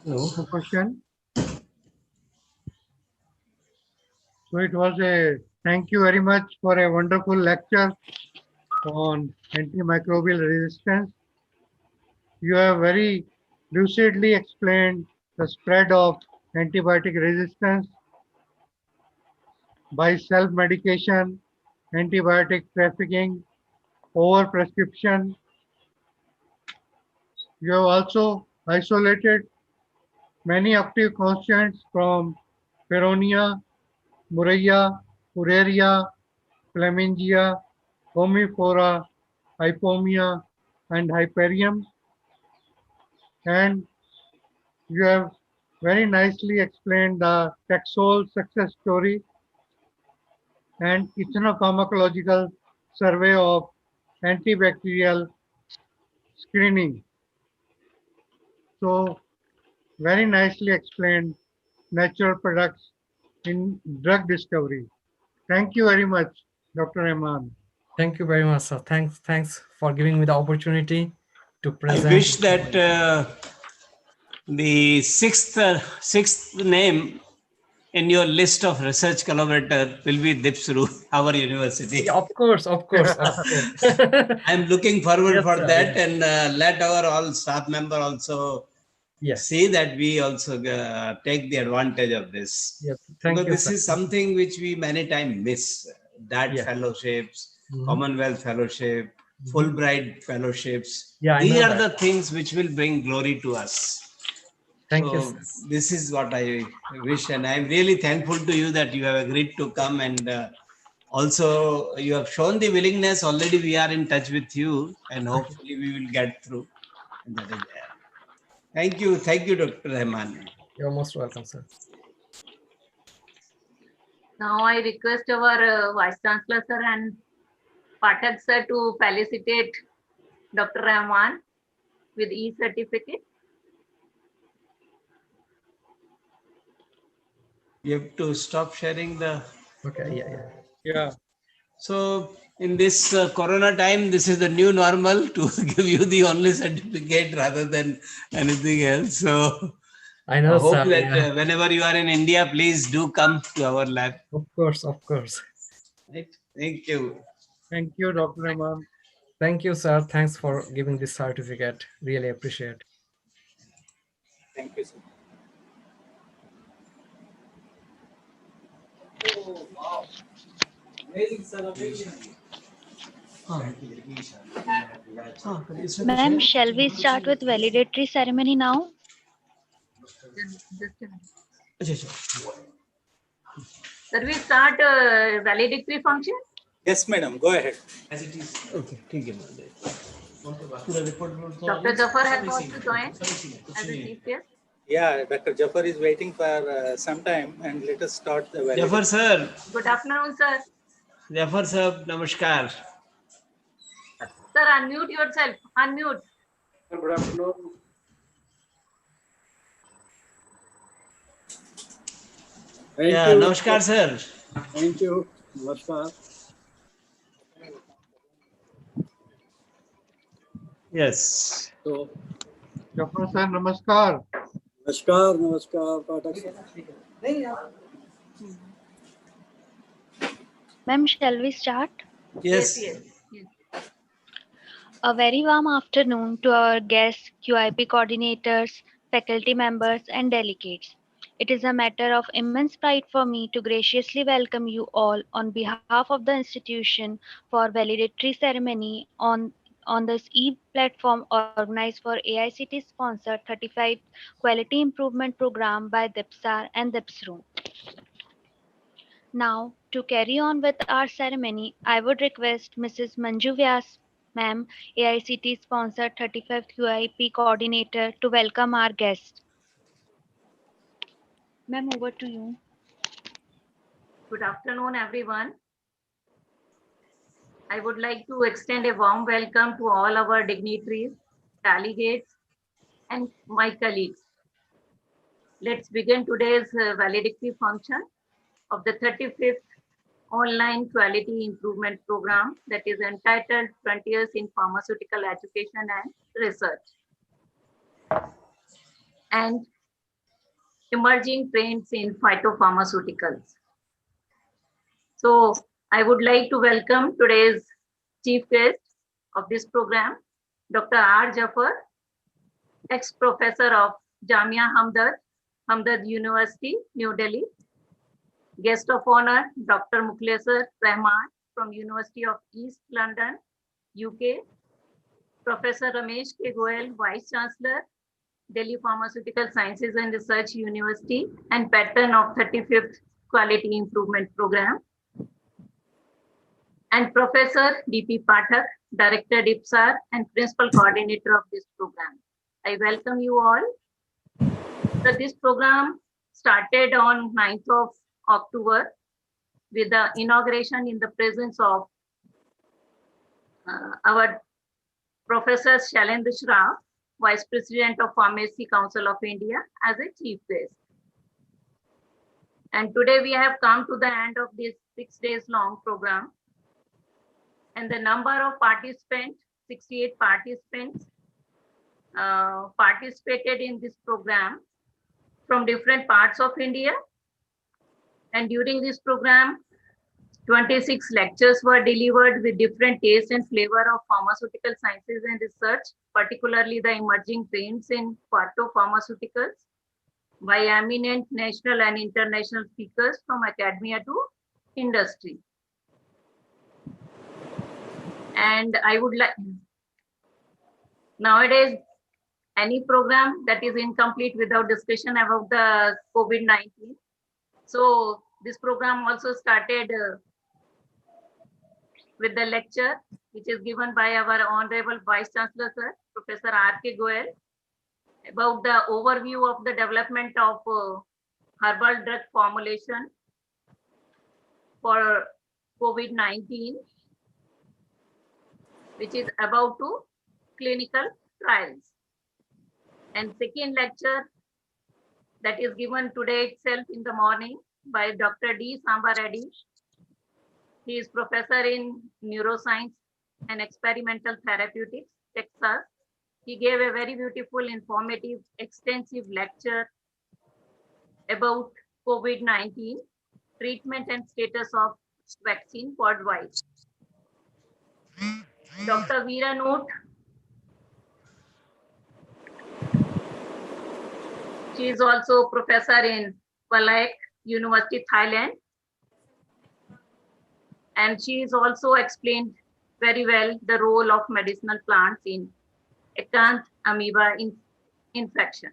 No question. So it was thank you very much for a wonderful lecture on antimicrobial resistance. You have very lucidly explained the spread of antibiotic resistance by self-medication, antibiotic trafficking, overprescription. You have also isolated many active constituents from Peronia, Murraya, Uraria, Flamingia, Homiflora, Hypomia, and Hyperium. And you have very nicely explained the Taxol success story and ethnopharmacological survey of antibacterial screening. So very nicely explained natural products in drug discovery. Thank you very much, Dr. Rahman. Thank you very much, sir. Thanks for giving me the opportunity to present. I wish that the sixth name in your list of research collaborator will be DIPSAR, our university. Yeah, of course. I'm looking forward for sir, that, and let our all staff member also see that we also take the advantage of this. Yes, thank you. This is something which we many times miss. That fellowships, Commonwealth Fellowship, Fulbright Fellowships. These are the things which will bring glory to us. Thank you. This is what I wish, and I'm really thankful to you that you have agreed to come, and also you have shown the willingness. Already we are in touch with you, and hopefully we will get through. And that is there. Thank you, Dr. Rahman. You're most welcome, sir. Now I request our Vice Chancellor sir and Pathak sir to felicitate Dr. Rahman with e-certificate. You have to stop sharing the. Okay, yeah. Yeah. So in this Corona time, this is the new normal to give you the only certificate rather than anything else. So I I know, hope sir. that Yeah. whenever you are in India, please do come to our lab. Of course, of course. Right? Thank you. Thank you, Dr. Imam. Thank you, sir. Thanks for giving this certificate. Really appreciate. Thank you, sir. Oh, wow. Amazing, sir. Amazing. Ma'am, shall we start with validatory ceremony now? Sir, we start valedictory function. Yes, madam. Go ahead. Okay, ठीक है madam. Dr. Jafar has got to join as a chief guest. Yeah, Dr. Jafar is waiting for some time, and let us start the validation. Jafar sir. Good afternoon, sir. Jafar sir, namaskar. Sir, unmute yourself. Unmute. Good afternoon. Thank Yeah, you. namaskar sir. Thank you. Namaskar. Yes. So, Jafar sir, namaskar. namaskar, Pathak sir. Ma'am, shall we start? Yes. Yes. A very warm afternoon to our guests, QIP coordinators, faculty members, and delegates. It is a matter of immense pride for me to graciously welcome you all on behalf of the institution for validatory ceremony on this e-platform organized for AICT-sponsored 35th Quality Improvement Program by DIPSAR and DIPSRU. Now, to carry on with our ceremony, I would request Mrs. Manju Vyas, ma'am, AICT sponsored 35th QIP coordinator, to welcome our guest. Ma'am, over to you. Good afternoon, everyone. I would like to extend a warm welcome to all our dignitaries, delegates, and my colleagues. Let's begin today's valedictory function of the 35th online quality improvement program that is entitled 20 Years in Pharmaceutical Education and Research and Emerging Trends in Phytopharmaceuticals. So I would like to welcome today's chief guest of this program, Dr. R. Jafar, ex-professor of Jamia Hamdard University, New Delhi. Guest of honor, Dr. Mukhlesar Rahman from University of East London, UK. Professor Ramesh K. Goel, Vice Chancellor, Delhi Pharmaceutical Sciences and Research University and patron of 35th Quality Improvement Program. And Professor D.P. Pathak, Director DIPSAR and Principal Coordinator of this program. I welcome you all. So this program started on 9th of October with the inauguration in the presence of our Professor Shailendra Shroff, Vice President of Pharmacy Council of India, as a chief guest. And today we have come to the end of this 6 days long program. And the number of participants, 68 participants, participated in this program from different parts of India. And during this program, 26 lectures were delivered with different tastes and flavor of pharmaceutical sciences and research, particularly the emerging trends in pharmaceuticals by eminent national and international speakers from academia to industry. And I would like, nowadays, any program that is incomplete without discussion about the COVID-19. So this program also started with the lecture, which is given by our Honorable Vice Chancellor, Sir, Professor R.K. Goel, about the overview of the development of herbal drug formulation for COVID-19, which is about to clinical trials. And second lecture that is given today itself in the morning by Dr. D. Samba Reddy. He is professor in neuroscience and experimental therapeutics, Texas. He gave a very beautiful, informative, extensive lecture about COVID-19 treatment and status of vaccine worldwide. Dr. Veera Noot, she is also professor in Palak University, Thailand. And she is also explained very well the role of medicinal plants in acantha amoeba infection.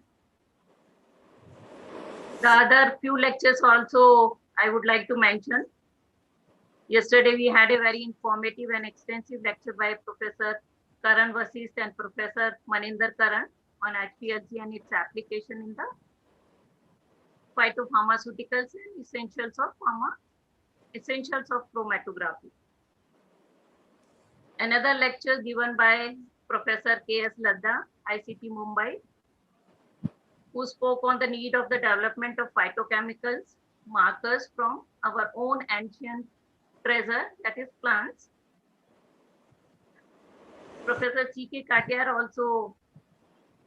The other few lectures also I would like to mention. Yesterday we had a very informative and extensive lecture by Professor Karan Vasist and Professor Maninder Karan on HPLC and its application in the phytopharmaceuticals and essentials of chromatography. Another lecture given by Professor K.S. Ladda, ICT Mumbai, who spoke on the need of the development of phytochemicals, markers from our own ancient treasure, that is plants. Professor C.K. Katiyar also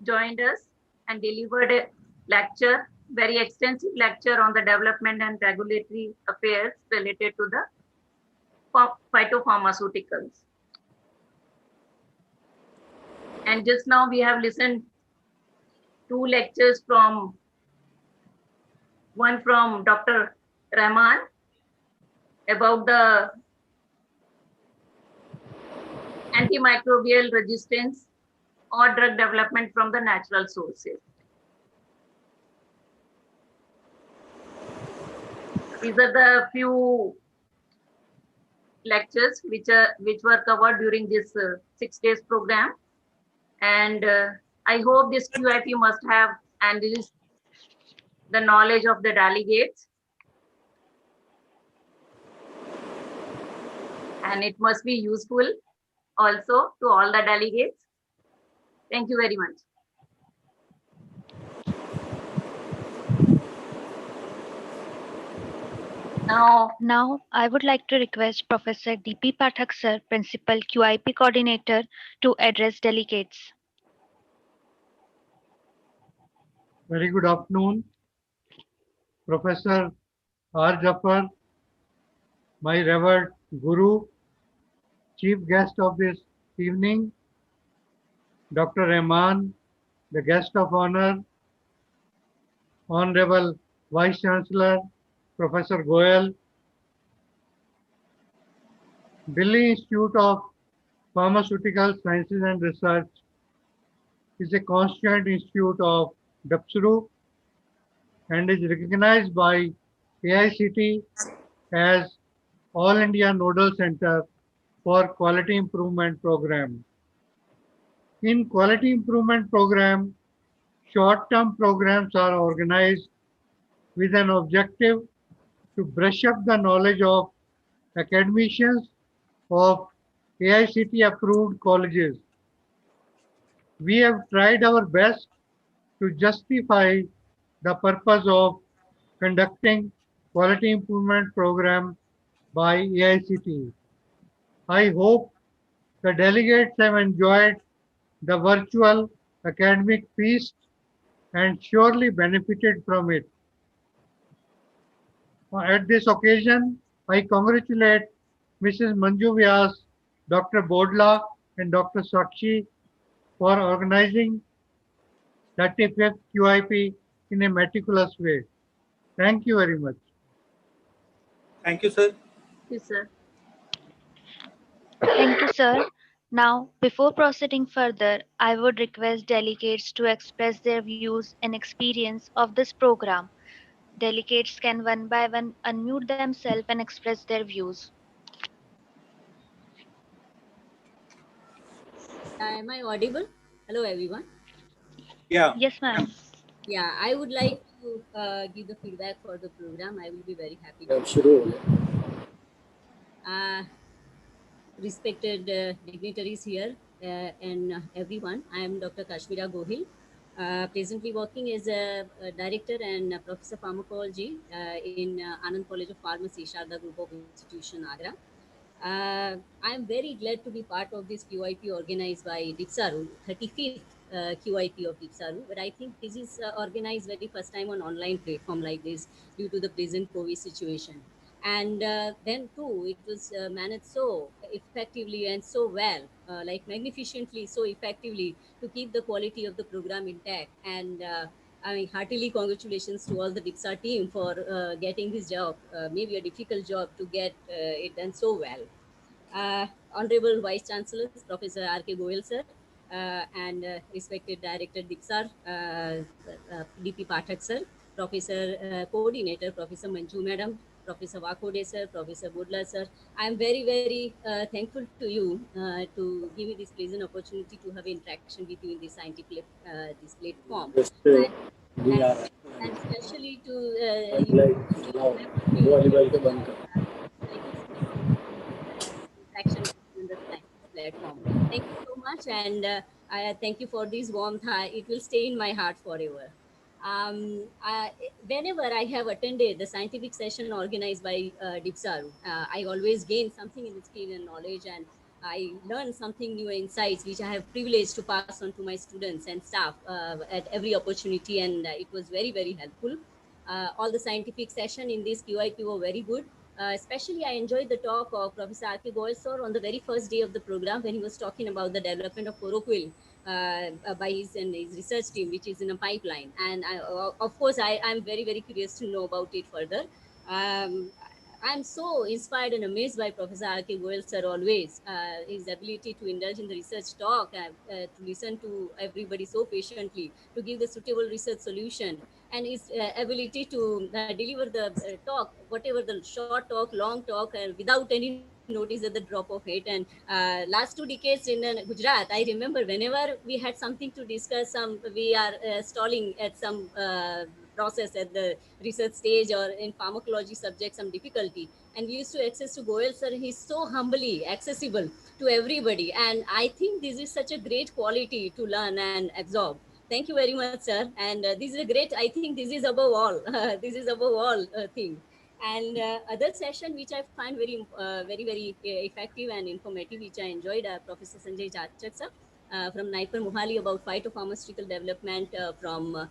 joined us and delivered a lecture, very extensive lecture on the development and regulatory affairs related to the phytopharmaceuticals. And just now we have listened two lectures from, one from Dr. Rahman about the antimicrobial resistance or drug development from the natural sources. These are the few lectures which were covered during this 6 days program. And I hope this QIP must have enriched the knowledge of the delegates. And it must be useful also to all the delegates. Thank you very much. Now, I would like to request Professor D.P. Pathak Sir, Principal QIP Coordinator, to address delegates. Very good afternoon. Professor R. Jafar, my revered Guru, chief guest of this evening, Dr. Rahman, the guest of honor, Honorable Vice Chancellor, Professor Goyal, Delhi Institute of Pharmaceutical Sciences and Research is a constituent institute of DIPSAR and is recognized by AICT as All India Nodal Center for Quality Improvement Program. In Quality Improvement Program, short-term programs are organized with an objective to brush up the knowledge of academicians of AICT-approved colleges. We have tried our best to justify the purpose of conducting quality improvement program by AICT. I hope the delegates have enjoyed the virtual academic feast and surely benefited from it. At this occasion, I congratulate Mrs. Manju Vyas, Dr. Bodla, and Dr. Sakshi for organizing 35th QIP in a meticulous way. Thank you very much. Thank you, sir. Yes, sir. Thank you, sir. Now, before proceeding further, I would request delegates to express their views and experience of this program. Delegates can one by one unmute themselves and express their views. Am I audible? Hello, everyone. Yeah. Yes, ma'am. Yeah, I would like to give the feedback for the program. I will be very happy to. Respected dignitaries here and everyone. I am Dr. Kashmira Gohil, Presently working as a director and a professor of pharmacology in Anand College of Pharmacy, Sharda Group of Institution, Agra. I'm very glad to be part of this QIP organized by DIPSAR, 35th QIP of DIPSAR. But I think this is organized very first time on online platform like this due to the present COVID situation. And then too, it was managed so effectively and so well, like magnificently, so effectively to keep the quality of the program intact. And I mean, heartily congratulations to all the DIPSAR team for getting this job, maybe a difficult job to get it done so well. Honorable Vice Chancellors, Professor R.K. Goyal sir, and respected Director DIPSAR, DP Pathak sir, Professor Coordinator, Professor Manju Madam, Professor Wakode sir, Professor Budla sir. I am very, very thankful to you to give me this pleasant opportunity to have interaction with you in this scientific this platform. And especially to interaction in the science platform. Thank you so much, and I thank you for this warmth. It will stay in my heart forever. Whenever I have attended the scientific session organized by DIPSAR, I always gain something in the skill and knowledge, and I learn something new insights, which I have privileged to pass on to my students and staff at every opportunity, and it was very, very helpful. All the scientific session in this QIP were very good. Especially, I enjoyed the talk of Professor R.K. Goyal sir on the very first day of the program when he was talking about the development of chloroquine by his research team, which is in a pipeline. And of course, I'm very, very curious to know about it further. I'm so inspired and amazed by Professor R.K. Goyal sir always. His ability to indulge in the research talk, to listen to everybody so patiently, to give the suitable research solution, and his ability to deliver the talk, whatever the short talk, long talk, without any notice at the drop of it. And last 2 decades in Gujarat, I remember whenever we had something to discuss, we are stalling at some process at the research stage or in pharmacology subject, some difficulty. And we used to access to Goyal sir. He's so humbly accessible to everybody. And I think this is such a great quality to learn and absorb. Thank you very much, sir. And this is a great, I think this is above all, this is above all thing. And other session, which I find very, very effective and informative, which I enjoyed, Professor Sanjay Chachak, sir, from Naipur Mohali about phytopharmaceutical development from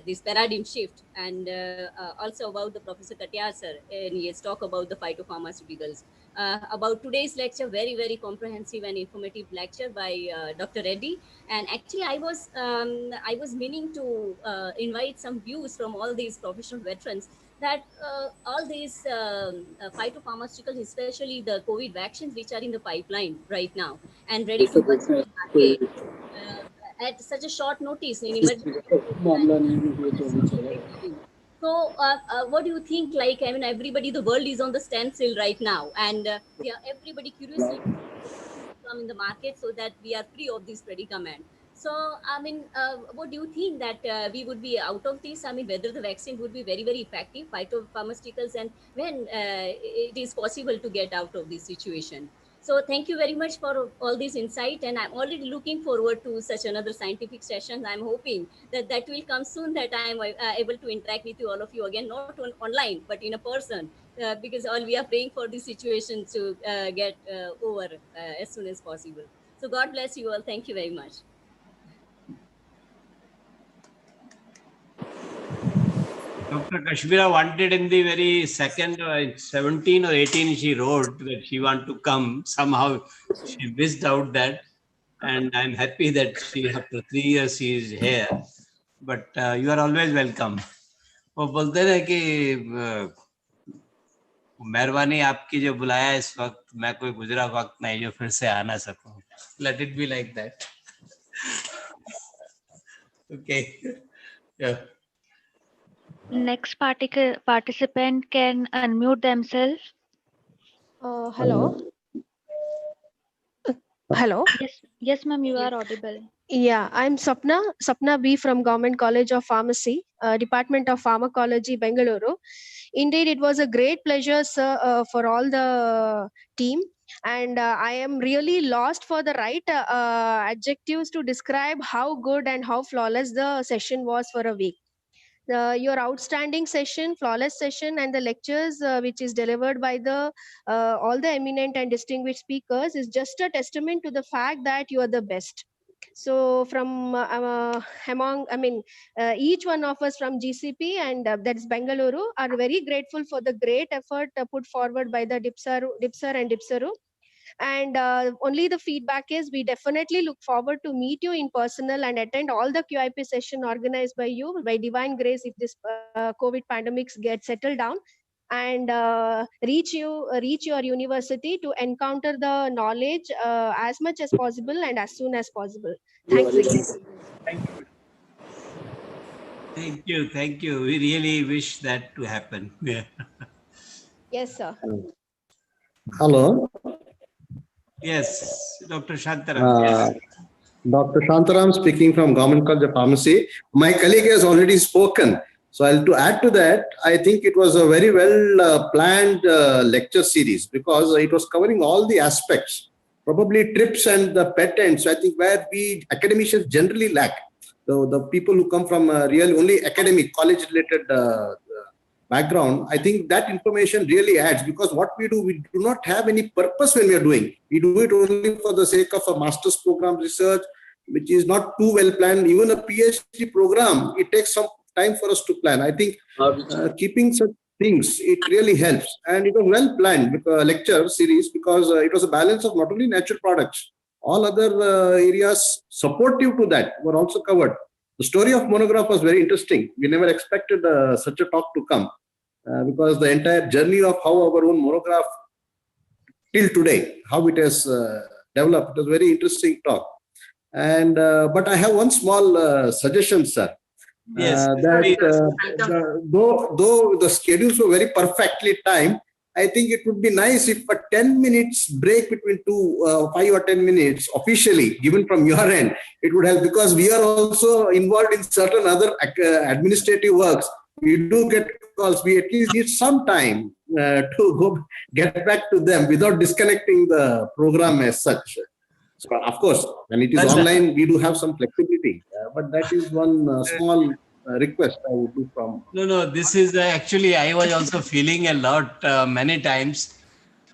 this paradigm shift, and also about the Professor Katyar, sir, and he has talked about the phytopharmaceuticals. About today's lecture, very, very comprehensive and informative lecture by Dr. Reddy. And actually, I was meaning to invite some views from all these professional veterans that all these phytopharmaceuticals, especially the COVID vaccines, which are in the pipeline right now and ready to burst in the market at such a short notice in emergency. So, what do you think? Like, I mean, everybody, the world is on the standstill right now, and everybody curiously come in the market so that we are free of this predicament. So, I mean, what do you think that we would be out of this? I mean, whether the vaccine would be very, very effective, phytopharmaceuticals, and when it is possible to get out of this situation. So thank you very much for all this insight, and I'm already looking forward to such another scientific session. I'm hoping that that will come soon, that I am able to interact with you, all of you again, not online, but in a person, because all we are praying for this situation to get over as soon as possible. So God bless you all. Thank you very much. Dr. Kashmira wanted in the very second 17 or 18 she wrote that she want to come. Somehow she missed out that, and I'm happy that she after 3 years she is here. But you are always welcome. वो बोलते हैं कि मेहरबानी आपकी जो बुलाया इस वक्त, मैं कोई गुजरा वक्त नहीं जो फिर से आ ना सकूं. Let it be like that. Okay. Yeah. Next participant can unmute themselves. Hello. Hello. Yes, ma'am, you are audible. Yeah, I'm Sapna B from Government College of Pharmacy, Department of Pharmacology, Bengaluru. Indeed, it was a great pleasure, sir, for all the team And I am really lost for the right adjectives to describe how good and how flawless the session was for a week. Your outstanding session, flawless session, and the lectures which is delivered by the all the eminent and distinguished speakers is just a testament to the fact that you are the best. So from among, I mean, each one of us from GCP and that's Bengaluru are very grateful for the great effort put forward by the DIPSAR and DIPSARU. And only the feedback is we definitely look forward to meet you in personal and attend all the QIP session organized by you by divine grace if this COVID pandemics get settled down, and reach your university to encounter the knowledge as much as possible and as soon as possible. Thanks again. Thank you. Thank you. We really wish that to happen. Yeah. Yes, sir. Hello. Yes, Dr. Shantaram. Dr. Shantaram speaking from Government College of Pharmacy. My colleague has already spoken. So to add to that, I think it was a very well planned lecture series because it was covering all the aspects, probably TRIPS and the patents. I think where we academicians generally lack. The people who come from real only academic college related background, I think that information really adds, because what we do not have any purpose when we are doing. We do it only for the sake of a master's program research, which is not too well planned. Even a PhD program, it takes some time for us to plan. I think keeping such things, it really helps. And it was well planned with a lecture series because it was a balance of not only natural products, all other areas supportive to that were also covered. The story of monograph was very interesting. We never expected such a talk to come because the entire journey of how our own monograph till today, how it has developed, it was very interesting talk. And but I have one small suggestion, sir. Yes. Though the schedules were very perfectly timed, I think it would be nice if a 10 minutes break between 5 or 10 minutes officially given from your end, it would help, because we are also involved in certain other administrative works. We do get calls. We at least need some time to go get back to them without disconnecting the program as such. So of course, when it is online, we do have some flexibility, but that is one small request I would do from. No, this is actually, I was also feeling a lot many times.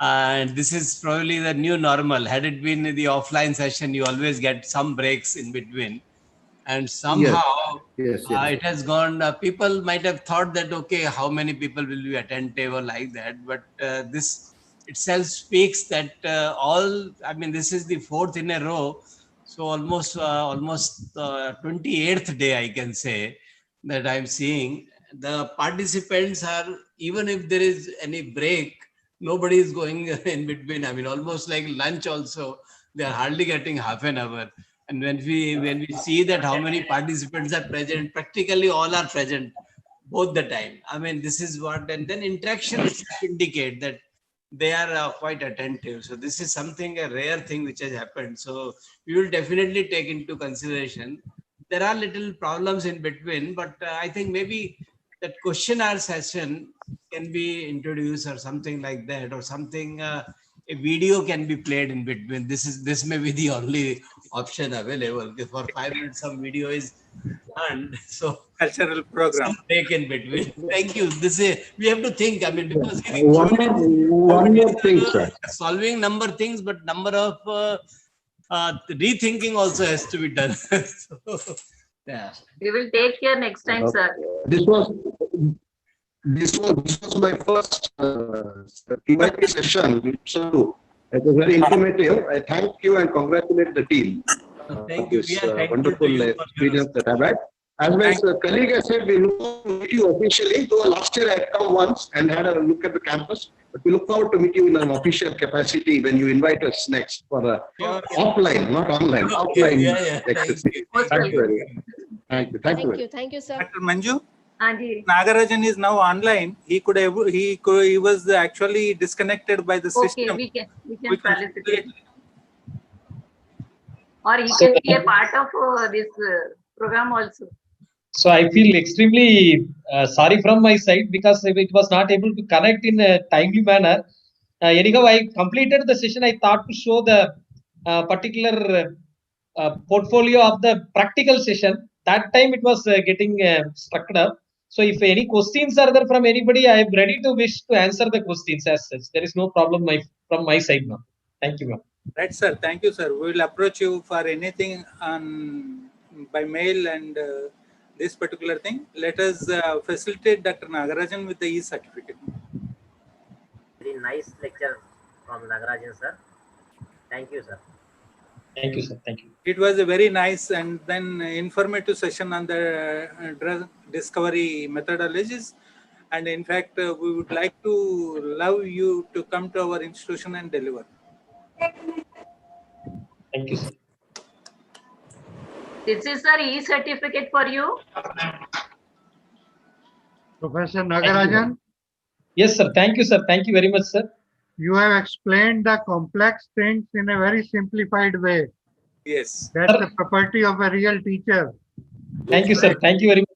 And this is probably the new normal. Had it been the offline session, you always get some breaks in between. And somehow it has gone, people might have thought that, okay, how many people will be attentive or like that. But this itself speaks that this is the 4th in a row. So almost 28th day, I can say, that I'm seeing. The participants are, even if there is any break, nobody is going in between. I mean, almost like lunch also, they are hardly getting half an hour. And when we see that how many participants are present, practically all are present both the time. I mean, this is what, and then interactions indicate that they are quite attentive. So this is something, a rare thing which has happened. So we will definitely take into consideration. There are little problems in between, but I think maybe that question hour session can be introduced or something like that, or something, a video can be played in between. This may be the only option available. For 5 minutes some video is done, so cultural program, some break in between. Thank you. We have to think. I mean, because one more thing, sir. Solving number of things, but number of rethinking also has to be done. So, yeah. We will take care next time, sir. This was my first QIP session. So it was very informative. I thank you and congratulate the team. Thank you. This wonderful experience that I've had. As my colleague has said, we look forward to meet you officially. Though last year I had come once and had a look at the campus, but we look forward to meet you in an official capacity when you invite us next for offline, not online, offline. Thank you. Thank you, sir. Dr. Manju, Nagarajan is now online. He was actually disconnected by the system. Okay, we can facilitate. Or he can be a part of this program also. So I feel extremely sorry from my side because it was not able to connect in a timely manner. anyhow, I completed the session. I thought to show the particular portfolio of the practical session. That time it was getting struck up. So if any questions are there from anybody, I am ready to wish to answer the questions as such. There is no problem from my side now. Thank you, ma'am. Right, sir. Thank you, sir. We will approach you for anything by mail and this particular thing. Let us facilitate Dr. Nagarajan with the e-certificate. Very nice lecture from Nagarajan, sir. Thank you, sir. Thank you, sir. Thank you. It was a very nice and then informative session on the drug discovery methodologies. And in fact, we would like to love you to come to our institution and deliver. Thank you, sir. This is our e-certificate for you. Professor Nagarajan? Yes, sir. Thank you, sir. Thank you very much, sir. You have explained the complex things in a very simplified way. Yes. That's the property of a real teacher. Thank you, sir. Thank you very much.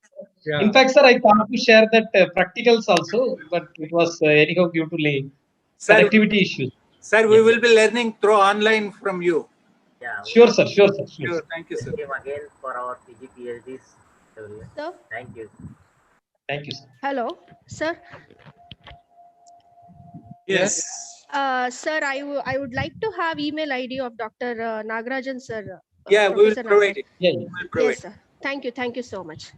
Yeah. In fact, sir, I thought to share that practicals also, but it was anyhow due to connectivity issues. Sir, we will be learning through online from you. Yeah. Sure, sir. Sure, sir. Sure. Thank you, sir. Same again for our PG PhDs. Sir? Thank you. Thank you, sir. Hello, sir. Yes. Sir, I would like to have email ID of Dr. Nagarajan, sir. Yeah, we will Professor provide it. Yeah, we will provide. Yes, sir. Thank you. Thank you so much.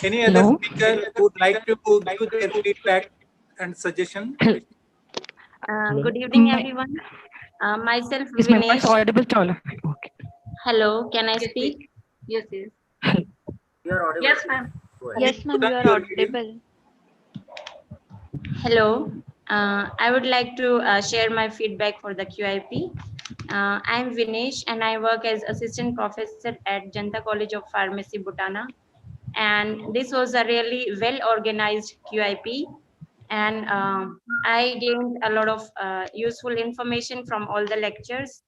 Any other speaker who would like to give their feedback and suggestion? Good evening, everyone. Myself, Is my voice Vinesh. audible to all? Okay. Hello, can I speak? Yes, yes. You are audible. Yes, ma'am. Yes, ma'am, you are audible. Hello. I would like to share my feedback for the QIP. I am Vinesh and I work as assistant professor at Janta College of Pharmacy, Butana. And this was a really well organized QIP. And I gained a lot of useful information from all the lectures.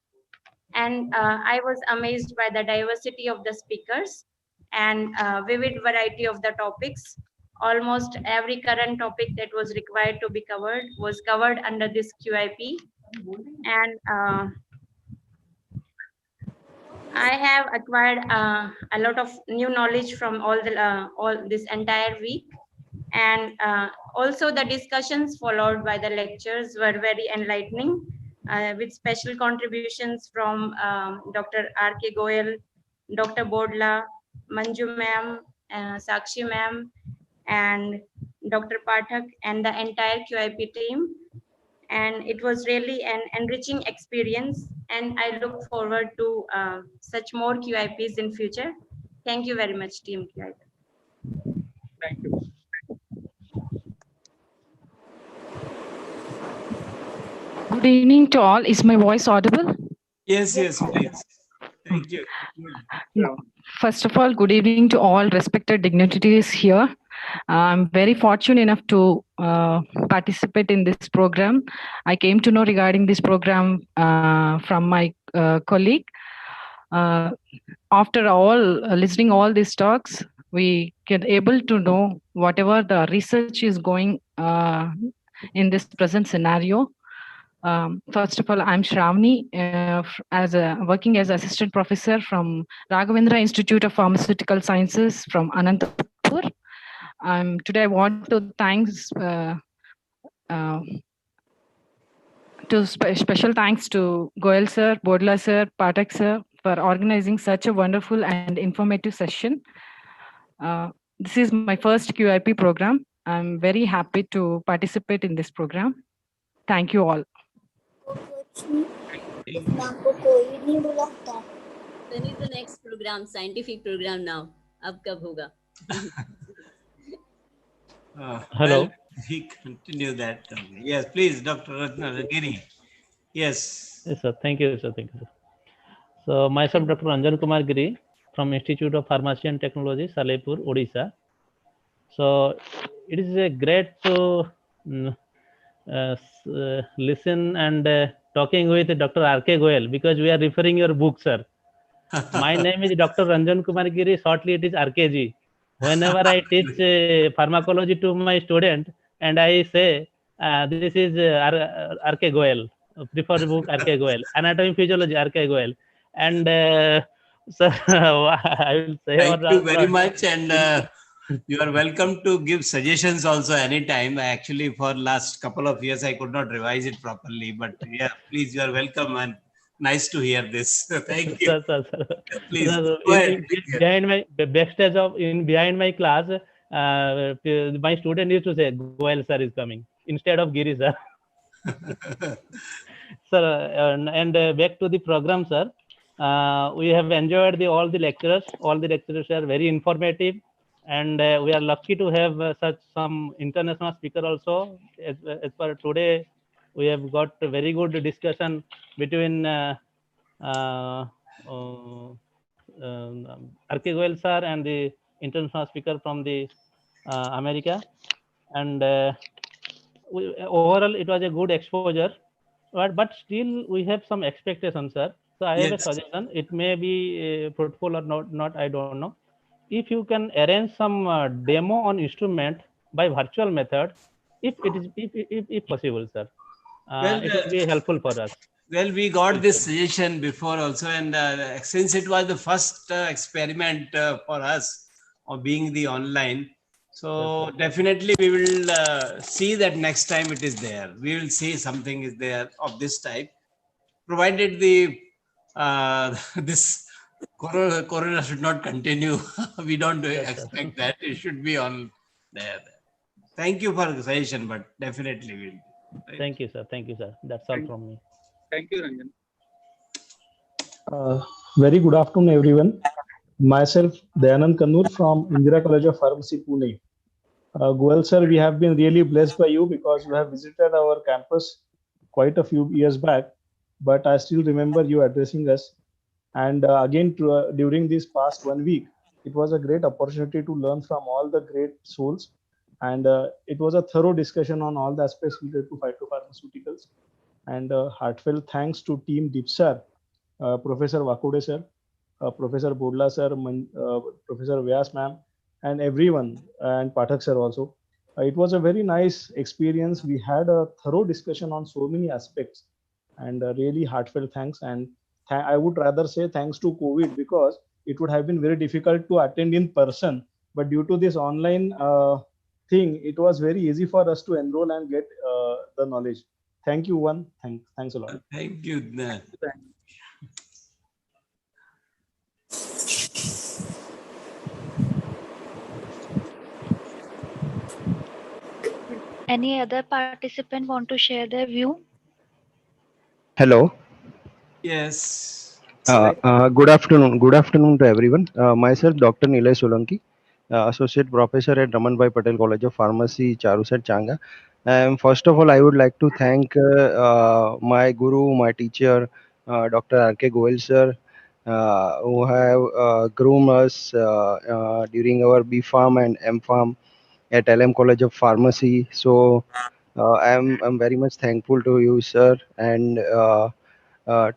And I was amazed by the diversity of the speakers and vivid variety of the topics. Almost every current topic that was required to be covered was covered under this QIP. And I have acquired a lot of new knowledge from all this entire week. And also the discussions followed by the lectures were very enlightening, with special contributions from Dr. R.K. Goyal, Dr. Bodla, Manju ma'am, Sakshi ma'am, and Dr. Pathak and the entire QIP team. And it was really an enriching experience. And I look forward to such more QIPs in future. Thank you very much, Team QIP. Thank you. Good evening to all. Is my voice audible? Yes, yes, please. Thank you. First of all, good evening to all respected dignitaries here. I'm very fortunate enough to participate in this program. I came to know regarding this program from my colleague. After all listening all these talks, we get able to know whatever the research is going in this present scenario. First of all, I'm Shravani, working as assistant professor from Raghavendra Institute of Pharmaceutical Sciences from Anantapur. Today I want to thanks special thanks to Goyal sir, Bodla sir, Pathak sir for organizing such a wonderful and informative session. This is my first QIP program. I'm very happy to participate in this program. Thank you all. When is the next program, scientific program now? Ab kab hoga? Hello. Well, we continue that. Yes, please, Dr. Ratnagiri. Yes. Yes, sir. Thank you, sir. Thank you, sir. So, myself, Dr. Ranjan Kumar Giri from Institute of Pharmacy and Technology, Salehpur, Odisha. So, it is a great to listen and talking with Dr. R.K. Goyal because we are referring your book, sir. My name is Dr. Ranjan Kumar Giri. Shortly, it is RKG. Whenever I teach pharmacology to my student, and I say this is R.K. Goel, prefer book R.K. Goel, Anatomy Physiology R.K. Goel, and sir, I will say Thank you very much, and you are welcome to give suggestions also anytime. Actually, for last couple of years, I could not revise it properly, but yeah, please, you are welcome and nice to hear this. Thank you. Sir. Please Sir, go ahead. behind my backstage behind my class, my student used to say, "Goel sir is coming" instead of Giri sir. Sir, and back to the program, sir. We have enjoyed all the lecturers. All the lecturers are very informative, and we are lucky to have such some international speaker also. As per today, we have got a very good discussion between R.K. Goel sir and the international speaker from the America, and overall it was a good exposure. But still we have some expectations, sir. So I have a Yes. suggestion. It may be fruitful or not. I don't know. If you can arrange some demo on instrument by virtual method, if possible, sir, Well, it will be helpful for us. Well, we got this suggestion before also, and since it was the first experiment for us of being the online, so definitely we will see that next time it is there. We will see something is there of this type, provided the this corona should not continue. We don't expect that it should be on there. Thank you for the suggestion, but definitely we'll. Right? Thank you, sir. Thank you, sir. That's all from me. Thank you, Ranjan. Very good afternoon, everyone. Myself, Dayanand Kannur from Indira College of Pharmacy, Pune. Goel sir, we have been really blessed by you because you have visited our campus quite a few years back, but I still remember you addressing us. And again, during this past 1 week, it was a great opportunity to learn from all the great souls. And it was a thorough discussion on all the aspects related to phytopharmaceuticals. And heartfelt thanks to Team DIPSAR, Professor Wakude sir, Professor Bodla sir, Professor Vyas ma'am, and everyone, and Pathak sir also. It was a very nice experience. We had a thorough discussion on so many aspects, and really heartfelt thanks. And I would rather say thanks to COVID, because it would have been very difficult to attend in person. But due to this online thing, it was very easy for us to enroll and get the knowledge. Thank you, one. Thanks a lot. Thank you. Any other participant want to share their view? Hello. Yes. Good afternoon. Good afternoon to everyone. Myself, Dr. Nilay Solanki, Associate Professor at Ramanbhai Patel College of Pharmacy, Charusat, Changa. First of all, I would like to thank my guru, my teacher, Dr. R.K. Goel sir, who have groomed us during our B.Pharm and M.Pharm at LM College of Pharmacy. So I'm very much thankful to you, sir, and to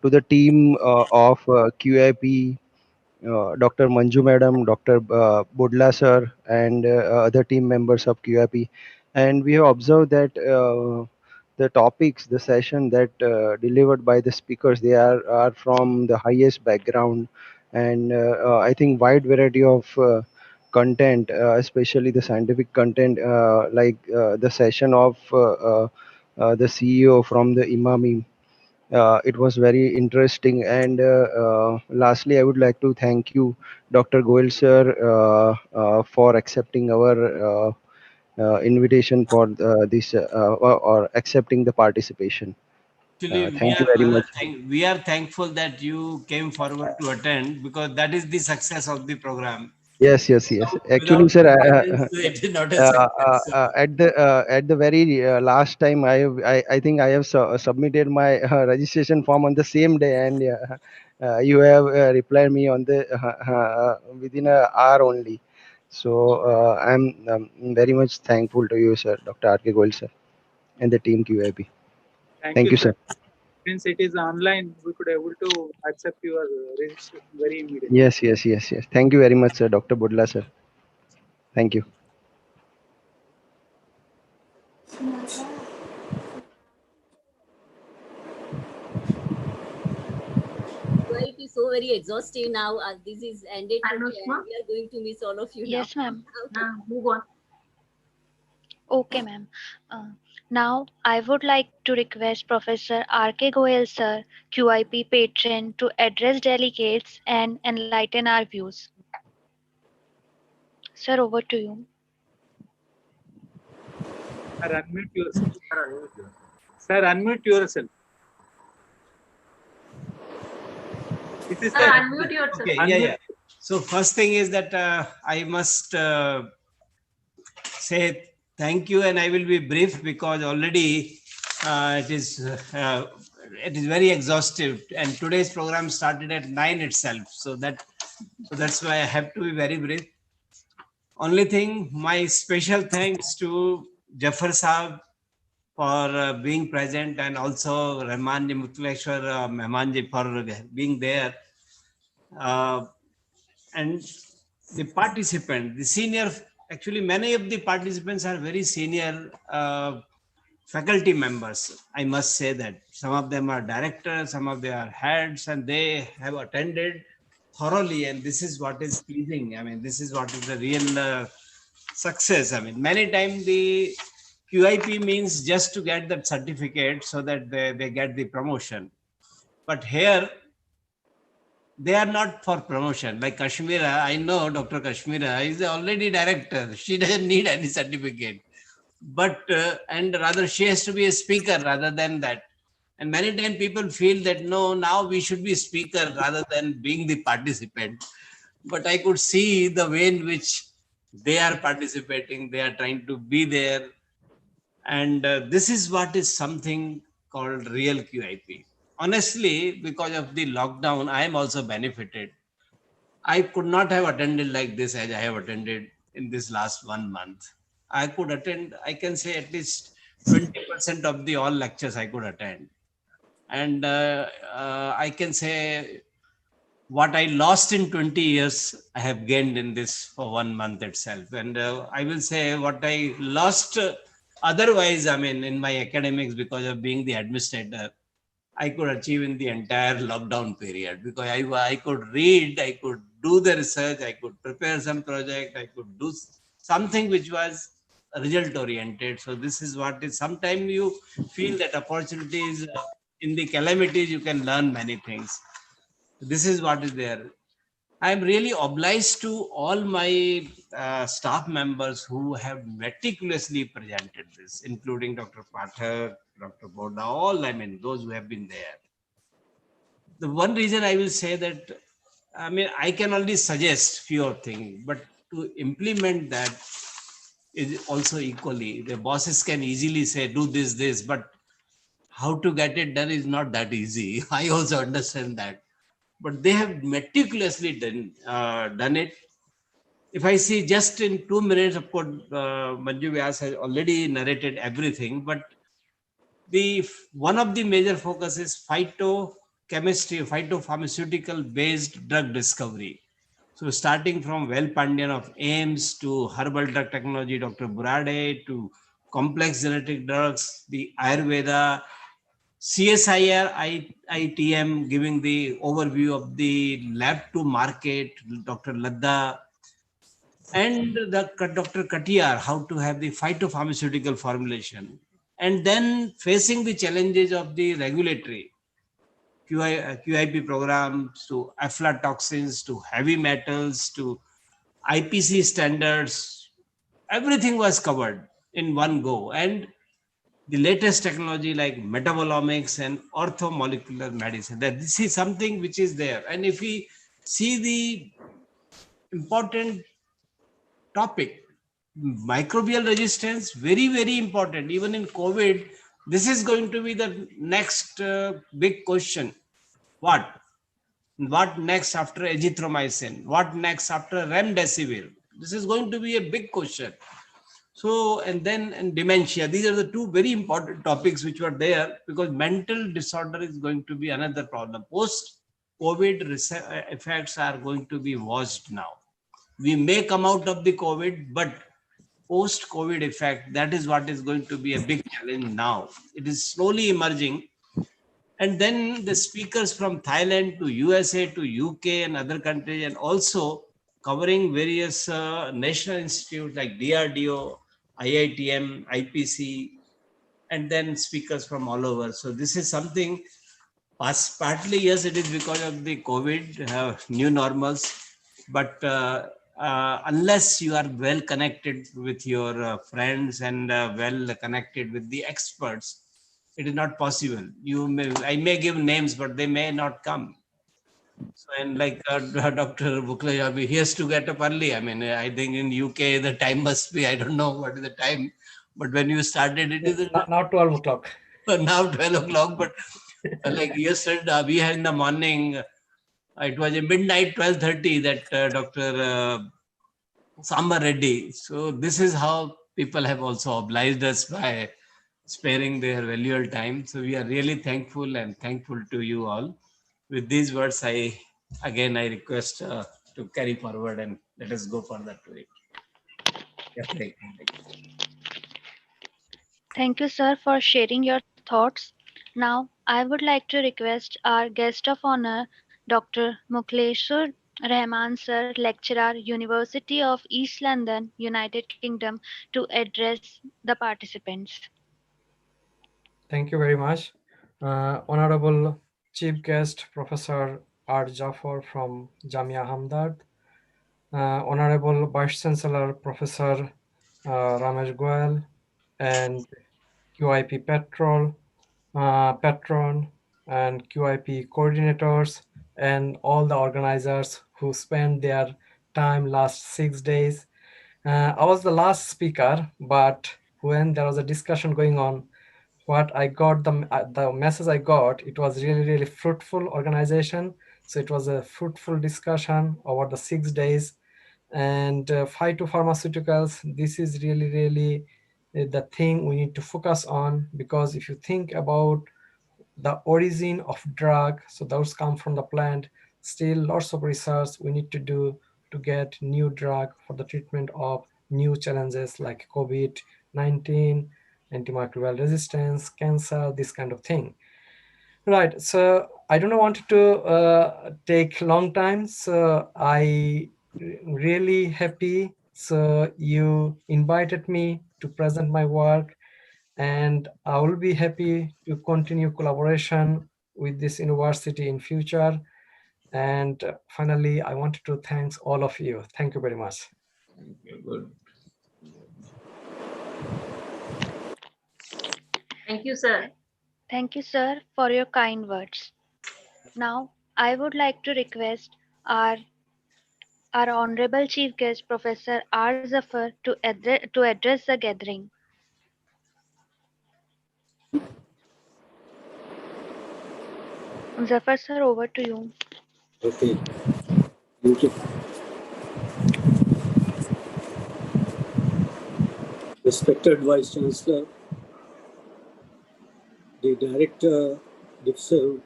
the team of QIP, Dr. Manju Madam, Dr. Bodla sir, and other team members of QIP. And we have observed that the topics, the session that delivered by the speakers, they are from the highest background, and I think wide variety of content, especially the scientific content, like the session of the CEO from the Imami. It was very interesting. And lastly, I would like to thank you, Dr. Goel sir, for accepting our invitation for this or accepting the participation. Actually, Thank you very much. we are thankful that you came forward to attend, because that is the success of the program. Yes. Actually, Without sir, it is not a success. at the very last time, I think I have submitted my registration form on the same day, and you have replied me on the within an hour only. So I'm very much thankful to you, sir, Dr. R.K. Goel sir, and the team QIP. Thank you, sir. Since it is online, we could able to accept your registration very immediately. Yes. Thank you very much, sir, Dr. Bodla sir. Thank you. very exhaustive now. This is ended today, and we are going to miss all of you now. Yes, ma'am. Move on. Okay, ma'am. Now, I would like to request Professor R.K. Goyal, sir, QIP patron, to address delegates and enlighten our views. Sir, over to you. Sir, unmute yourself. Sir, unmute yourself. It is Unmute yourself. Okay, yeah. So first thing is that I must say thank you, and I will be brief because already it is very exhaustive, and today's program started at 9 itself. So that's why I have to be very brief. Only thing, my special thanks to Jafar Saab for being present, and also Rahmanji Mutleshwar Mehmanji for being there. And the participant, the senior, actually many of the participants are very senior faculty members. I must say that some of them are directors, some of them are heads, and they have attended thoroughly. And this is what is pleasing. I mean, this is what is the real success. I mean, many times the QIP means just to get that certificate so that they get the promotion. But here, they are not for promotion. Like Kashmira, I know Dr. Kashmira is already director. She doesn't need any certificate. But, and rather she has to be a speaker rather than that. And many times people feel that, no, now we should be speaker rather than being the participant. But I could see the way in which they are participating. They are trying to be there. And this is what is something called real QIP. Honestly, because of the lockdown, I am also benefited. I could not have attended like this as I have attended in this last 1 month. I could attend, I can say at least 20% of the all lectures I could attend. And I can say what I lost in 20 years, I have gained in this for 1 month itself. And I will say what I lost otherwise, I mean, in my academics because of being the administrator, I could achieve in the entire lockdown period, because I could read, I could do the research, I could prepare some project, I could do something which was result oriented. So this is what is, sometimes you feel that opportunities in the calamities, you can learn many things. This is what is there. I am really obliged to all my staff members who have meticulously presented this, including Dr. Pathak, Dr. Boda, all, I mean, those who have been there. The one reason I will say that, I mean, I can only suggest few of things, but to implement that is also equally, the bosses can easily say, do this, but how to get it done is not that easy. I also understand that. But they have meticulously done it. If I see just in 2 minutes, of course, Manju Vyas has already narrated everything, but one of the major focus is phytochemistry, phytopharmaceutical based drug discovery. So starting from Vel Pandian of AIMS to herbal drug technology, Dr. Burade, to complex genetic drugs, the Ayurveda, CSIR, ITM giving the overview of the lab to market, Dr. Ladda, and Dr. Katiyar, how to have the phytopharmaceutical formulation. And then facing the challenges of the regulatory, QIP programs, to aflatoxins, to heavy metals, to IPC standards, everything was covered in one go. And the latest technology like metabolomics and orthomolecular medicine, that this is something which is there. And if we see the important topic, microbial resistance, very, very important. Even in COVID, this is going to be the next big question. What next after azithromycin? What next after remdesivir? This is going to be a big question. So, and then and dementia, these are the two very important topics which were there, because mental disorder is going to be another problem. Post-COVID effects are going to be watched now. We may come out of the COVID, but post-COVID effect, that is what is going to be a big challenge now. It is slowly emerging. And then the speakers from Thailand to USA to UK and other countries, and also covering various national institutes like DRDO, IITM, IPC, and then speakers from all over. So this is something, partly, yes, it is because of the COVID, new normals, but unless you are well connected with your friends and well connected with the experts, it is not possible. I may give names, but they may not come. So, and like Dr. Bukla, he has to get up early. I mean, I think in UK the time must be, I don't know what is the time, but when you started, it is now 12 o'clock. Now 12 o'clock, but like you said, we had in the morning, it was a midnight 12:30 that Dr. Samba Reddy. So this is how people have also obliged us by sparing their valuable time. So we are really thankful and thankful to you all. With these words, I request to carry forward and let us go further to it. Yeah, thank you. Thank you, sir, for sharing your thoughts. Now, I would like to request our guest of honor, Dr. Mukleshwar Rahman, sir, lecturer, University of East London, United Kingdom, to address the participants. Thank you very much. Honorable Chief Guest, Professor R. Jafar from Jamia Hamdard, Honorable Vice Chancellor, Professor Ramesh Goyal, and QIP patron, and QIP coordinators, and all the organizers who spent their time last 6 days. I was the last speaker, but when there was a discussion going on, what I got, the message I got, it was really, really fruitful organization. So it was a fruitful discussion over the 6 days. And phytopharmaceuticals, this is really, really the thing we need to focus on, because if you think about the origin of drug, so those come from the plant, still lots of research we need to do to get new drug for the treatment of new challenges like COVID-19, antimicrobial resistance, cancer, this kind of thing. Right, so I don't want to take long time, so I really happy. So you invited me to present my work, and I will be happy to continue collaboration with this university in future. And finally, I wanted to thank all of you. Thank you very much. Thank you. Good. Thank you, sir. Thank you, sir, for your kind words. Now, I would like to request our Honorable Chief Guest, Professor R. Zafar, to address the gathering. Zafar, sir, over to you. Okay, thank you. Respected Vice Chancellor, the Director, DIPSAR,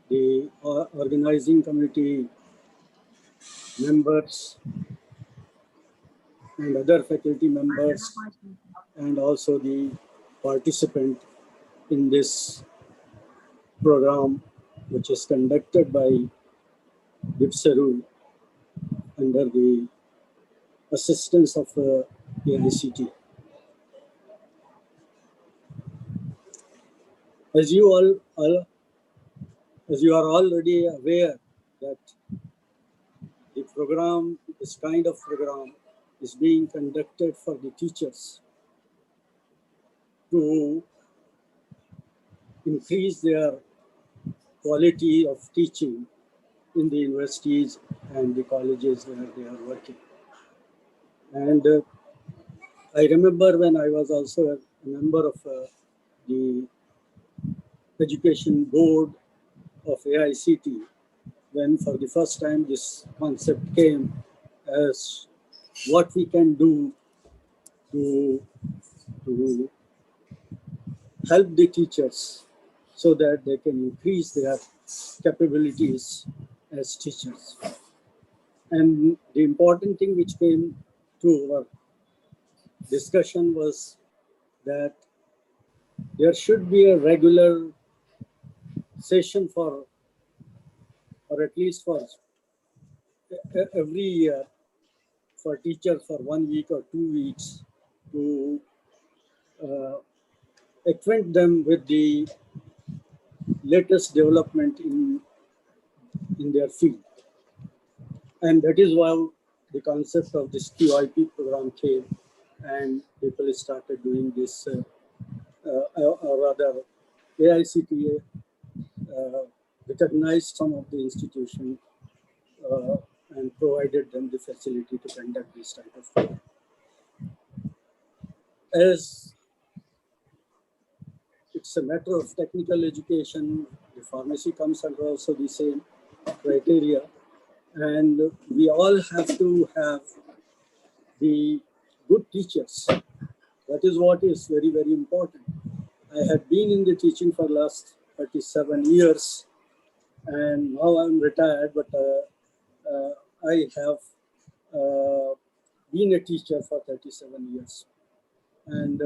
the organizing committee members, and other faculty members, and also the participant in this program, which is conducted by DIPSAR under the assistance of AICT. As you are already aware that the program, this kind of program, is being conducted for the teachers to increase their quality of teaching in the universities and the colleges where they are working. And I remember when I was also a member of the education board of AICT, when for the first time this concept came as what we can do to help the teachers so that they can increase their capabilities as teachers. And the important thing which came to our discussion was that there should be a regular session for, or at least for every year, for teachers for 1 week or 2 weeks to acquaint them with the latest development in their field. And that is why the concept of this QIP program came, and people started doing this, or rather AICTA recognized some of the institutions and provided them the facility to conduct this type of program. As it's a matter of technical education, the pharmacy comes under also the same criteria, and we all have to have the good teachers. That is what is very, very important. I have been in the teaching for last 37 years, and now I'm retired, but I have been a teacher for 37 years. And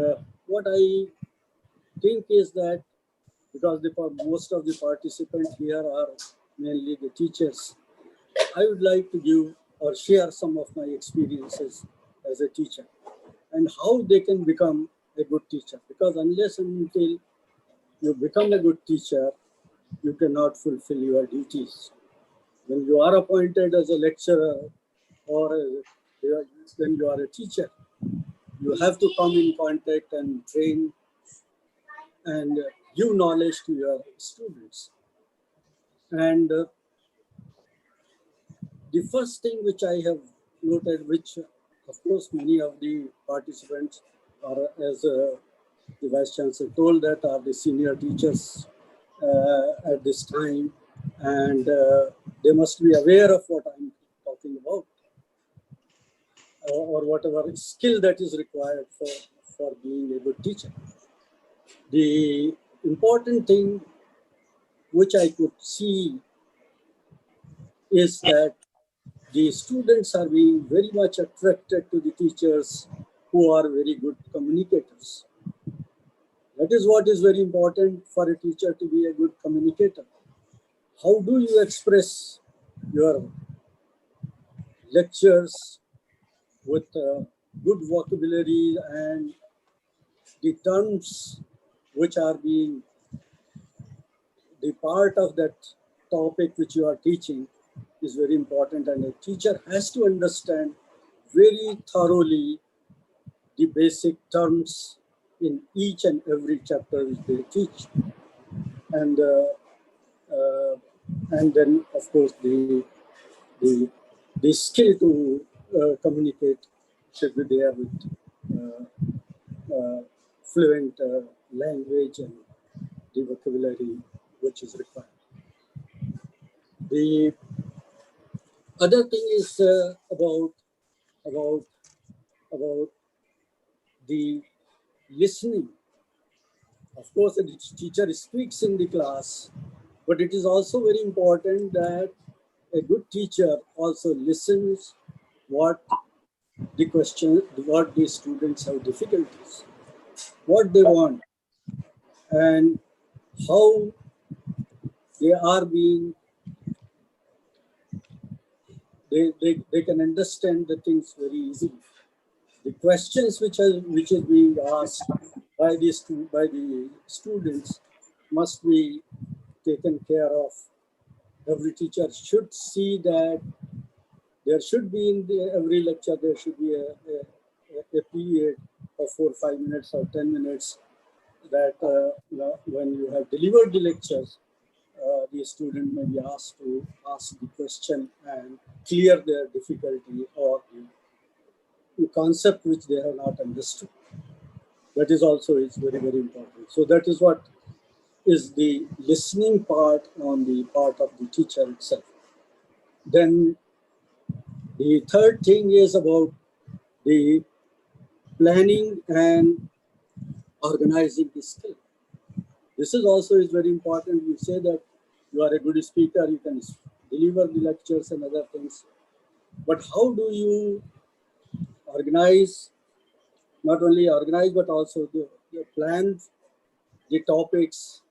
what I think is that, because most of the participants here are mainly the teachers, I would like to give or share some of my experiences as a teacher and how they can become a good teacher. Because unless and until you become a good teacher, you cannot fulfill your duties. When you are appointed as a lecturer or when you are a teacher, you have to come in contact and train and give knowledge to your students. And the first thing which I have noted, which of course many of the participants are, as the Vice Chancellor told, that are the senior teachers at this time, and they must be aware of what I'm talking about, or whatever skill that is required for being a good teacher. The important thing which I could see is that the students are being very much attracted to the teachers who are very good communicators. That is what is very important for a teacher, to be a good communicator. How do you express your lectures with good vocabulary, and the terms which are being the part of that topic which you are teaching is very important, and a teacher has to understand very thoroughly the basic terms in each and every chapter which they teach. And then of course the skill to communicate should be there with fluent language and the vocabulary which is required. The other thing is about the listening. Of course, the teacher speaks in the class, but it is also very important that a good teacher also listens what the students have difficulties, what they want, and how they are being, they can understand the things very easily. The questions which is being asked by the students must be taken care of. Every teacher should see that there should be in every lecture, there should be a period of 4 or 5 minutes or 10 minutes that when you have delivered the lectures, the student may be asked to ask the question and clear their difficulty or the concept which they have not understood. That is also very, very important. So that is what is the listening part on the part of the teacher itself. Then the third thing is about the planning and organizing the skill. This is also very important. You say that you are a good speaker, you can deliver the lectures and other things. But how do you organize, not only organize, but also the plan the topics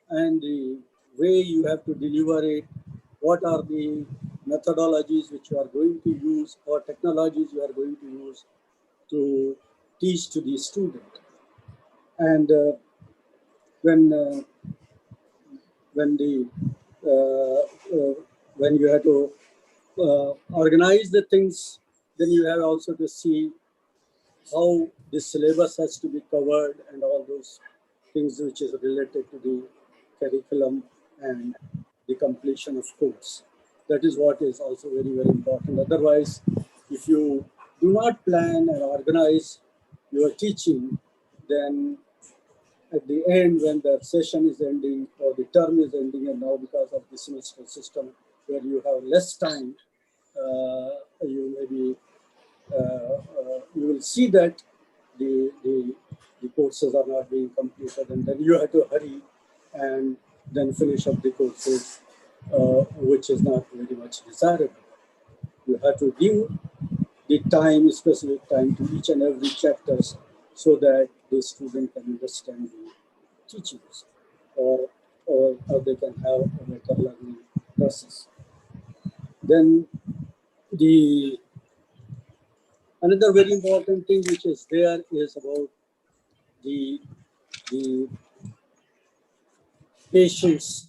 and the way you have to deliver it, what are the methodologies which you are going to use or technologies you are going to use to teach to the student. And when you have to organize the things, then you have also to see how the syllabus has to be covered and all those things which is related to the curriculum and the completion of course. That is what is also very, very important. Otherwise, if you do not plan and organize your teaching, then at the end, when the session is ending or the term is ending, and now because of the semester system where you have less time, you maybe you will see that the courses are not being completed, and then you have to hurry and then finish up the courses, which is not very much desirable. You have to give the time, specific time to each and every chapters so that the student can understand the teachings or how they can have a better learning process. Then another very important thing which is there is about the patience.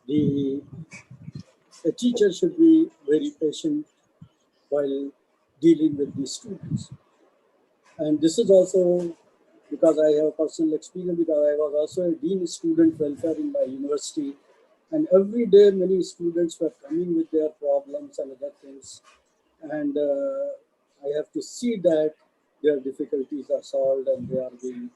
The teacher should be very patient while dealing with the students. And this is also because I have personal experience, because I was also a dean of student welfare in my university. And every day many students were coming with their problems and other things. And I have to see that their difficulties are solved and they are being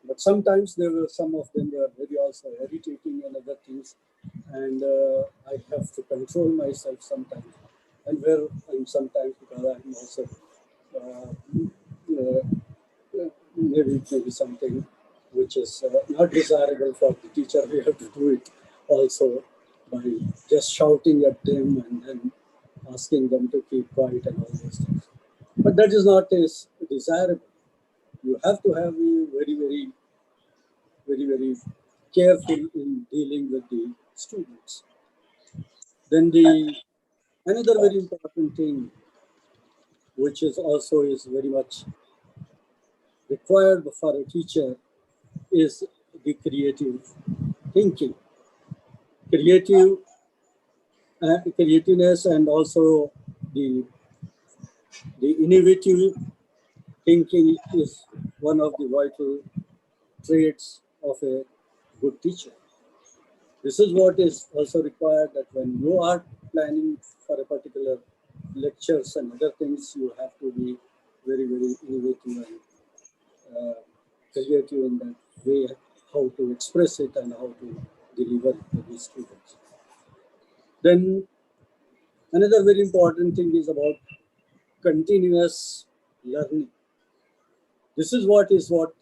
but sometimes some of them were very also irritating and other things, and I have to control myself sometimes. And sometimes because I'm also maybe something which is not desirable for the teacher, we have to do it also by just shouting at them and then asking them to keep quiet and all those things. But that is not as desirable. You have to have a very careful in dealing with the students. Then another very important thing, which is also very much required for a teacher, is the creative thinking. Creativeness and also the innovative thinking is one of the vital traits of a good teacher. This is what is also required, that when you are planning for a particular lectures and other things, you have to be very innovative and creative in that way, how to express it and how to deliver it to the students. Then another very important thing is about continuous learning. This is what is all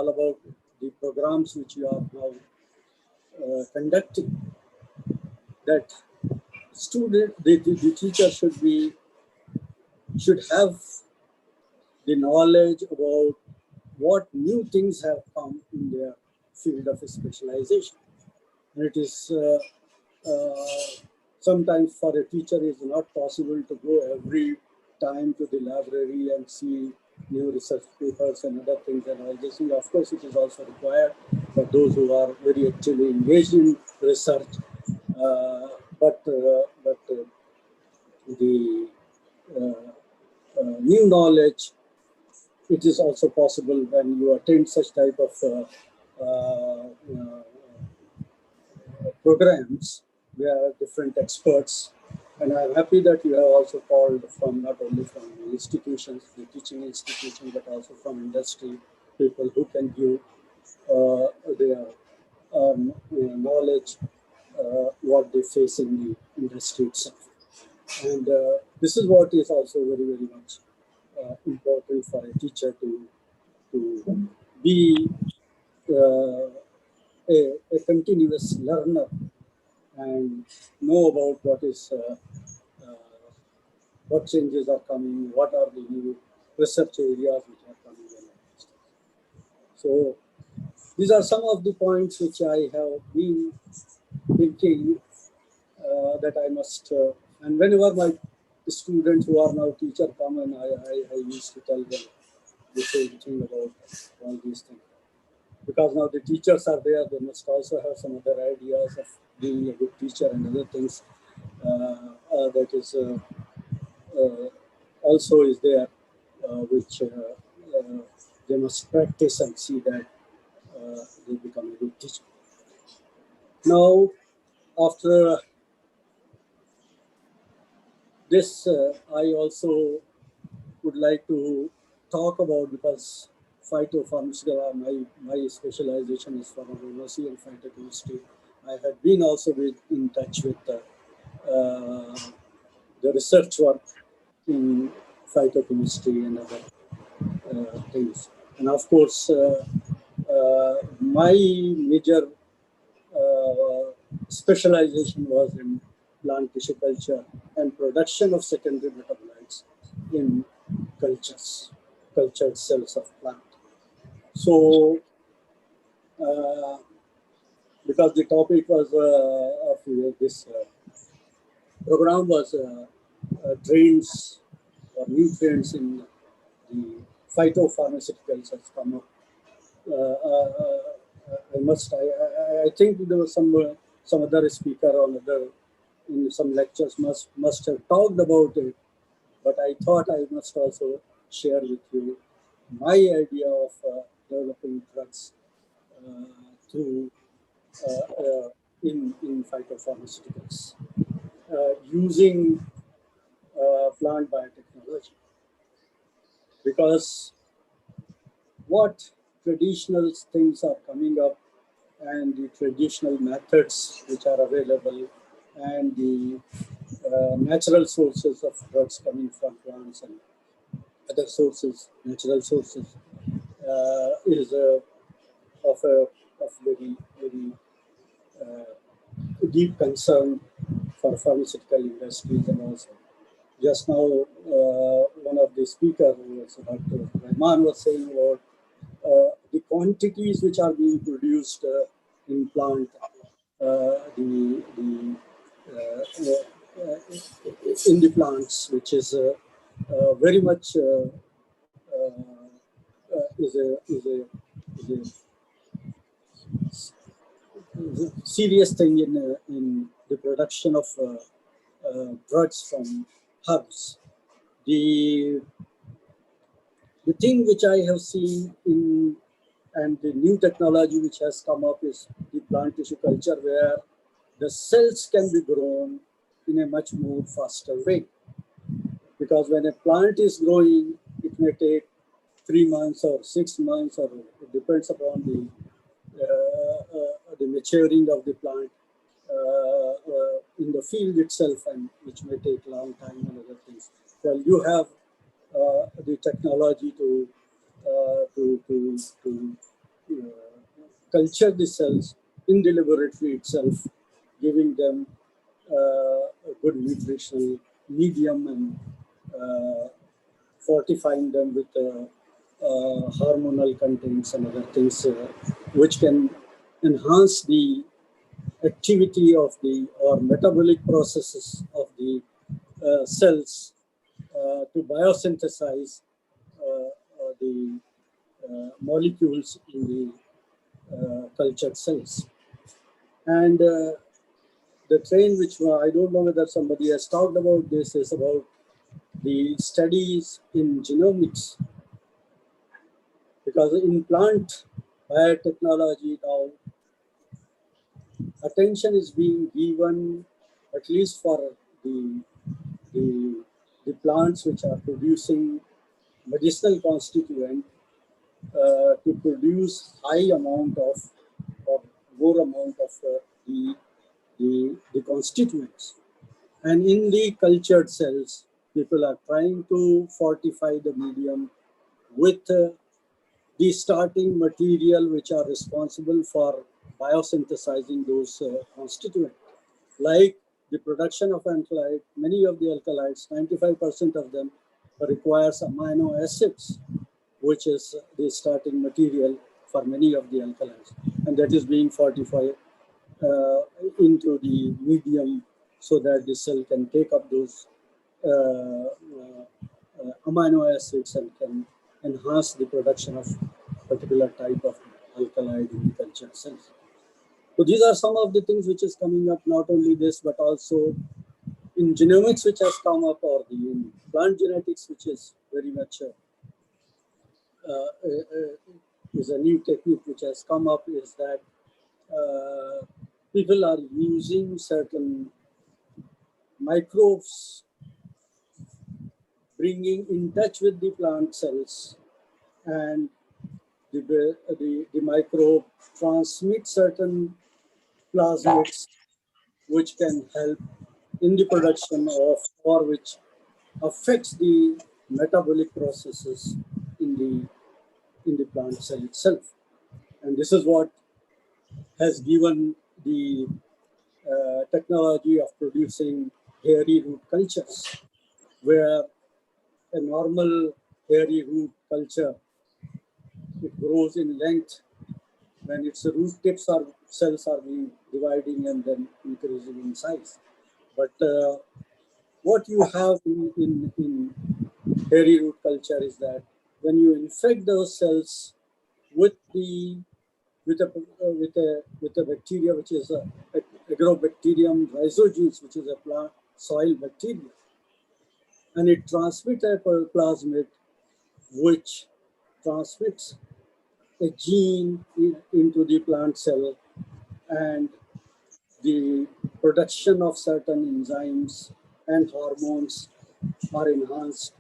about the programs which you are now conducting. That the teacher should have the knowledge about what new things have come in their field of specialization. And it is sometimes for a teacher it is not possible to go every time to the library and see new research papers and other things and all this. And of course, it is also required for those who are very actively engaged in research. But the new knowledge, it is also possible when you attend such type of programs where different experts. And I'm happy that you have also called from not only from institutions, the teaching institutions, but also from industry, people who can give their knowledge, what they face in the industry itself. And this is what is also very much important for a teacher to be a continuous learner and know about what changes are coming, what are the new research areas which are coming. So these are some of the points which I have been thinking that I must, and whenever my students who are now teacher come and I used to tell them the same thing about all these things. Because now the teachers are there, they must also have some other ideas of being a good teacher and other things that is also is there, which they must practice and see that they become a good teacher. Now, after this, I also would like to talk about, because phytopharmaceutical, my specialization is pharmacology and phytochemistry. I have been also in touch with the research work in phytochemistry and other things. And of course, my major specialization was in plant tissue culture and production of secondary metabolites in cultured cells of plant. So, because the topic was of this program was drains or nutrients in the phytopharmaceuticals has come up. I think there was some other speaker or other in some lectures must have talked about it, but I thought I must also share with you my idea of developing drugs in phytopharmaceuticals using plant biotechnology, because what traditional things are coming up and the traditional methods which are available and the natural sources of drugs coming from plants and other sources, natural sources, is of very deep concern for pharmaceutical industries. And also just now one of the speakers, Dr. Rahman, was saying about the quantities which are being produced in plant, in the plants, which is very much is a serious thing in the production of drugs from herbs. The thing which I have seen in and the new technology which has come up is the plant tissue culture, where the cells can be grown in a much more faster way. Because when a plant is growing, it may take 3 months or 6 months, or it depends upon the maturing of the plant in the field itself, and which may take a long time and other things. Well, you have the technology to culture the cells in the laboratory itself, giving them a good nutritional medium and fortifying them with hormonal contents and other things which can enhance the activity of the or metabolic processes of the cells to biosynthesize the molecules in the cultured cells. And the train which I don't know whether somebody has talked about this is about the studies in genomics, because in plant biotechnology now attention is being given, at least for the plants which are producing medicinal constituent, to produce high amount of or more amount of the constituents. And in the cultured cells, people are trying to fortify the medium with the starting material which are responsible for biosynthesizing those constituents. Like the production of alkaloid, many of the alkaloids, 95% of them requires amino acids, which is the starting material for many of the alkalis, and that is being fortified into the medium so that the cell can take up those amino acids and can enhance the production of particular type of alkaloid in the culture cells. So these are some of the things which is coming up, not only this, but also in genomics, which has come up, or in plant genetics, which is very much is a new technique which has come up, is that people are using certain microbes, bringing in touch with the plant cells, and the microbe transmit certain plasmids which can help in the production of, or which affects the metabolic processes in the plant cell itself. And this is what has given the technology of producing hairy root cultures, where a normal hairy root culture, it grows in length when its root tips or cells are being dividing and then increasing in size. But what you have in hairy root culture is that when you infect those cells with a bacteria which is a Agrobacterium rhizogenes, which is a plant soil bacteria, and it transmits a plasmid which transmits a gene into the plant cell, and the production of certain enzymes and hormones are enhanced,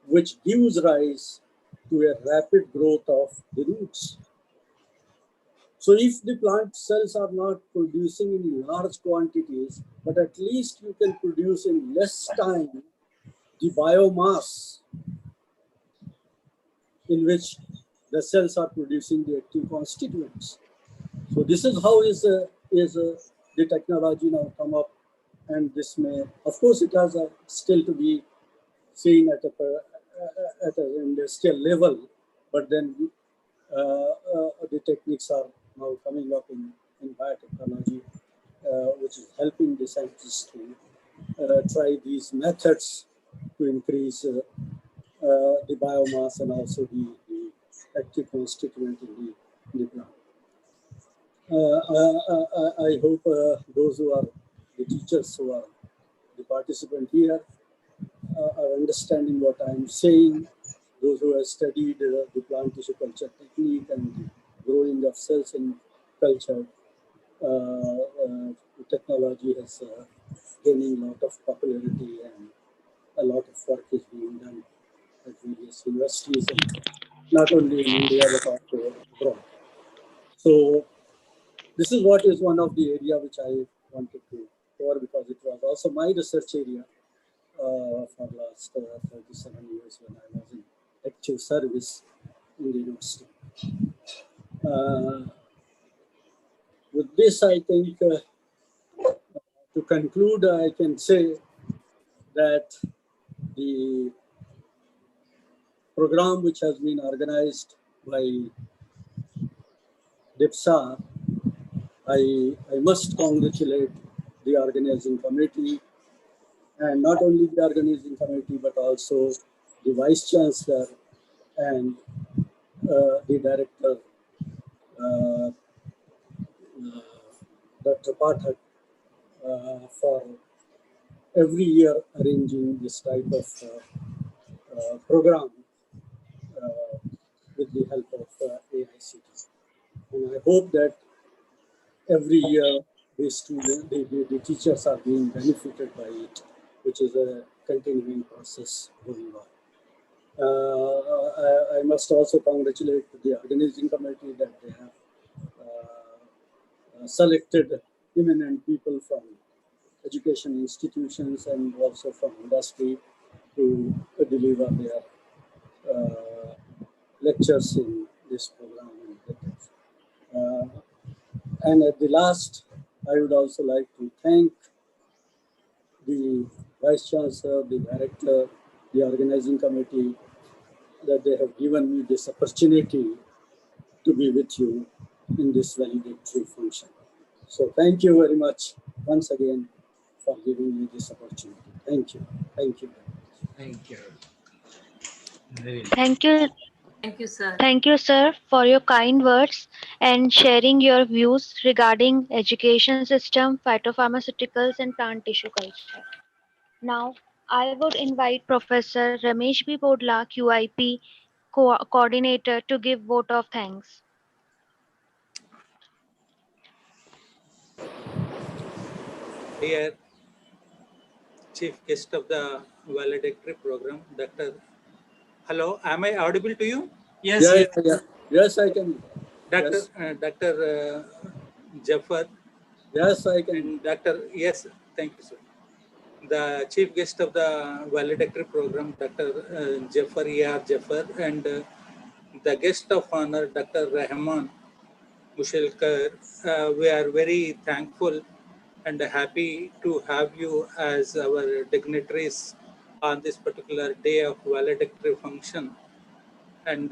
which gives rise to a rapid growth of the roots. So if the plant cells are not producing in large quantities, but at least you can produce in less time the biomass in which the cells are producing the active constituents. So this is how the technology now come up, and this may, of course, it has still to be seen at an industrial level, but then the techniques are now coming up in biotechnology, which is helping the scientists to try these methods to increase the biomass and also the active constituent in the plant. I hope those who are the teachers who are the participant here are understanding what I am saying. Those who have studied the plant tissue culture technique and the growing of cells in culture, technology has gaining a lot of popularity, and a lot of work is being done at various universities, and not only in India but also abroad. So this is what is one of the area which I wanted to cover, because it was also my research area for the last 37 years when I was in active service in the university. With this, I think to conclude, I can say that the program which has been organized by DIPSAR, I must congratulate the organizing committee, and not only the organizing committee, but also the Vice Chancellor and the Director, Dr. Pathak, for every year arranging this type of program with the help of AICT. And I hope that every year the teachers are being benefited by it, which is a continuing process going on. I must also congratulate the organizing committee that they have selected eminent people from education institutions and also from industry to deliver their lectures in this program. And at the last, I would also like to thank the Vice Chancellor, the Director, the organizing committee, that they have given me this opportunity to be with you in this validatory function. So thank you very much once again for giving me this opportunity. Thank you. Thank you. Thank you. Thank you. Thank you, sir. Thank you, sir, for your kind words and sharing your views regarding education system, phytopharmaceuticals, and plant tissue culture. Now, I would invite Professor Ramesh B. Bodla, QIP coordinator, to give vote of thanks. Dear Chief Guest of the Valedictory Program, Dr. Hello, am I audible to you? Yes, Yeah, yes. yeah, yeah. Yes, I can. Dr. Yes. Dr. Jafar. Yes, I can. And Dr. Yes, thank you, sir. The chief guest of the valedictory program, Dr. Jafar E.R. Jafar, and the guest of honor, Dr. Rahman Mushelkar. We are very thankful and happy to have you as our dignitaries on this particular day of valedictory function, and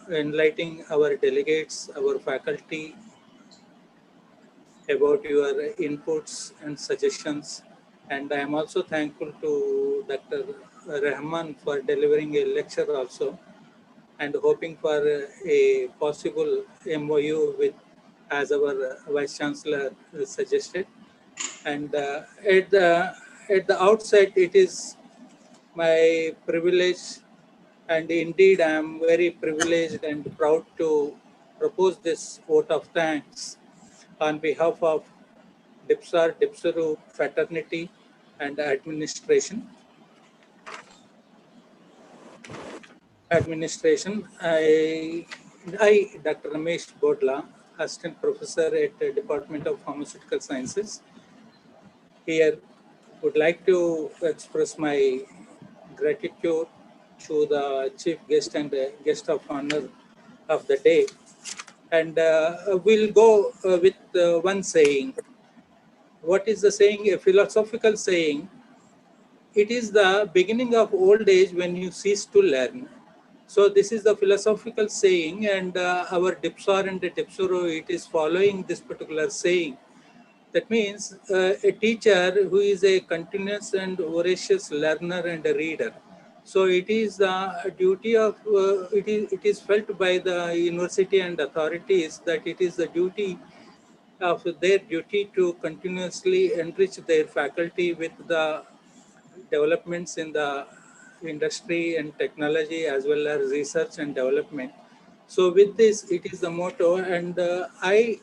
enlightening our delegates, our faculty about your inputs and suggestions. And I am also thankful to Dr. Rahman for delivering a lecture also, and hoping for a possible MOU with, as our Vice Chancellor suggested. And at the outset, it is my privilege, and indeed I am very privileged and proud to propose this vote of thanks on behalf of DIPSAR, DIPSARU fraternity and administration. I, Dr. Ramesh Bodla, Assistant Professor at the Department of Pharmaceutical Sciences, here would like to express my gratitude to the chief guest and guest of honor of the day. And we'll go with one saying. What is the saying? A philosophical saying. It is the beginning of old age when you cease to learn. So this is the philosophical saying, and our DIPSAR and the DIPSARU, it is following this particular saying. That means a teacher who is a continuous and voracious learner and a reader. So it is the duty of, it is felt by the university and authorities that it is the duty of their duty to continuously enrich their faculty with the developments in the industry and technology, as well as research and development. So with this, it is the motto, and I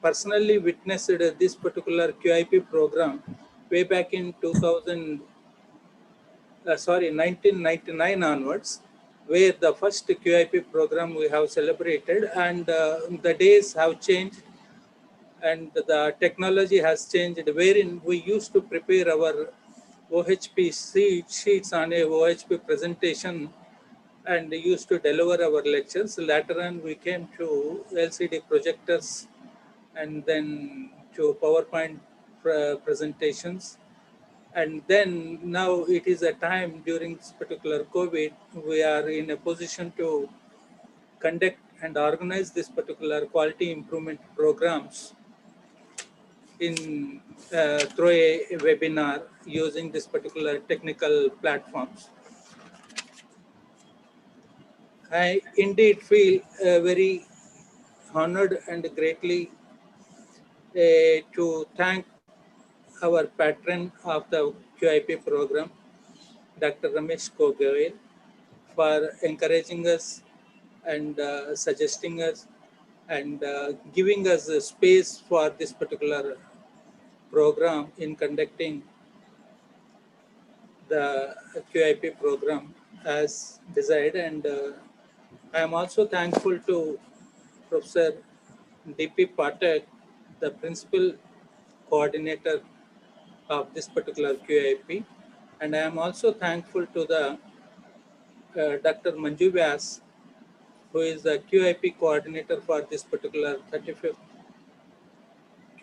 personally witnessed this particular QIP program way back in 1999 onwards, where the first QIP program we have celebrated, and the days have changed and the technology has changed, wherein we used to prepare our OHP sheets on a OHP presentation and used to deliver our lectures. Later on, we came to LCD projectors and then to PowerPoint presentations. And then now it is a time during this particular COVID, we are in a position to conduct and organize this particular quality improvement programs in through a webinar using this particular technical platforms. I indeed feel very honored and greatly to thank our patron of the QIP program, Dr. Ramesh Goel, for encouraging us and suggesting us and giving us a space for this particular program in conducting the QIP program as desired. And I am also thankful to Professor D.P. Patak, the principal coordinator of this particular QIP. And I am also thankful to the Dr. Manju Vyas, who is the QIP coordinator for this particular 35th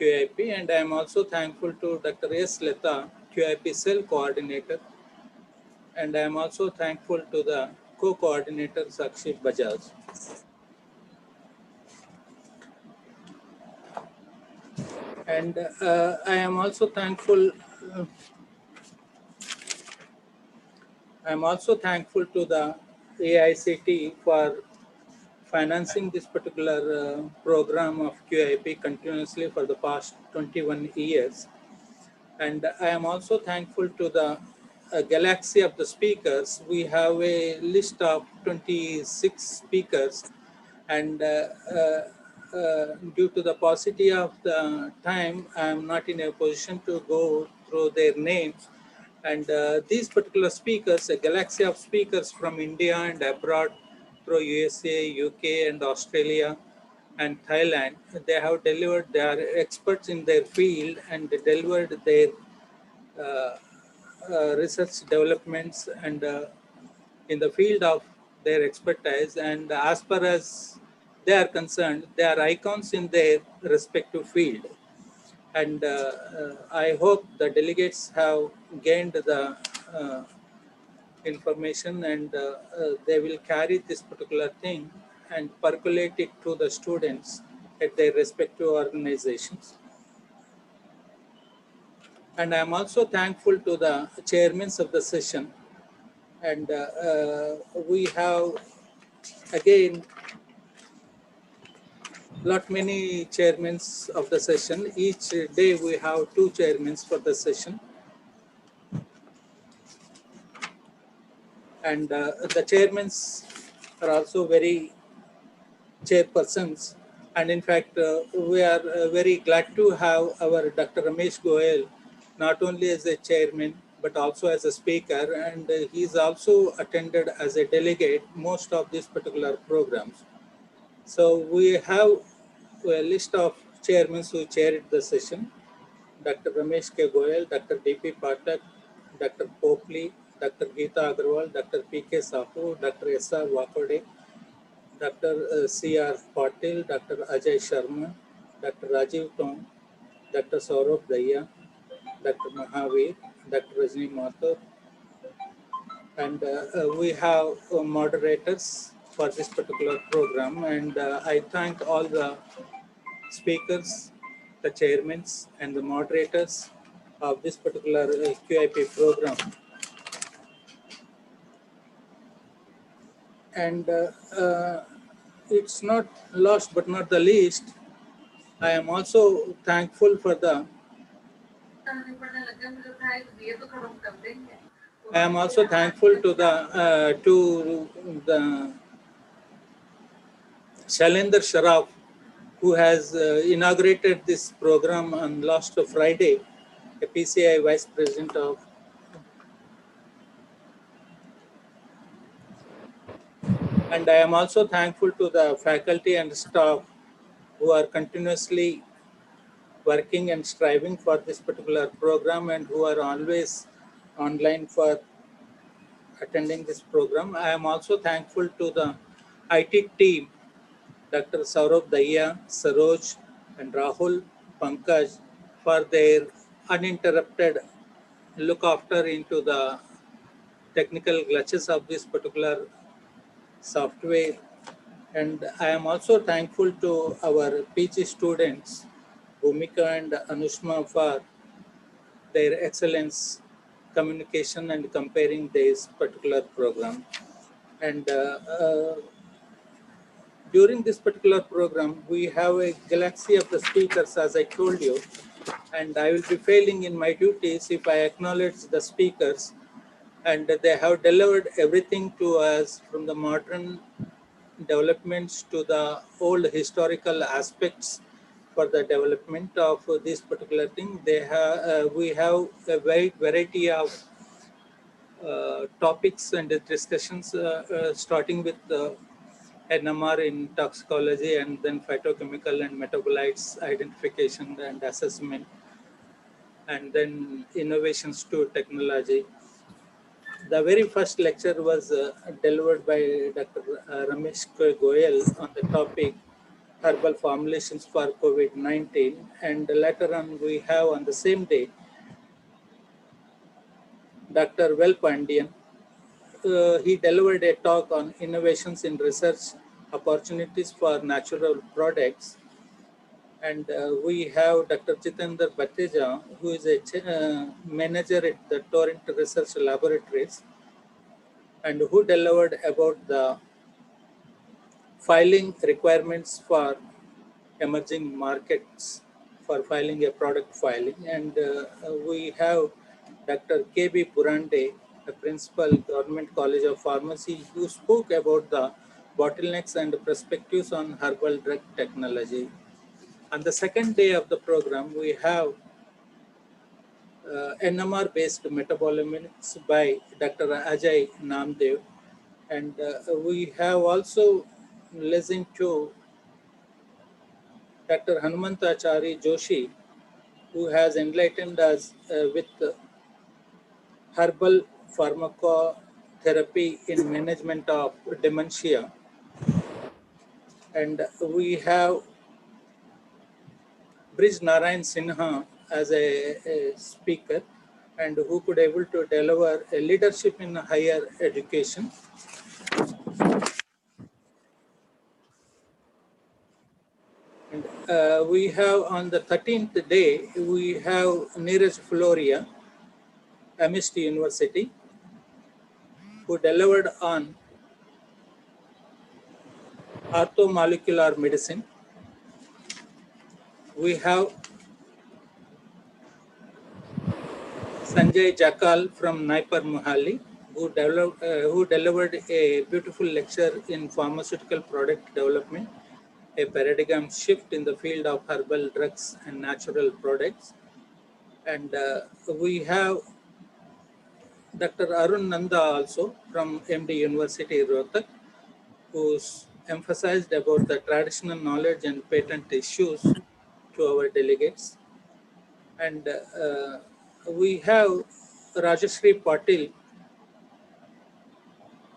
QIP. And I am also thankful to Dr. S. Leta, QIP cell coordinator. And I am also thankful to the co-coordinator Sakshi Bajaj. And I am also thankful. To the AICT for financing this particular program of QIP continuously for the past 21 years. And I am also thankful to the galaxy of the speakers. We have a list of 26 speakers, and due to the paucity of the time, I am not in a position to go through their names. And these particular speakers, a galaxy of speakers from India and abroad, through USA, UK, and Australia, and Thailand, they have delivered, they are experts in their field and they delivered their research developments and in the field of their expertise. And as far as they are concerned, they are icons in their respective field. And I hope the delegates have gained the information and they will carry this particular thing and percolate it to the students at their respective organizations. And I am also thankful to the chairmen of the session. And we have again lot many chairmen of the session. Each day we have 2 chairmen for the session. And the chairmen are also very chairpersons. And in fact, we are very glad to have our Dr. Ramesh Goyal, not only as a chairman, but also as a speaker. And he's also attended as a delegate most of these particular programs. So we have a list of chairmen who chaired the session: Dr. Ramesh K. Goyal, Dr. D.P. Pathak, Dr. Popley, Dr. Geeta Agarwal, Dr. P.K. Sahu, Dr. S.R. Wakode, Dr. C.R. Patil, Dr. Ajay Sharma, Dr. Rajiv Tong, Dr. Saurabh Daya, Dr. Mahavir, Dr. Rajni Mathur, and we have moderators for this particular program. And I thank all the speakers, the chairmen, and the moderators of this particular QIP program. And it's not last but not the least, I am also thankful for the to the Shailendra Sharaf, who has inaugurated this program on last Friday, a PCI Vice President of. And I am also thankful to the faculty and staff who are continuously working and striving for this particular program and who are always online for attending this program. I am also thankful to the IT team, Dr. Saurabh Daya, Saroj, and Rahul Pankaj, for their uninterrupted look after into the technical glitches of this particular software. And I am also thankful to our PG students, Bhumika and Anushma, for their excellence communication and comparing this particular program. And during this particular program, we have a galaxy of the speakers, as I told you, and I will be failing in my duties if I acknowledge the speakers. And they have delivered everything to us, from the modern developments to the old historical aspects for the development of this particular thing. They have, we have a wide variety of topics and discussions, starting with NMR in toxicology, and then phytochemical and metabolites identification and assessment, and then innovations to technology. The very first lecture was delivered by Dr. Ramesh Goyal on the topic herbal formulations for COVID-19. And later on, we have on the same day, Dr. Vel Pandian. He delivered a talk on innovations in research opportunities for natural products. And we have Dr. Jitendra Bhattija, who is a manager at the Torrent Research Laboratories, and who delivered about the filing requirements for emerging markets for filing a product filing. And we have Dr. K.B. Purande, a principal, Government College of Pharmacy, who spoke about the bottlenecks and perspectives on herbal drug technology. On the second day of the program, we have NMR-based metabolomics by Dr. Ajay Namdev. And we have also listened to Dr. Hanumantachari Joshi, who has enlightened us with herbal pharmacotherapy in management of dementia. And we have Brij Narayan Sinha as a speaker, and who could able to deliver a leadership in higher education. And we have on the 13th day, we have Neeraj Floria, Amnesty University, who delivered on orthomolecular medicine. We have Sanjay Jakal from Naipar Mohali, who delivered a beautiful lecture in pharmaceutical product development, a paradigm shift in the field of herbal drugs and natural products. And we have Dr. Arun Nanda also from MD University, Rohtak, who's emphasized about the traditional knowledge and patent issues to our delegates. And we have Rajashri Patil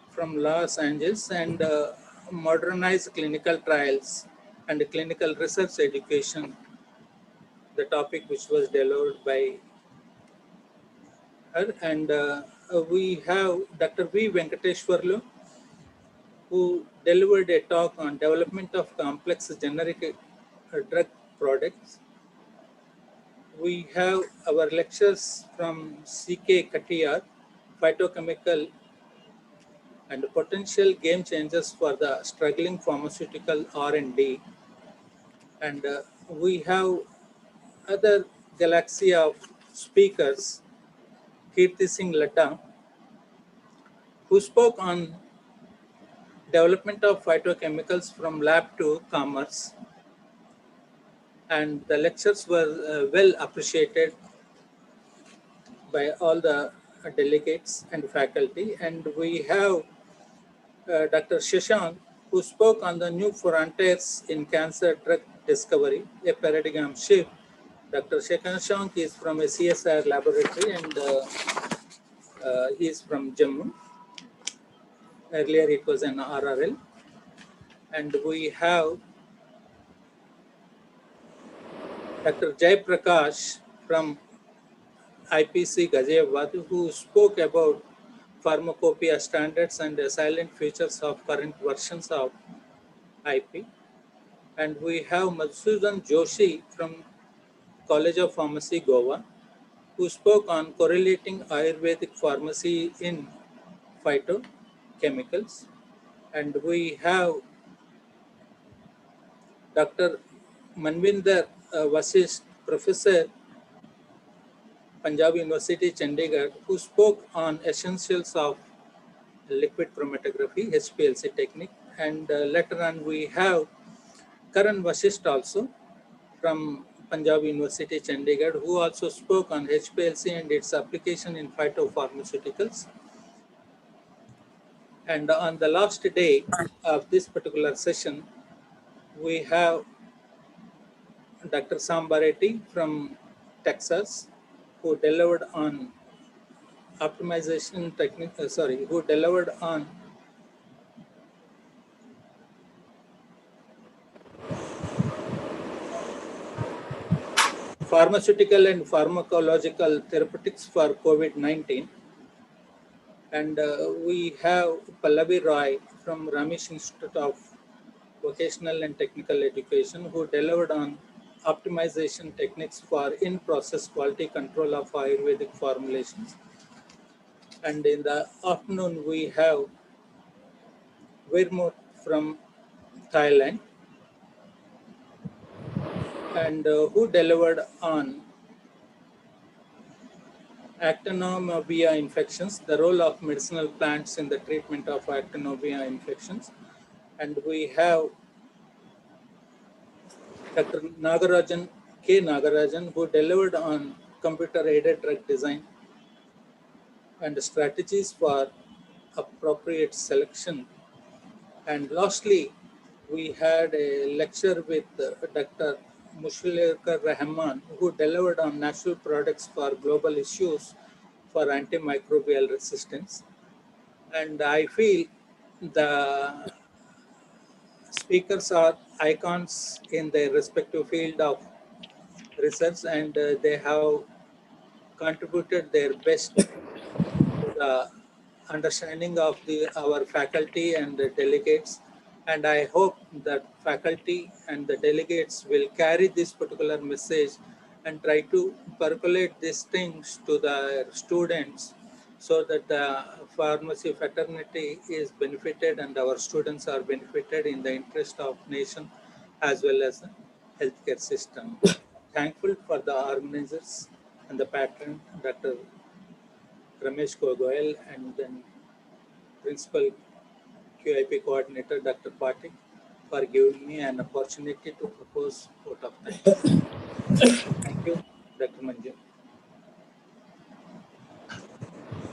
from Los Angeles, and modernized clinical trials and clinical research education, the topic which was delivered by her. And we have Dr. V. Venkateshwarlu, who delivered a talk on development of complex generic drug products. We have our lectures from C.K. Katiyar, phytochemical and potential game changers for the struggling pharmaceutical R&D. And we have other galaxy of speakers, Kirti Singh Ladda, who spoke on development of phytochemicals from lab to commerce. And the lectures were well appreciated by all the delegates and faculty. And we have Dr. Shashank, who spoke on the new frontiers in cancer drug discovery, a paradigm shift. Dr. Shashank is from a CSIR laboratory, and he is from Jammu. Earlier it was an RRL. And we have Dr. Jai Prakash from IPC Ghaziabad, who spoke about pharmacopoeia standards and the silent features of current versions of IP. And we have Madhusudan Joshi from College of Pharmacy, Goa, who spoke on correlating Ayurvedic pharmacy in phytochemicals. And we have Dr. Manvinder Vasist, Professor, Punjab University, Chandigarh, who spoke on essentials of liquid chromatography, HPLC technique. And later on, we have Karan Vasist also from Punjab University, Chandigarh, who also spoke on HPLC and its application in phytopharmaceuticals. And on the last day of this particular session, we have Dr. Sambaretti from Texas, who delivered on optimization technique, who delivered on pharmaceutical and pharmacological therapeutics for COVID-19. And we have Pallavi Roy from Ramesh Institute of Vocational and Technical Education, who delivered on optimization techniques for in-process quality control of Ayurvedic formulations. And in the afternoon, we have Virmur from Thailand, and who delivered on actinomyia infections, the role of medicinal plants in the treatment of actinomyia infections. And we have Dr. Nagarajan, K. Nagarajan, who delivered on computer-aided drug design and strategies for appropriate selection. And lastly, we had a lecture with Dr. Mushlekar Rahman, who delivered on natural products for global issues for antimicrobial resistance. And I feel the speakers are icons in their respective field of research, and they have contributed their best to the understanding of our faculty and the delegates. And I hope that faculty and the delegates will carry this particular message and try to percolate these things to the students so that the pharmacy fraternity is benefited and our students are benefited in the interest of nation as well as the healthcare system. Thankful for the organizers and the patron, Dr. Ramesh Gogoel, and then Principal QIP Coordinator, Dr. Patik, for giving me an opportunity to propose vote of thanks. Thank you, Dr. Manju.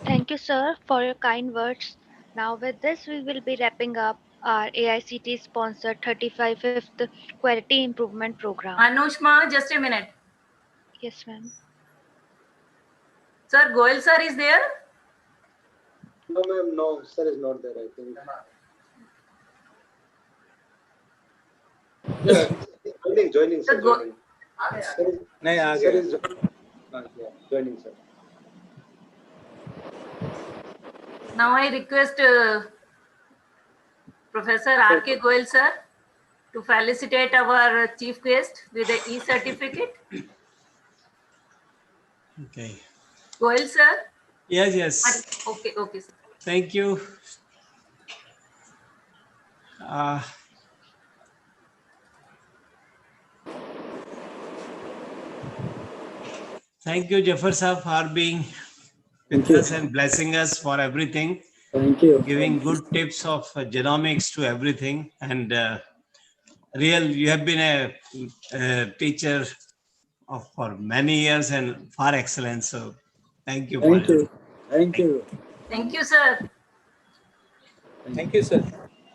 Thank you, sir, for your kind words. Now, with this, we will be wrapping up our AICT sponsored 35th Quality Improvement Program. Anushma, just a minute. Yes, ma'am. Sir, Goel sir is there? No, ma'am, no, sir is not there, I think. Yeah, joining, sir, joining. Sir is joining, sir. Now I request Professor R.K. Goel sir to felicitate our chief guest with the e-certificate. Okay. Goel sir? Yes, yes. Okay, okay, sir. Thank you. Thank you, Jafar sir, for being with us and blessing us for everything. Thank you. Giving good tips of genomics to everything. And you have been a teacher for many years and far excellent. So thank you. Thank you. Thank you. Thank you, sir. Thank you, sir.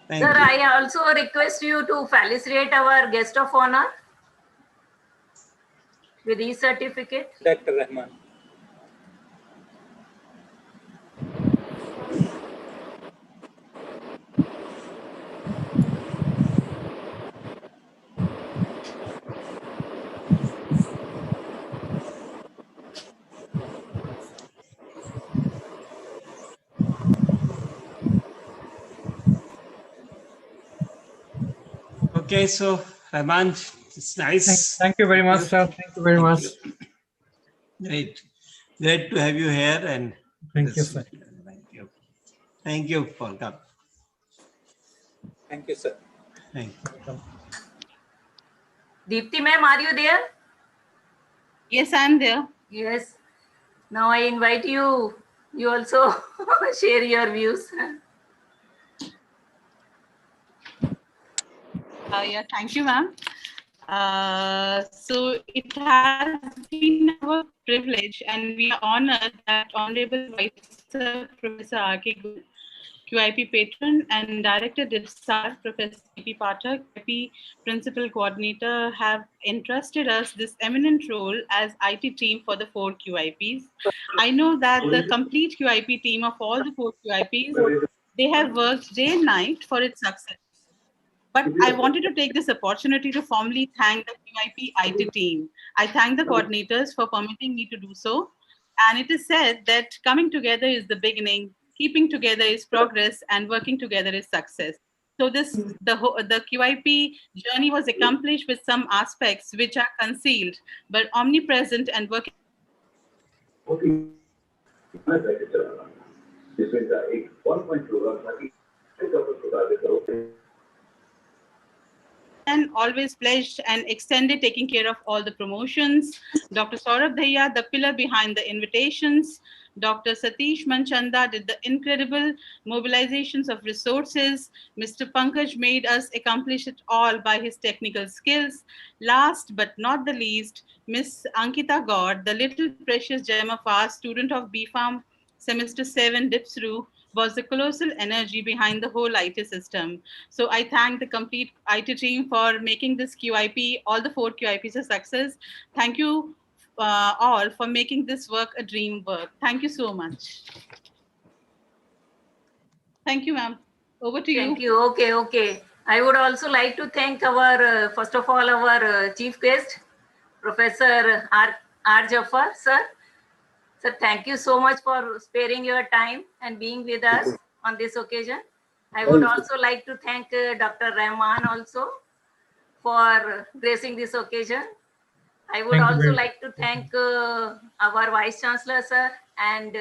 Thank Sir, you. I also request you to felicitate our guest of honor with e-certificate. Dr. Rahman. Okay, so Rahman, it's nice. Thank you very much, sir. Thank you very much. Great. Great to have you here. And thank you, sir. Thank you. Thank you for coming. Thank you, sir. Thank you. Deepti ma'am, are you there? Yes, I'm there. Yes. Now I invite you. You also share your views. Yeah, thank you, ma'am. So it has been our privilege and we are honored that Honorable Vice Professor R.K. Goel, QIP Patron and Director DIPSAR, Professor P.P. Pathak, QIP Principal Coordinator, have entrusted us this eminent role as IT team for the 4 QIPs. I know that the complete QIP team of all the 4 QIPs, they have worked day and night for its success. But I wanted to take this opportunity to formally thank the QIP IT team. I thank the coordinators for permitting me to do so. And it is said that coming together is the beginning, keeping together is progress, and working together is success. So the QIP journey was accomplished with some aspects which are concealed but omnipresent and working. And always pledged and extended taking care of all the promotions. Dr. Saurabh Dhaya, the pillar behind the invitations. Dr. Satish Manchanda did the incredible mobilizations of resources. Mr. Pankaj made us accomplish it all by his technical skills. Last but not the least, Miss Ankita Gaur, the little precious gem of ours, student of BPharm Semester 7 DIPSAR, was the colossal energy behind the whole IT system. So I thank the complete IT team for making this QIP, all the 4 QIPs a success. Thank you all for making this work a dream work. Thank you so much. Thank you, ma'am. Over to you. Thank you. Okay. I would also like to thank our, first of all, our chief guest, Professor R. Jaffar, sir. Sir, thank you so much for sparing your time and being with us on this occasion. I would also like to thank Dr. Rahman also for gracing this occasion. I would also like to thank our Vice Chancellor, sir, and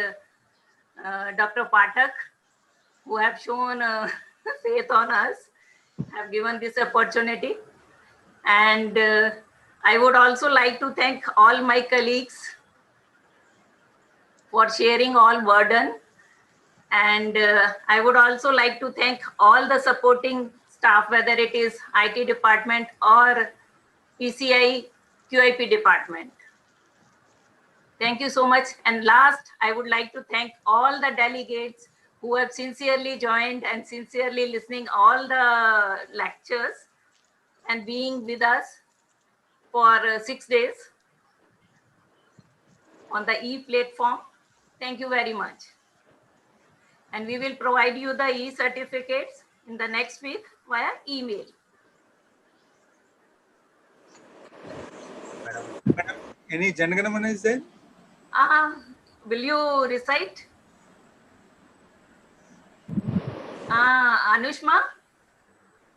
Dr. Pathak, who have shown faith on us, have given this opportunity. And I would also like to thank all my colleagues for sharing all burden. And I would also like to thank all the supporting staff, whether it is IT department or PCI QIP department. Thank you so much. And last, I would like to thank all the delegates who have sincerely joined and sincerely listening all the lectures and being with us for 6 days on the e-platform. Thank you very much. And we will provide you the e-certificates in the next week via email. Madam, any Janaganamana is there? Will you recite? Anushma?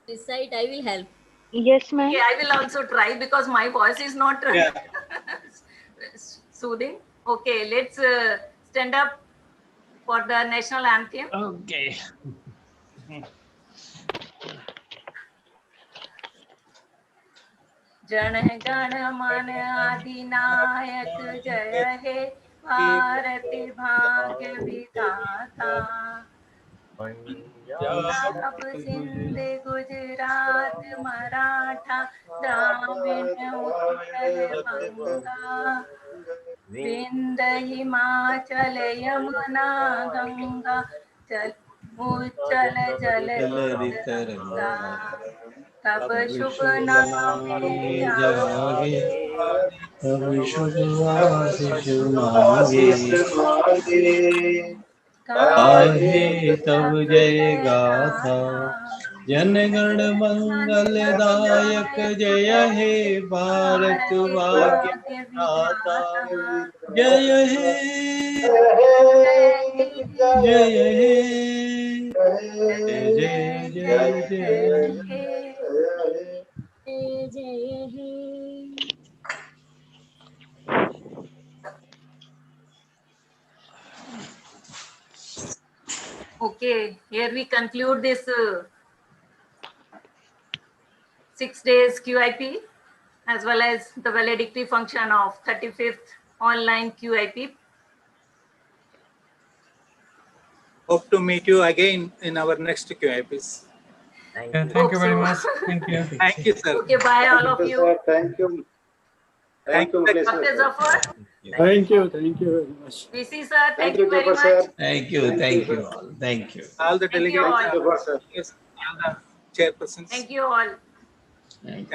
Recite, I will help. Yes, ma'am. Okay, I will also try because my voice is not soothing. Okay, let's stand up for the national anthem. Okay. Jana Gana मन अधिनायक जय हे भारत भाग्य विधाता पंजाब सिंध गुजरात मराठा द्राविड़ उत्कल बंगा विंध्य हिमाचल यमुना गंगा उच्चल जलधि तरंगा तब शुभ नामे जागे तब शुभ आशीष मांगे गाहे तब जय गाथा जनगण मंगल दायक जय हे भारत भाग्य विधाता जय हे जय हे जय जय जय जय Okay, here we conclude this 6 days QIP as well as the valedictory function of 35th online QIP. Hope to meet you again in our next QIPs. Thank you very much. Thank you. Thank you, sir. Okay, bye all of you. Thank you. Thank you. Dr. Zafar. Thank you very much. VC sir, thank you very much. Thank you all. Thank you. All the Thank you delegates, all. all the chairpersons. Thank you all. Thank you.